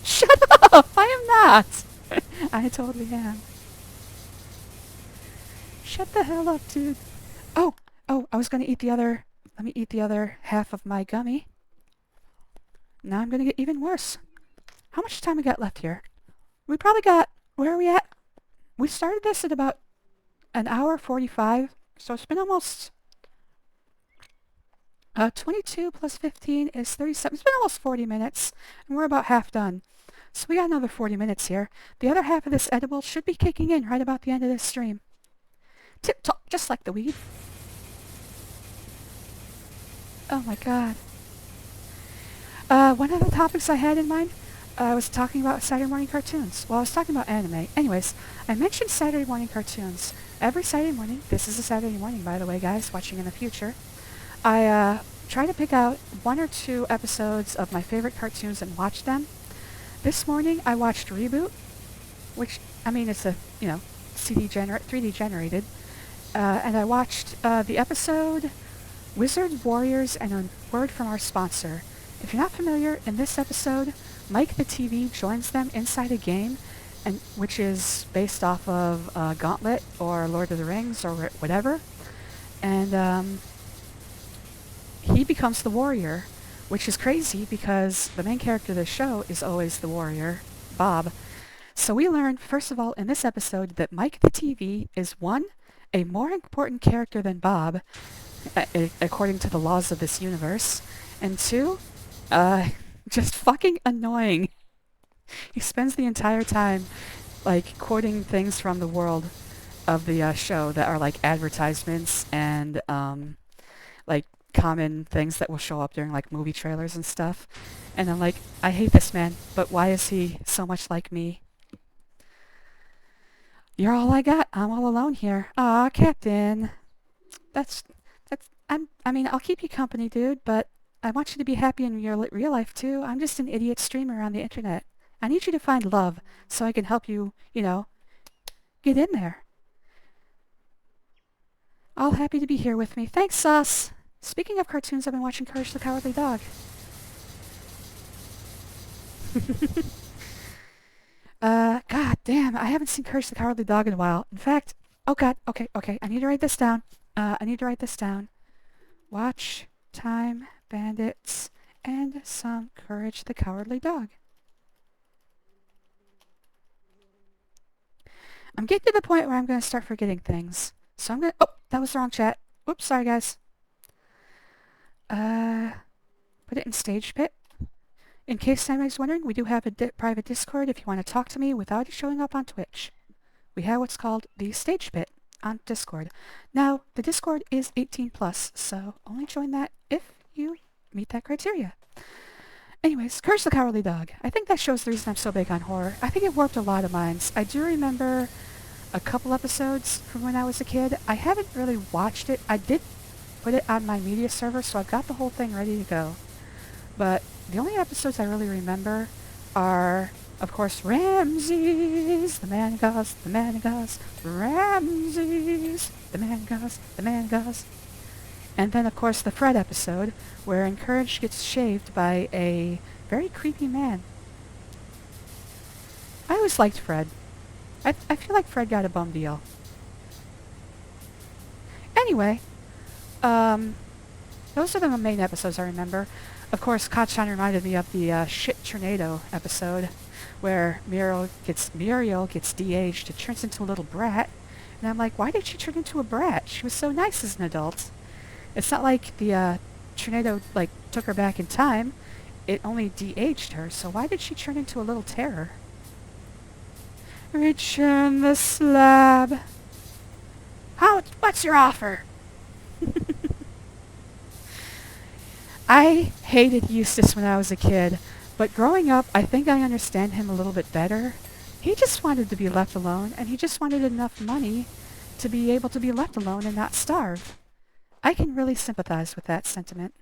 Shut up! I am not! I totally am. Shut the hell up, dude. Oh, I was gonna eat the other... Let me eat the other half of my gummy. Now I'm gonna get even worse. How much time we got left here? We probably got... Where are we at? We started this at about an hour 45, so it's been almost... 22 plus 15 is 37. It's been almost 40 minutes, and we're about half done. So we got another 40 minutes here. The other half of this edible should be kicking in right about the end of this stream. Tip-top, just like the weed. Oh my god. One of the topics I had in mind, I was talking about Saturday morning cartoons. Well, I was talking about anime. Anyways, I mentioned Saturday morning cartoons. Every Saturday morning, this is a Saturday morning, by the way, guys, watching in the future, I try to pick out 1 or 2 episodes of my favorite cartoons and watch them. This morning, I watched Reboot, which, I mean, it's a, 3D generated. And I watched the episode Wizard, Warriors, and a Word from Our Sponsor. If you're not familiar, in this episode, Mike the TV joins them inside a game, and which is based off of Gauntlet or Lord of the Rings or whatever. And he becomes the warrior, which is crazy because the main character of the show is always the warrior, Bob. So we learn, first of all, in this episode that Mike the TV is, 1, a more important character than Bob, according to the laws of this universe, and 2, just fucking annoying. He spends the entire time, like, quoting things from the world of the show that are, like, advertisements and, like, common things that will show up during, like, movie trailers and stuff. And I'm like, I hate this man, but why is he so much like me? You're all I got. I'm all alone here. Aw, Captain. I mean, I'll keep you company, dude, but I want you to be happy in your real life, too. I'm just an idiot streamer on the internet. I need you to find love so I can help you, get in there. All happy to be here with me. Thanks, Sus. Speaking of cartoons, I've been watching Courage the Cowardly Dog. God, Ah, damn, I haven't seen Courage the Cowardly Dog in a while. In fact, oh god, okay, I need to write this down. Watch Time Bandits and some Courage the Cowardly Dog. I'm getting to the point where I'm going to start forgetting things. So I'm going to... Oh, that was the wrong chat. Oops, sorry guys. Put it in Stage Pit. In case anybody's wondering, we do have a private Discord if you want to talk to me without it showing up on Twitch. We have what's called the Stage Pit on Discord. Now, the Discord is 18 plus, so only join that if you meet that criteria. Anyways, Curse the Cowardly Dog. I think that shows the reason I'm so big on horror. I think it warped a lot of minds. I do remember a couple episodes from when I was a kid. I haven't really watched it. I did put it on my media server, so I've got the whole thing ready to go. But the only episodes I really remember are, of course, Ramses, the man goes, Ramses, the man goes. And then, of course, the Fred episode, where Courage gets shaved by a very creepy man. I always liked Fred. I feel like Fred got a bum deal. Anyway, those are the main episodes I remember. Of course, Kachan reminded me of the Shit Tornado episode, where Muriel gets de-aged and turns into a little brat. And I'm like, why did she turn into a brat? She was so nice as an adult. It's not like the tornado, like, took her back in time. It only de-aged her, so why did she turn into a little terror? Return the slab. What's your offer? I hated Eustace when I was a kid, but growing up, I think I understand him a little bit better. He just wanted to be left alone, and he just wanted enough money to be able to be left alone and not starve. I can really sympathize with that sentiment.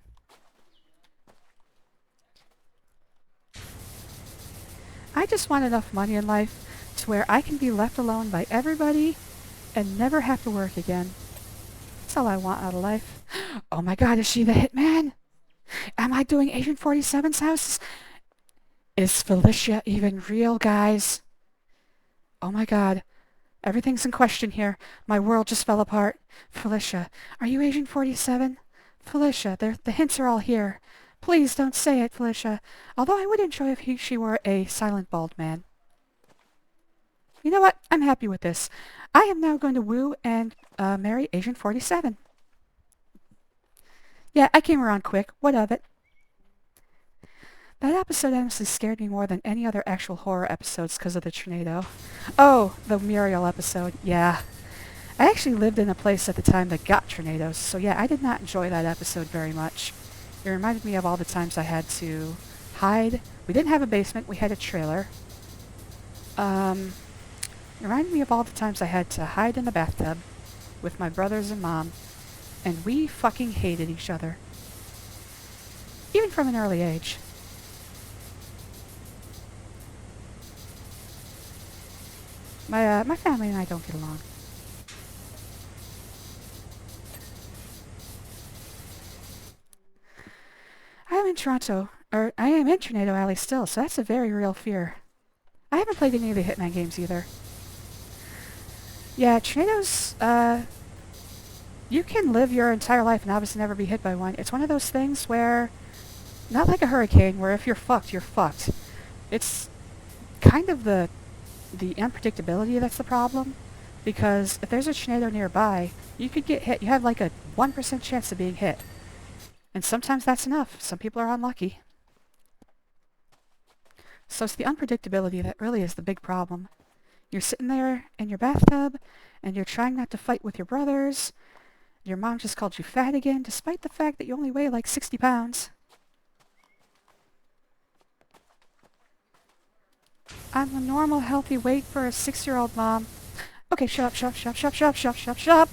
I just want enough money in life to where I can be left alone by everybody and never have to work again. That's all I want out of life. Oh my god, is she the hitman? Am I doing Agent 47's house? Is Felicia even real, guys? Oh my god. Everything's in question here. My world just fell apart. Felicia, are you Agent 47? Felicia, the hints are all here. Please don't say it, Felicia. Although I would enjoy if she were a silent bald man. You know what? I'm happy with this. I am now going to woo and marry Agent 47. Yeah, I came around quick. What of it? That episode honestly scared me more than any other actual horror episodes because of the tornado. Oh, the Muriel episode. Yeah. I actually lived in a place at the time that got tornadoes, so yeah, I did not enjoy that episode very much. It reminded me of all the times I had to hide. We didn't have a basement, we had a trailer. It reminded me of all the times I had to hide in the bathtub with my brothers and mom, and we fucking hated each other. Even from an early age. My family and I don't get along. I'm in Toronto, or I am in Tornado Alley still, so that's a very real fear. I haven't played any of the Hitman games either. Yeah, tornadoes, you can live your entire life and obviously never be hit by one. It's one of those things where, not like a hurricane, where if you're fucked, you're fucked. It's kind of the unpredictability that's the problem, because if there's a tornado nearby, you could get hit. You have like a 1% chance of being hit. And sometimes that's enough. Some people are unlucky. So it's the unpredictability that really is the big problem. You're sitting there in your bathtub, and you're trying not to fight with your brothers. Your mom just called you fat again, despite the fact that you only weigh like 60 pounds. I'm a normal, healthy weight for a 6-year-old mom. Okay, shut up, shut up, shut up, shut up, shut up, shut up, shut up,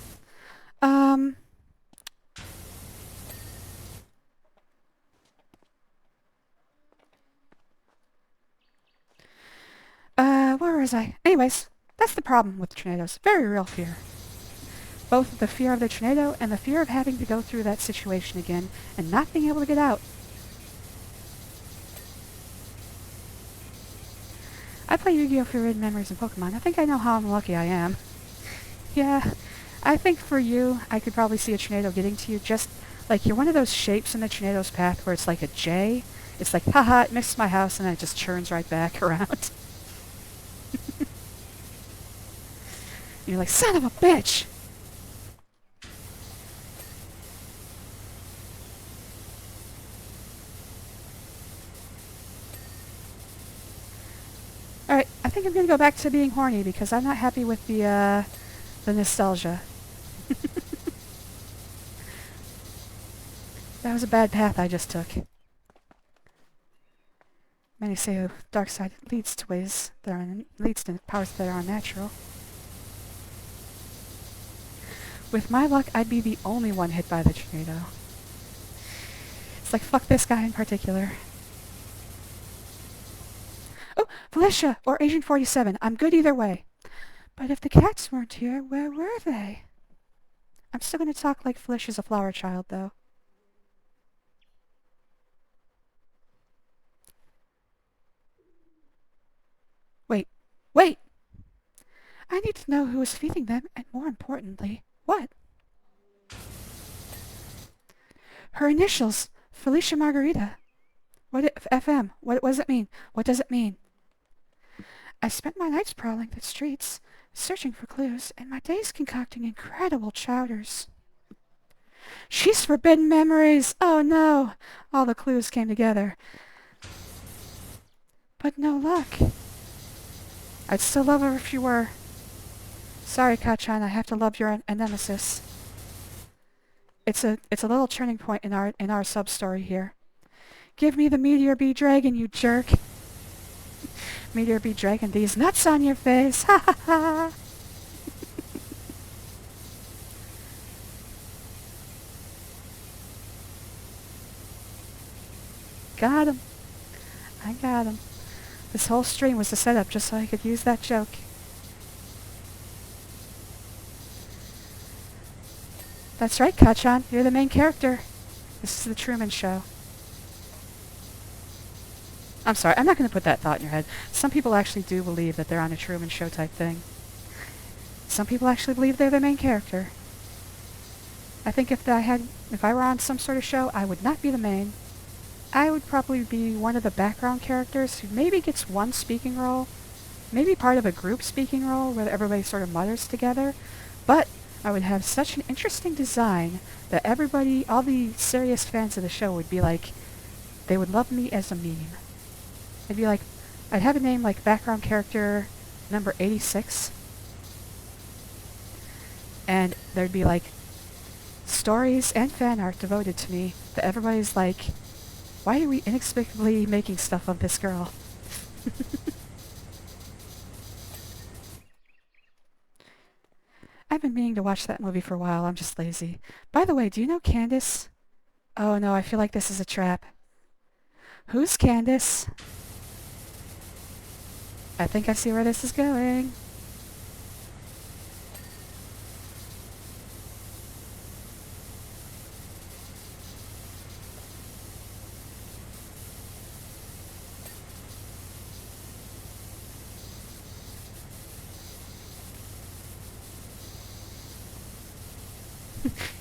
where was I? Anyways, that's the problem with tornadoes. Very real fear. Both the fear of the tornado and the fear of having to go through that situation again and not being able to get out. I play Yu-Gi-Oh! Forbidden Memories and Pokemon. I think I know how unlucky I am. Yeah, I think for you, I could probably see a tornado getting to you just like you're one of those shapes in the tornado's path where it's like a J. It's like, haha, it missed my house, and then it just churns right back around. You're like, son of a bitch! Alright, I think I'm gonna go back to being horny because I'm not happy with the nostalgia. That was a bad path I just took. Many say the dark side leads to ways that are leads to powers that are unnatural. With my luck, I'd be the only one hit by the tornado. It's like, fuck this guy in particular. Oh, Felicia, or Agent 47. I'm good either way. But if the cats weren't here, where were they? I'm still gonna talk like Felicia's a flower child, though. Wait. Wait! I need to know who is feeding them, and more importantly, what? Her initials! Felicia Margarita. FM? What does it mean? What does it mean? I spent my nights prowling the streets, searching for clues, and my days concocting incredible chowders. She's forbidden memories! Oh no! All the clues came together. But no luck. I'd still love her if you were. Sorry, Kachan, I have to love your nemesis. It's a little turning point in our sub-story here. Give me the Meteor Bee Dragon, you jerk! Meteor Bee Dragon, these nuts on your face! Ha ha ha! Got him. I got him. This whole stream was a setup just so I could use that joke. That's right, Kachan. You're the main character. This is the Truman Show. I'm sorry, I'm not going to put that thought in your head. Some people actually do believe that they're on a Truman Show type thing. Some people actually believe they're the main character. I think if I were on some sort of show, I would not be the main. I would probably be one of the background characters who maybe gets one speaking role, maybe part of a group speaking role where everybody sort of mutters together, but I would have such an interesting design that everybody, all the serious fans of the show would be like, they would love me as a meme. It'd be like, I'd have a name like background character number 86, and there'd be like stories and fan art devoted to me that everybody's like, why are we inexplicably making stuff of this girl? I've been meaning to watch that movie for a while, I'm just lazy. By the way, do you know Candace? Oh no, I feel like this is a trap. Who's Candace? I think I see where this is going.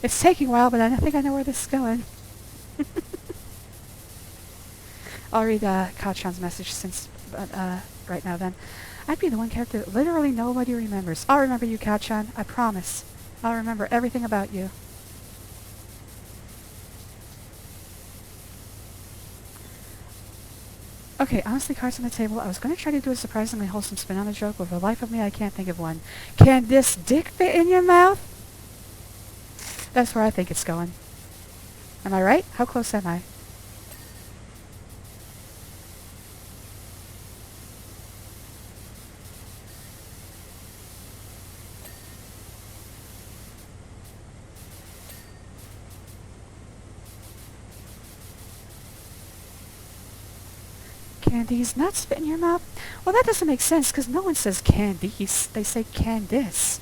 It's taking a while, but I think I know where this is going. I'll read Kachan's message right now then. I'd be the one character that literally nobody remembers. I'll remember you, Kachan. I promise. I'll remember everything about you. Okay, honestly, cards on the table. I was going to try to do a surprisingly wholesome spin on the joke, but for the life of me, I can't think of one. Can this dick fit in your mouth? That's where I think it's going. Am I right? How close am I? Can these nuts fit in your mouth? Well, that doesn't make sense, because no one says candies. They say Candice.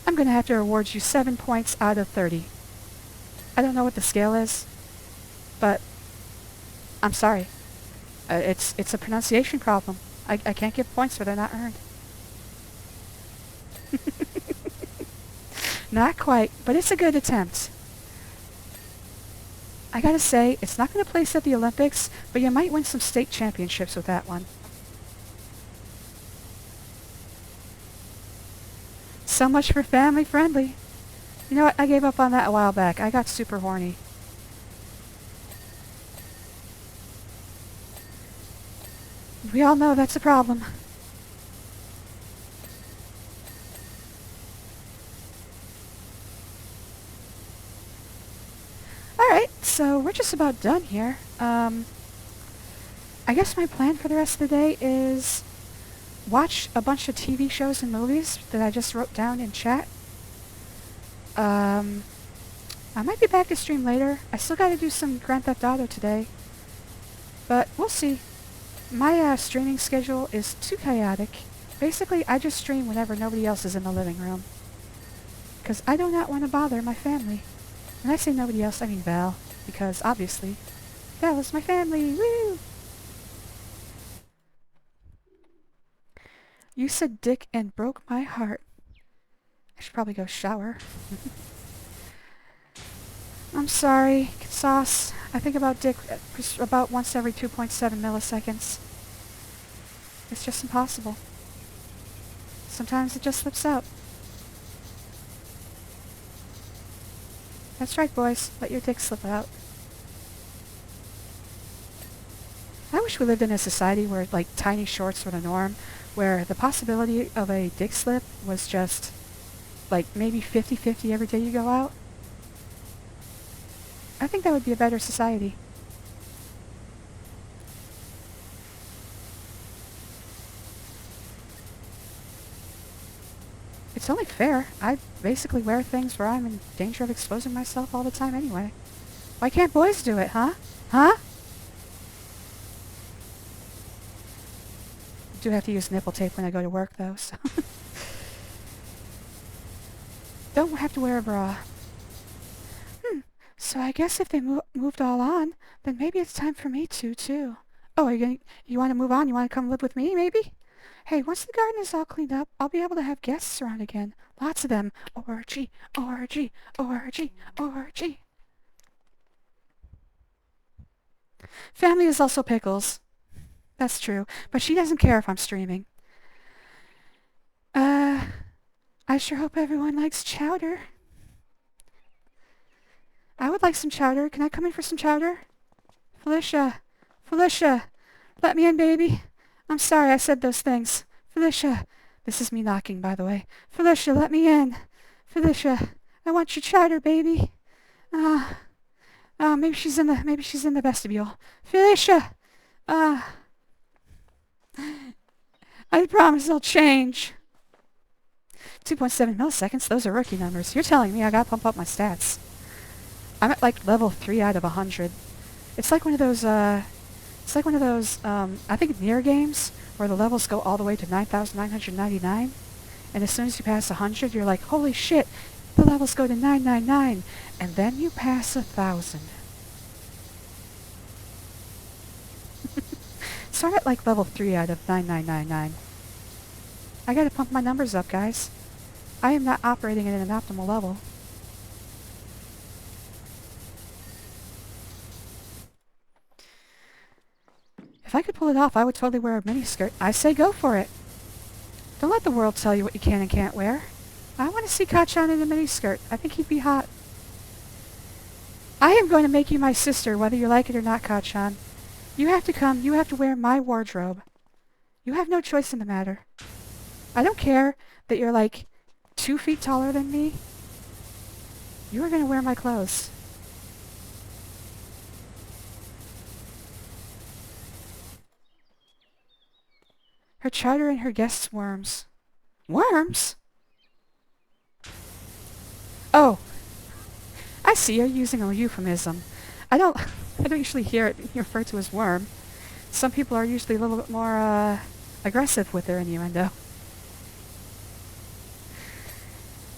I'm going to have to award you 7 points out of 30. I don't know what the scale is, but I'm sorry. It's a pronunciation problem. I can't give points where they're not earned. Not quite, but it's a good attempt. I gotta say, it's not gonna place at the Olympics, but you might win some state championships with that one. So much for family friendly. You know what? I gave up on that a while back. I got super horny. We all know that's a problem. Alright, so we're just about done here. I guess my plan for the rest of the day is watch a bunch of TV shows and movies that I just wrote down in chat. I might be back to stream later. I still gotta do some Grand Theft Auto today. But we'll see. My streaming schedule is too chaotic. Basically, I just stream whenever nobody else is in the living room. Because I do not want to bother my family. When I say nobody else, I mean Val. Because, obviously, Val is my family. Woo! You said dick and broke my heart. I should probably go shower. I'm sorry, Sauce. I think about dick about once every 2.7 milliseconds. It's just impossible. Sometimes it just slips out. That's right, boys. Let your dick slip out. I wish we lived in a society where, like, tiny shorts were the norm, where the possibility of a dick slip was just, like, maybe 50-50 every day you go out. I think that would be a better society. It's only fair. I basically wear things where I'm in danger of exposing myself all the time anyway. Why can't boys do it, huh? Huh? I do have to use nipple tape when I go to work, though, so... Don't have to wear a bra. So I guess if they moved all on, then maybe it's time for me to, too. Oh, you want to move on? You want to come live with me, maybe? Hey, once the garden is all cleaned up, I'll be able to have guests around again. Lots of them. Orgy, orgy, orgy, orgy. Family is also pickles. That's true, but she doesn't care if I'm streaming. I sure hope everyone likes chowder. I would like some chowder. Can I come in for some chowder? Felicia! Felicia! Let me in, baby! I'm sorry I said those things. Felicia! This is me knocking, by the way. Felicia, let me in! Felicia! I want your chowder, baby! Maybe she's in the vestibule. Felicia! I promise I'll change. 2.7 milliseconds? Those are rookie numbers. You're telling me I gotta pump up my stats. I'm at like level 3 out of 100. It's like one of those, I think near games, where the levels go all the way to 9,999, and as soon as you pass 100, you're like, holy shit, the levels go to 999, and then you pass 1,000. So I'm at like level 3 out of 9999. I gotta pump my numbers up, guys. I am not operating at an optimal level. If I could pull it off, I would totally wear a miniskirt. I say go for it. Don't let the world tell you what you can and can't wear. I want to see Kachan in a miniskirt. I think he'd be hot. I am going to make you my sister, whether you like it or not, Kachan. You have to come. You have to wear my wardrobe. You have no choice in the matter. I don't care that you're like 2 feet taller than me. You are going to wear my clothes. Her chowder and her guests' worms. Worms? Oh. I see you're using a euphemism. I don't usually hear it referred to as worm. Some people are usually a little bit more, aggressive with their innuendo.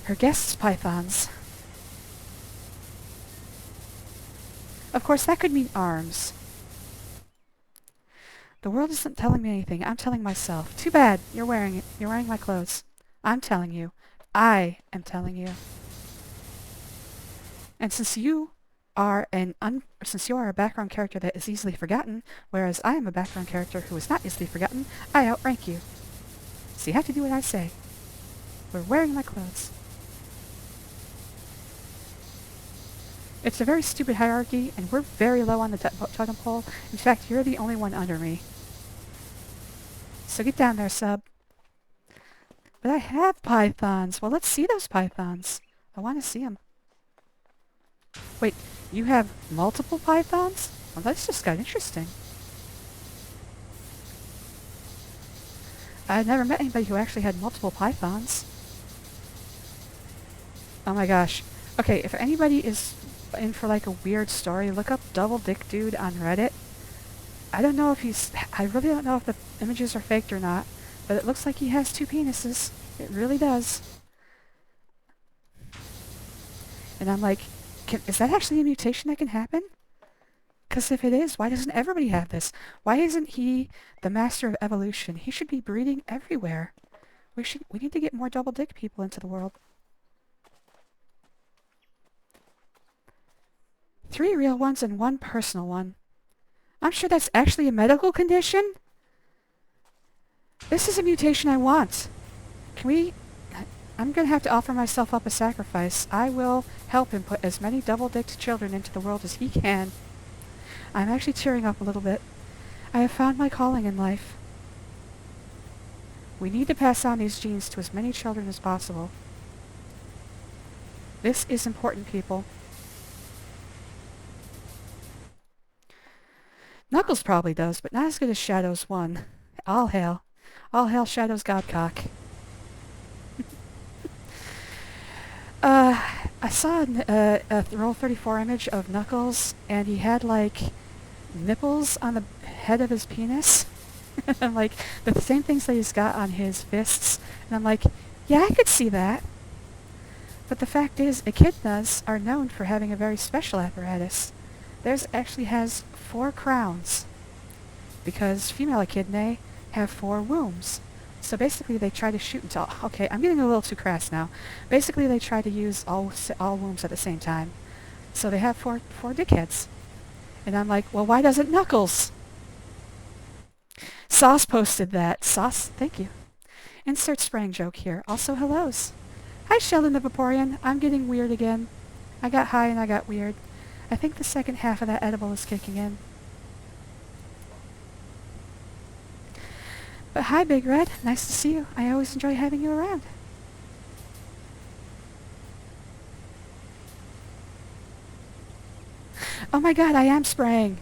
Her guests' pythons. Of course, that could mean arms. The world isn't telling me anything. I'm telling myself. Too bad. You're wearing it. You're wearing my clothes. I'm telling you. I am telling you. And since you are a background character that is easily forgotten, whereas I am a background character who is not easily forgotten, I outrank you. So you have to do what I say. We're wearing my clothes. It's a very stupid hierarchy, and we're very low on the totem pole. In fact, you're the only one under me. So get down there, sub. But I have pythons. Well, let's see those pythons. I want to see them. Wait, you have multiple pythons? Well, that's just got interesting. I've never met anybody who actually had multiple pythons. Oh my gosh. Okay, if anybody is in for like a weird story, look up Double Dick Dude on Reddit. I don't know if I really don't know if the images are faked or not, but it looks like he has 2 penises. It really does. And I'm like, is that actually a mutation that can happen? Because if it is, why doesn't everybody have this? Why isn't he the master of evolution? He should be breeding everywhere. We need to get more double dick people into the world. 3 real ones and 1 personal one. I'm sure that's actually a medical condition. This is a mutation I want. I'm going to have to offer myself up a sacrifice. I will help him put as many double-dicked children into the world as he can. I'm actually tearing up a little bit. I have found my calling in life. We need to pass on these genes to as many children as possible. This is important, people. Knuckles probably does, but not as good as Shadow's 1. All hail. All hail Shadow's Godcock. I saw a Roll 34 image of Knuckles, and he had, like, nipples on the head of his penis. I'm like, the same things that he's got on his fists. And I'm like, yeah, I could see that. But the fact is, echidnas are known for having a very special apparatus. Theirs actually has 4 crowns, because female echidnae have 4 wombs. So basically they try to shoot into all... Okay, I'm getting a little too crass now. Basically they try to use all wombs at the same time. So they have 4 dickheads. And I'm like, well, why doesn't Knuckles? Sauce posted that. Sauce, thank you. Insert spraying joke here. Also hellos. Hi, Sheldon the Vaporeon. I'm getting weird again. I got high and I got weird. I think the second half of that edible is kicking in. But hi, Big Red. Nice to see you. I always enjoy having you around. Oh my god, I am spraying.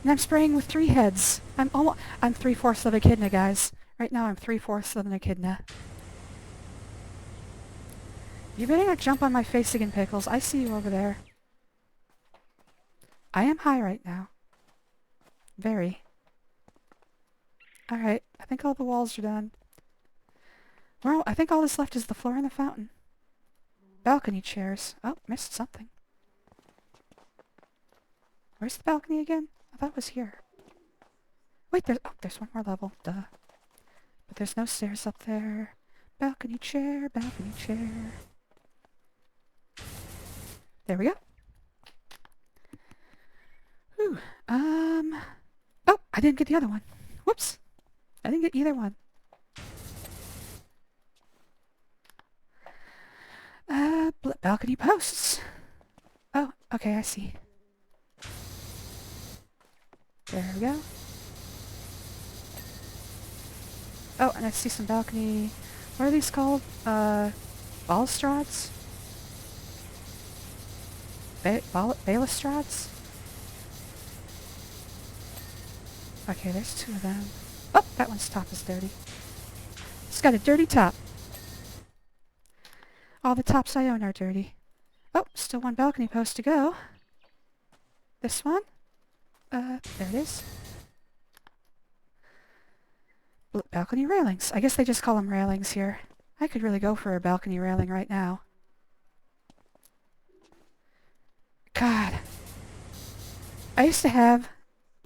And I'm spraying with 3 heads. I'm 3/4 of echidna, guys. Right now I'm 3/4 of an echidna. You better not jump on my face again, Pickles. I see you over there. I am high right now. Very. Alright, I think all the walls are done. Well, I think all that's left is the floor and the fountain. Balcony chairs. Oh, missed something. Where's the balcony again? I thought it was here. Wait, there's one more level. Duh. But there's no stairs up there. Balcony chair, balcony chair. There we go. Whew. Oh, I didn't get the other one. Whoops. I didn't get either one. Balcony posts. Oh, okay, I see. There we go. Oh, and I see some balcony... What are these called? Balustrades? Balustrades? Okay, there's 2 of them. Oh, that one's top is dirty. It's got a dirty top. All the tops I own are dirty. Oh, still 1 balcony post to go. This one? There it is. Balcony railings. I guess they just call them railings here. I could really go for a balcony railing right now. God. I used to have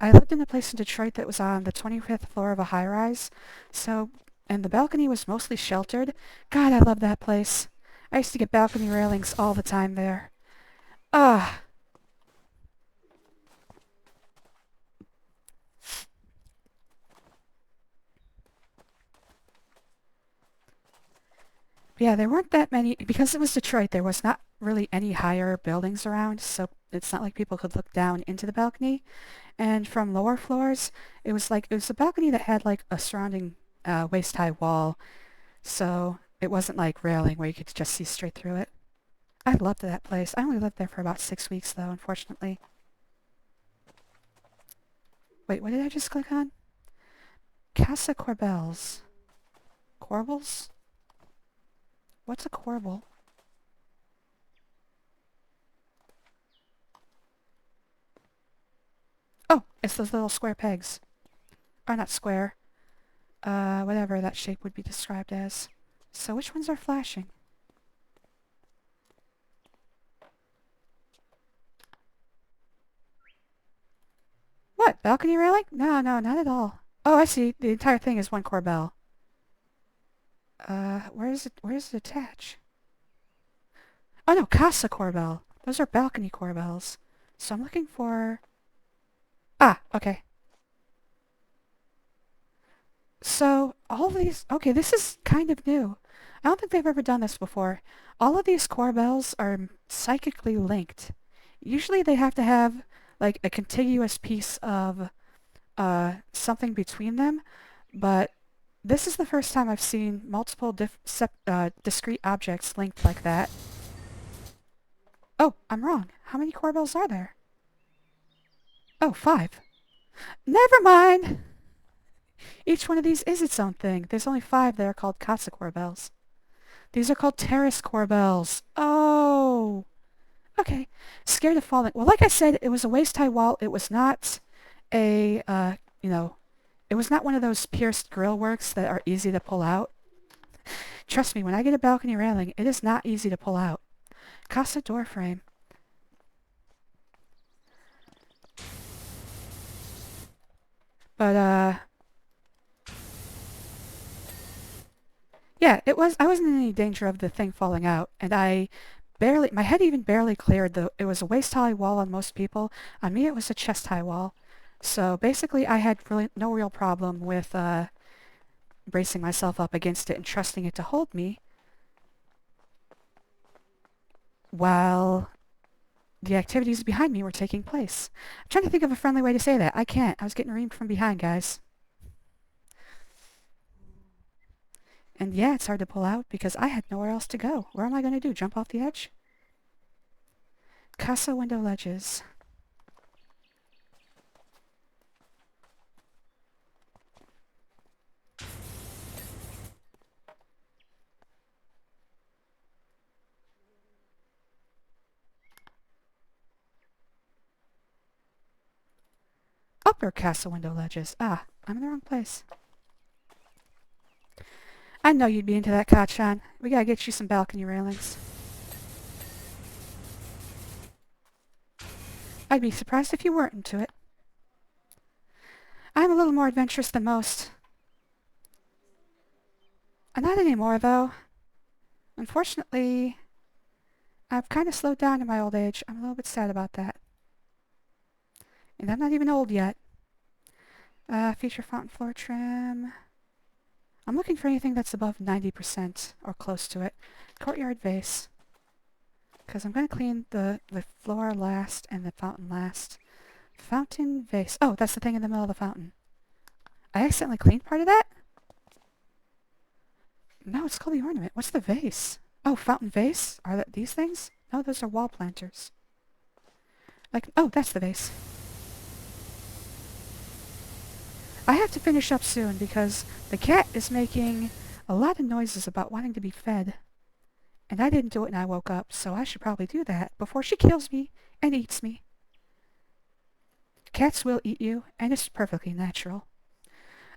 I lived in a place in Detroit that was on the 25th floor of a high-rise, so, and the balcony was mostly sheltered. God, I love that place. I used to get balcony railings all the time there. Ah, yeah, there weren't that many, because it was Detroit, there was not really any higher buildings around, so it's not like people could look down into the balcony. And from lower floors, it was a balcony that had like a surrounding waist-high wall, so it wasn't like railing where you could just see straight through it. I loved that place. I only lived there for about 6 weeks though, unfortunately. Wait, what did I just click on? Casa Corbels. Corbels? What's a corbel? Oh, it's those little square pegs. Or not square. Whatever that shape would be described as. So which ones are flashing? What? Balcony railing? No, no, not at all. Oh, I see. The entire thing is one corbel. Where is it? Where does it attach? Oh no, Casa Corbel. Those are balcony corbels. So I'm looking for... Ah, okay. So, all of these... Okay, this is kind of new. I don't think they've ever done this before. All of these corbels are psychically linked. Usually they have to have, like, a contiguous piece of, something between them, but this is the first time I've seen multiple discrete objects linked like that. Oh, I'm wrong. How many corbels are there? Oh, 5. Never mind! Each one of these is its own thing. There's only 5 that are called Casa corbels. These are called terrace corbels. Oh! Okay. Scared of falling. Well, like I said, it was a waist-high wall. It was not a, it was not one of those pierced grill works that are easy to pull out. Trust me, when I get a balcony railing, it is not easy to pull out. Casa door frame. But, yeah, I wasn't in any danger of the thing falling out, and my head even barely cleared. It was a waist-high wall on most people. On me, it was a chest-high wall. So basically, I had really no real problem with, bracing myself up against it and trusting it to hold me while the activities behind me were taking place. I'm trying to think of a friendly way to say that. I can't. I was getting reamed from behind, guys. And yeah, it's hard to pull out because I had nowhere else to go. What am I going to do? Jump off the edge? Casa window ledges. Upper casa window ledges. Ah, I'm in the wrong place. I know you'd be into that, Kachan. We gotta get you some balcony railings. I'd be surprised if you weren't into it. I'm a little more adventurous than most. Not anymore, though. Unfortunately, I've kind of slowed down in my old age. I'm a little bit sad about that. And I'm not even old yet. Feature fountain floor trim. I'm looking for anything that's above 90% or close to it. Courtyard vase. Because I'm going to clean the floor last and the fountain last. Fountain vase. Oh, that's the thing in the middle of the fountain. I accidentally cleaned part of that? No, it's called the ornament. What's the vase? Oh, fountain vase? Are that these things? No, those are wall planters. Like, oh, that's the vase. I have to finish up soon because the cat is making a lot of noises about wanting to be fed. And I didn't do it when I woke up, so I should probably do that before she kills me and eats me. Cats will eat you, and it's perfectly natural.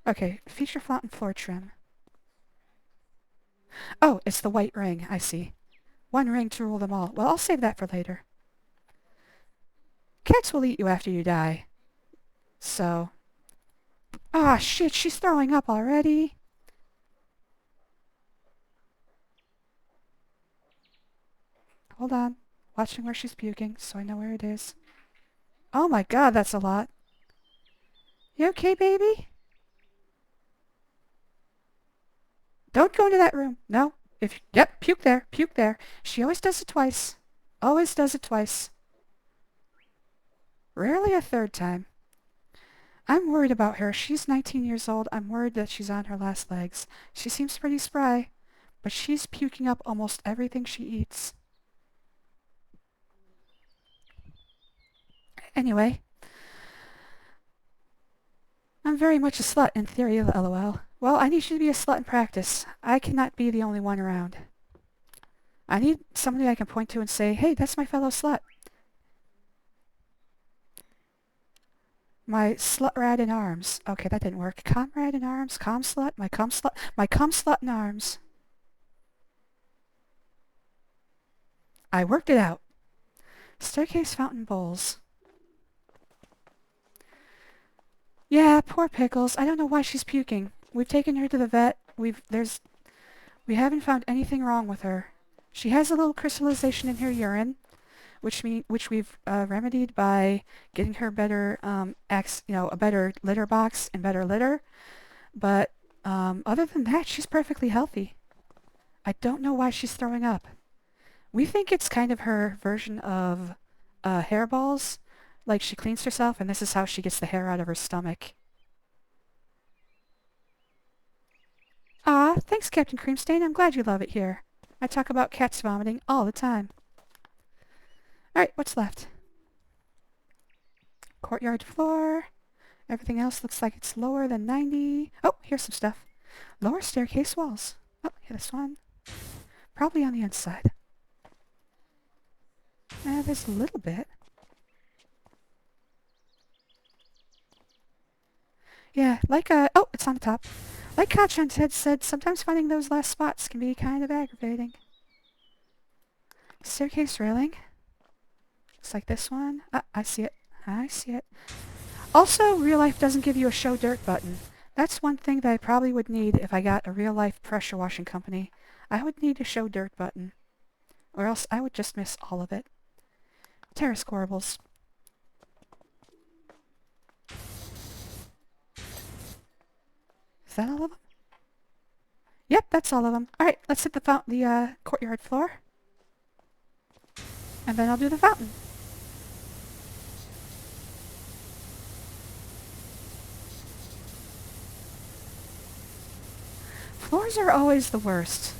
Okay, feature fountain floor trim. Oh, it's the white ring, I see. One ring to rule them all. Well, I'll save that for later. Cats will eat you after you die. So, ah, shit, she's throwing up already. Hold on. Watching where she's puking, so I know where it is. Oh my god, that's a lot. You okay, baby? Don't go into that room. No. Yep, puke there, puke there. She always does it twice. Always does it twice. Rarely a third time. I'm worried about her. She's 19 years old. I'm worried that she's on her last legs. She seems pretty spry, but she's puking up almost everything she eats. Anyway, I'm very much a slut in theory, lol. Well, I need you to be a slut in practice. I cannot be the only one around. I need somebody I can point to and say, hey, that's my fellow slut. My slut rat in arms. Okay, that didn't work. Comrade in arms, com slut, my cum slut in arms. I worked it out. Staircase fountain bowls. Yeah, poor Pickles. I don't know why she's puking. We've taken her to the vet. We haven't found anything wrong with her. She has a little crystallization in her urine, which we've remedied by getting her better a better litter box and better litter. But other than that, she's perfectly healthy. I don't know why she's throwing up. We think it's kind of her version of hairballs. Like she cleans herself, and this is how she gets the hair out of her stomach. Ah, thanks, Captain Creamstain. I'm glad you love it here. I talk about cats vomiting all the time. Alright, what's left? Courtyard floor. Everything else looks like it's lower than 90. Oh, here's some stuff. Lower staircase walls. Oh, here's this one. Probably on the inside. There's a little bit. Yeah, oh, it's on the top. Like Kachan had said, sometimes finding those last spots can be kind of aggravating. Staircase railing. Looks like this one. Ah, I see it. I see it. Also, real life doesn't give you a show dirt button. That's one thing that I probably would need if I got a real life pressure washing company. I would need a show dirt button. Or else I would just miss all of it. Terrace corbels. Is that all of them? Yep, that's all of them. Alright, let's hit the courtyard floor. And then I'll do the fountain. Floors are always the worst.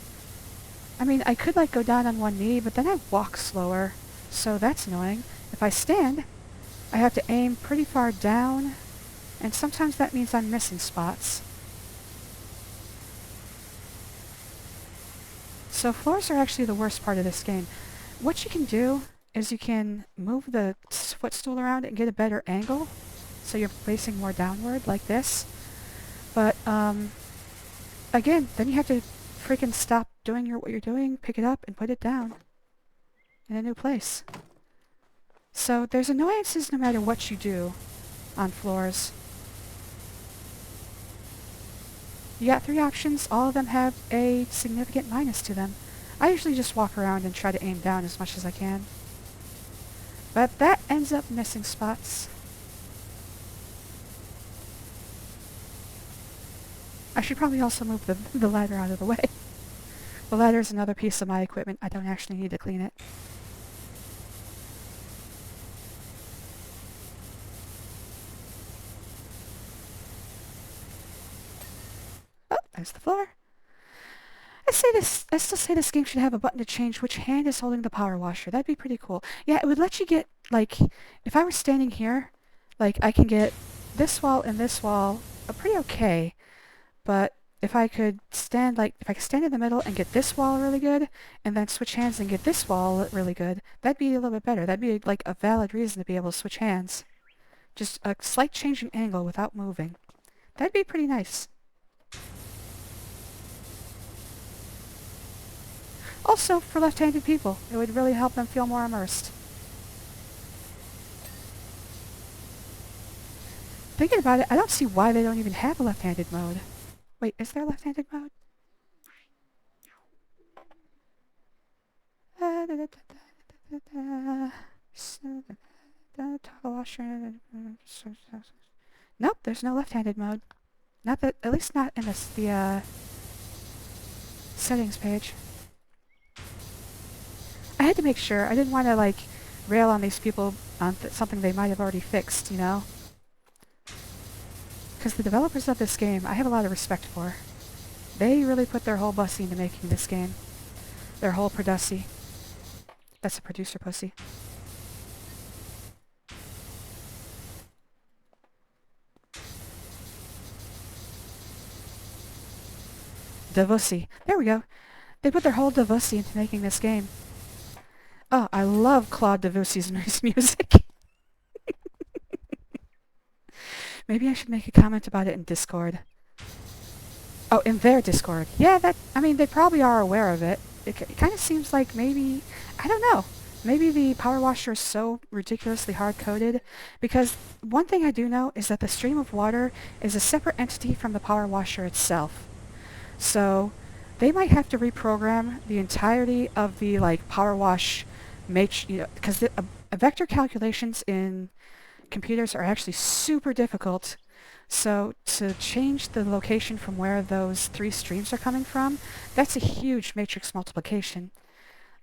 I mean, I could go down on one knee, but then I walk slower. So that's annoying. If I stand, I have to aim pretty far down, and sometimes that means I'm missing spots. So floors are actually the worst part of this game. What you can do is you can move the footstool around and get a better angle, so you're facing more downward, like this. But, again, then you have to freaking stop doing what you're doing, pick it up, and put it down in a new place. So there's annoyances no matter what you do on floors. You got 3 options. All of them have a significant minus to them. I usually just walk around and try to aim down as much as I can. But that ends up missing spots. I should probably also move the ladder out of the way. The ladder is another piece of my equipment. I don't actually need to clean it. Oh, there's the floor. I still say this game should have a button to change which hand is holding the power washer. That'd be pretty cool. Yeah, it would let you get, if I were standing here, I can get this wall and this wall pretty okay. But if I could stand, in the middle and get this wall really good, and then switch hands and get this wall really good, that'd be a little bit better. That'd be, a valid reason to be able to switch hands. Just a slight change in angle without moving. That'd be pretty nice. Also, for left-handed people, it would really help them feel more immersed. thinking about it, I don't see why they don't even have a left-handed mode. Wait, is there a left-handed mode? Toggle washer. Nope, there's no left-handed mode. Not that, at least not in the settings page. I had to make sure. I didn't want to, like, rail on these people on something they might have already fixed, you know? Because the developers of this game, I have a lot of respect for. They really put their whole bussy into making this game. Their whole produssy. That's a producer pussy. Devussy. There we go. They put their whole Devussy into making this game. Oh, I love Claude Devussy's music. Maybe I should make a comment about it in Discord. Oh, in their Discord. Yeah, I mean, they probably are aware of it. It kind of seems like maybe, I don't know, maybe the PowerWasher is so ridiculously hard-coded, because one thing I do know is that the stream of water is a separate entity from the PowerWasher itself. So they might have to reprogram the entirety of the, like, PowerWash matrix, you know, because vector calculations in computers are actually super difficult. So to change the location from where those three streams are coming from, that's a huge matrix multiplication.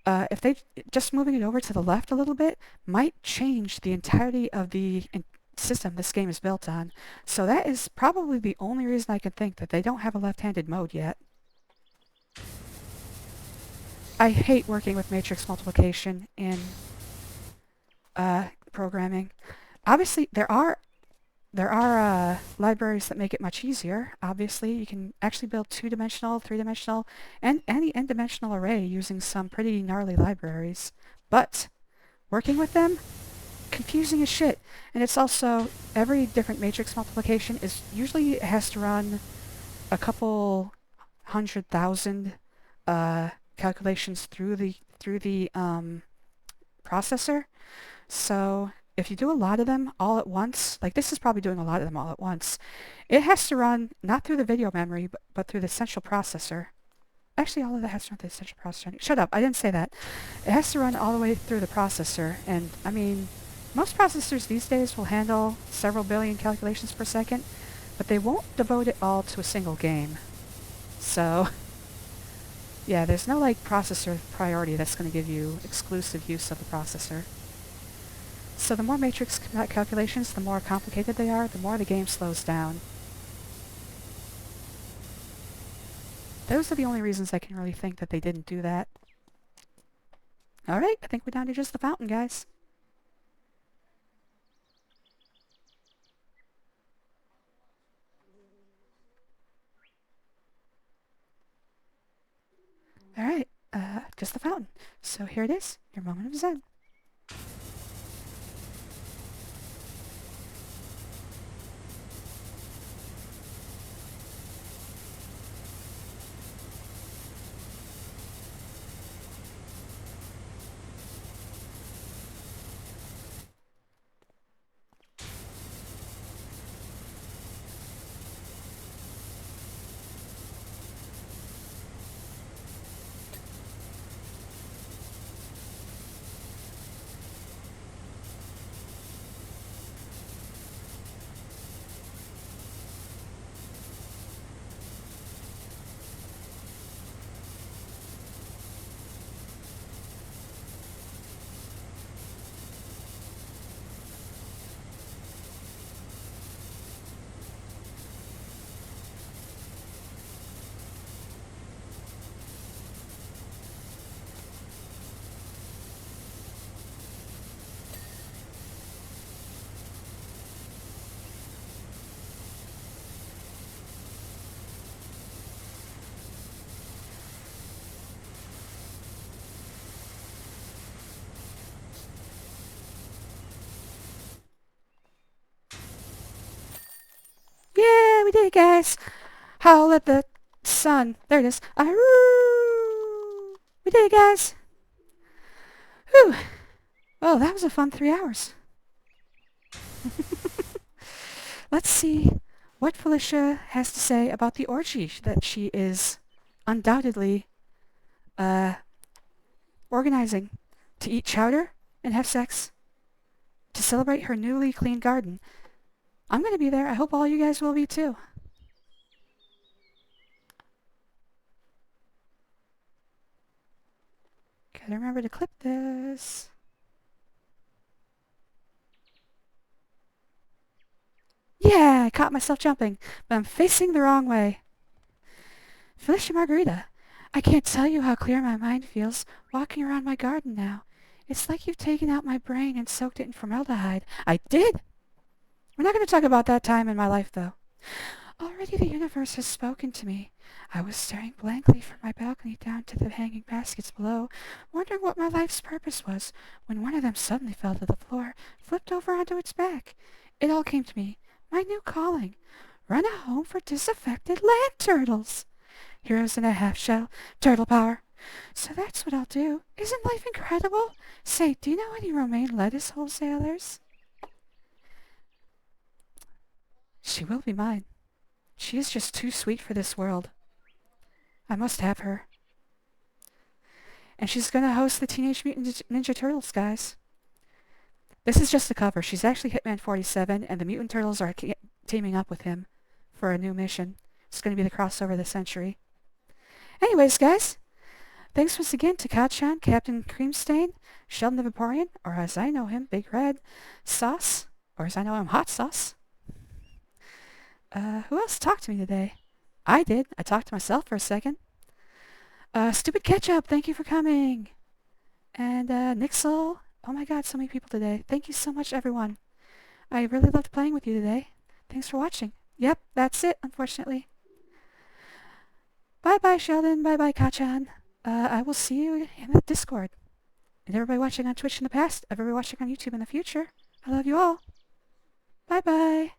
If they just moving it over to the left a little bit might change the entirety of the system this game is built on. So that is probably the only reason I can think that they don't have a left-handed mode yet. I hate working with matrix multiplication in programming. Obviously, there are libraries that make it much easier. Obviously, you can actually build two-dimensional, three-dimensional, and any n-dimensional array using some pretty gnarly libraries. But working with them, confusing as shit. And it's also, every different matrix multiplication is usually has to run a couple 100,000 calculations through the processor. So if you do a lot of them all at once, like this is probably doing a lot of them all at once, it has to run not through the video memory, but through the central processor. Actually, all of that has to run through the central processor. Shut up, I didn't say that. It has to run all the way through the processor, and I mean, most processors these days will handle several billion calculations per second, but they won't devote it all to a single game. So, yeah, there's no like processor priority that's going to give you exclusive use of the processor. So the more matrix calculations, the more complicated they are, the more the game slows down. Those are the only reasons I can really think that they didn't do that. Alright, I think we're down to just the fountain, guys. Alright, just the fountain. So here it is, your moment of zen. Yeah, we did it, guys! Howl at the sun. There it is. Ahoo! We did it, guys! Whew! Well, that was a fun 3 hours. Let's see what Felicia has to say about the orgy that she is undoubtedly uh, organizing to eat chowder and have sex to celebrate her newly cleaned garden. I'm going to be there. I hope all you guys will be too. Gotta remember to clip this. Yeah, I caught myself jumping, but I'm facing the wrong way. Felicia Margarita, I can't tell you how clear my mind feels walking around my garden now. It's like you've taken out my brain and soaked it in formaldehyde. I did! We're not going to talk about that time in my life, though. Already the universe has spoken to me. I was staring blankly from my balcony down to the hanging baskets below, wondering what my life's purpose was, when one of them suddenly fell to the floor, flipped over onto its back. It all came to me. My new calling. Run a home for disaffected land turtles. Heroes in a half shell. Turtle power. So that's what I'll do. Isn't life incredible? Say, do you know any romaine lettuce wholesalers? She will be mine. She is just too sweet for this world. I must have her. And she's gonna host the Teenage Mutant Ninja Turtles, guys. This is just a cover. She's actually Hitman 47, and the Mutant Turtles are teaming up with him for a new mission. It's gonna be the crossover of the century. Anyways, guys, thanks once again to Kachan, Captain Creamstain, Sheldon the Vaporeon, or as I know him, Big Red, Sauce, or as I know him, Hot Sauce. Who else talked to me today? I did. I talked to myself for a second. Stupid Ketchup, thank you for coming. And, Nixel. Oh my god, so many people today. Thank you so much, everyone. I really loved playing with you today. Thanks for watching. Yep, that's it, unfortunately. Bye-bye, Sheldon. Bye-bye, Kachan. I will see you in the Discord. And everybody watching on Twitch in the past, everybody watching on YouTube in the future, I love you all. Bye-bye.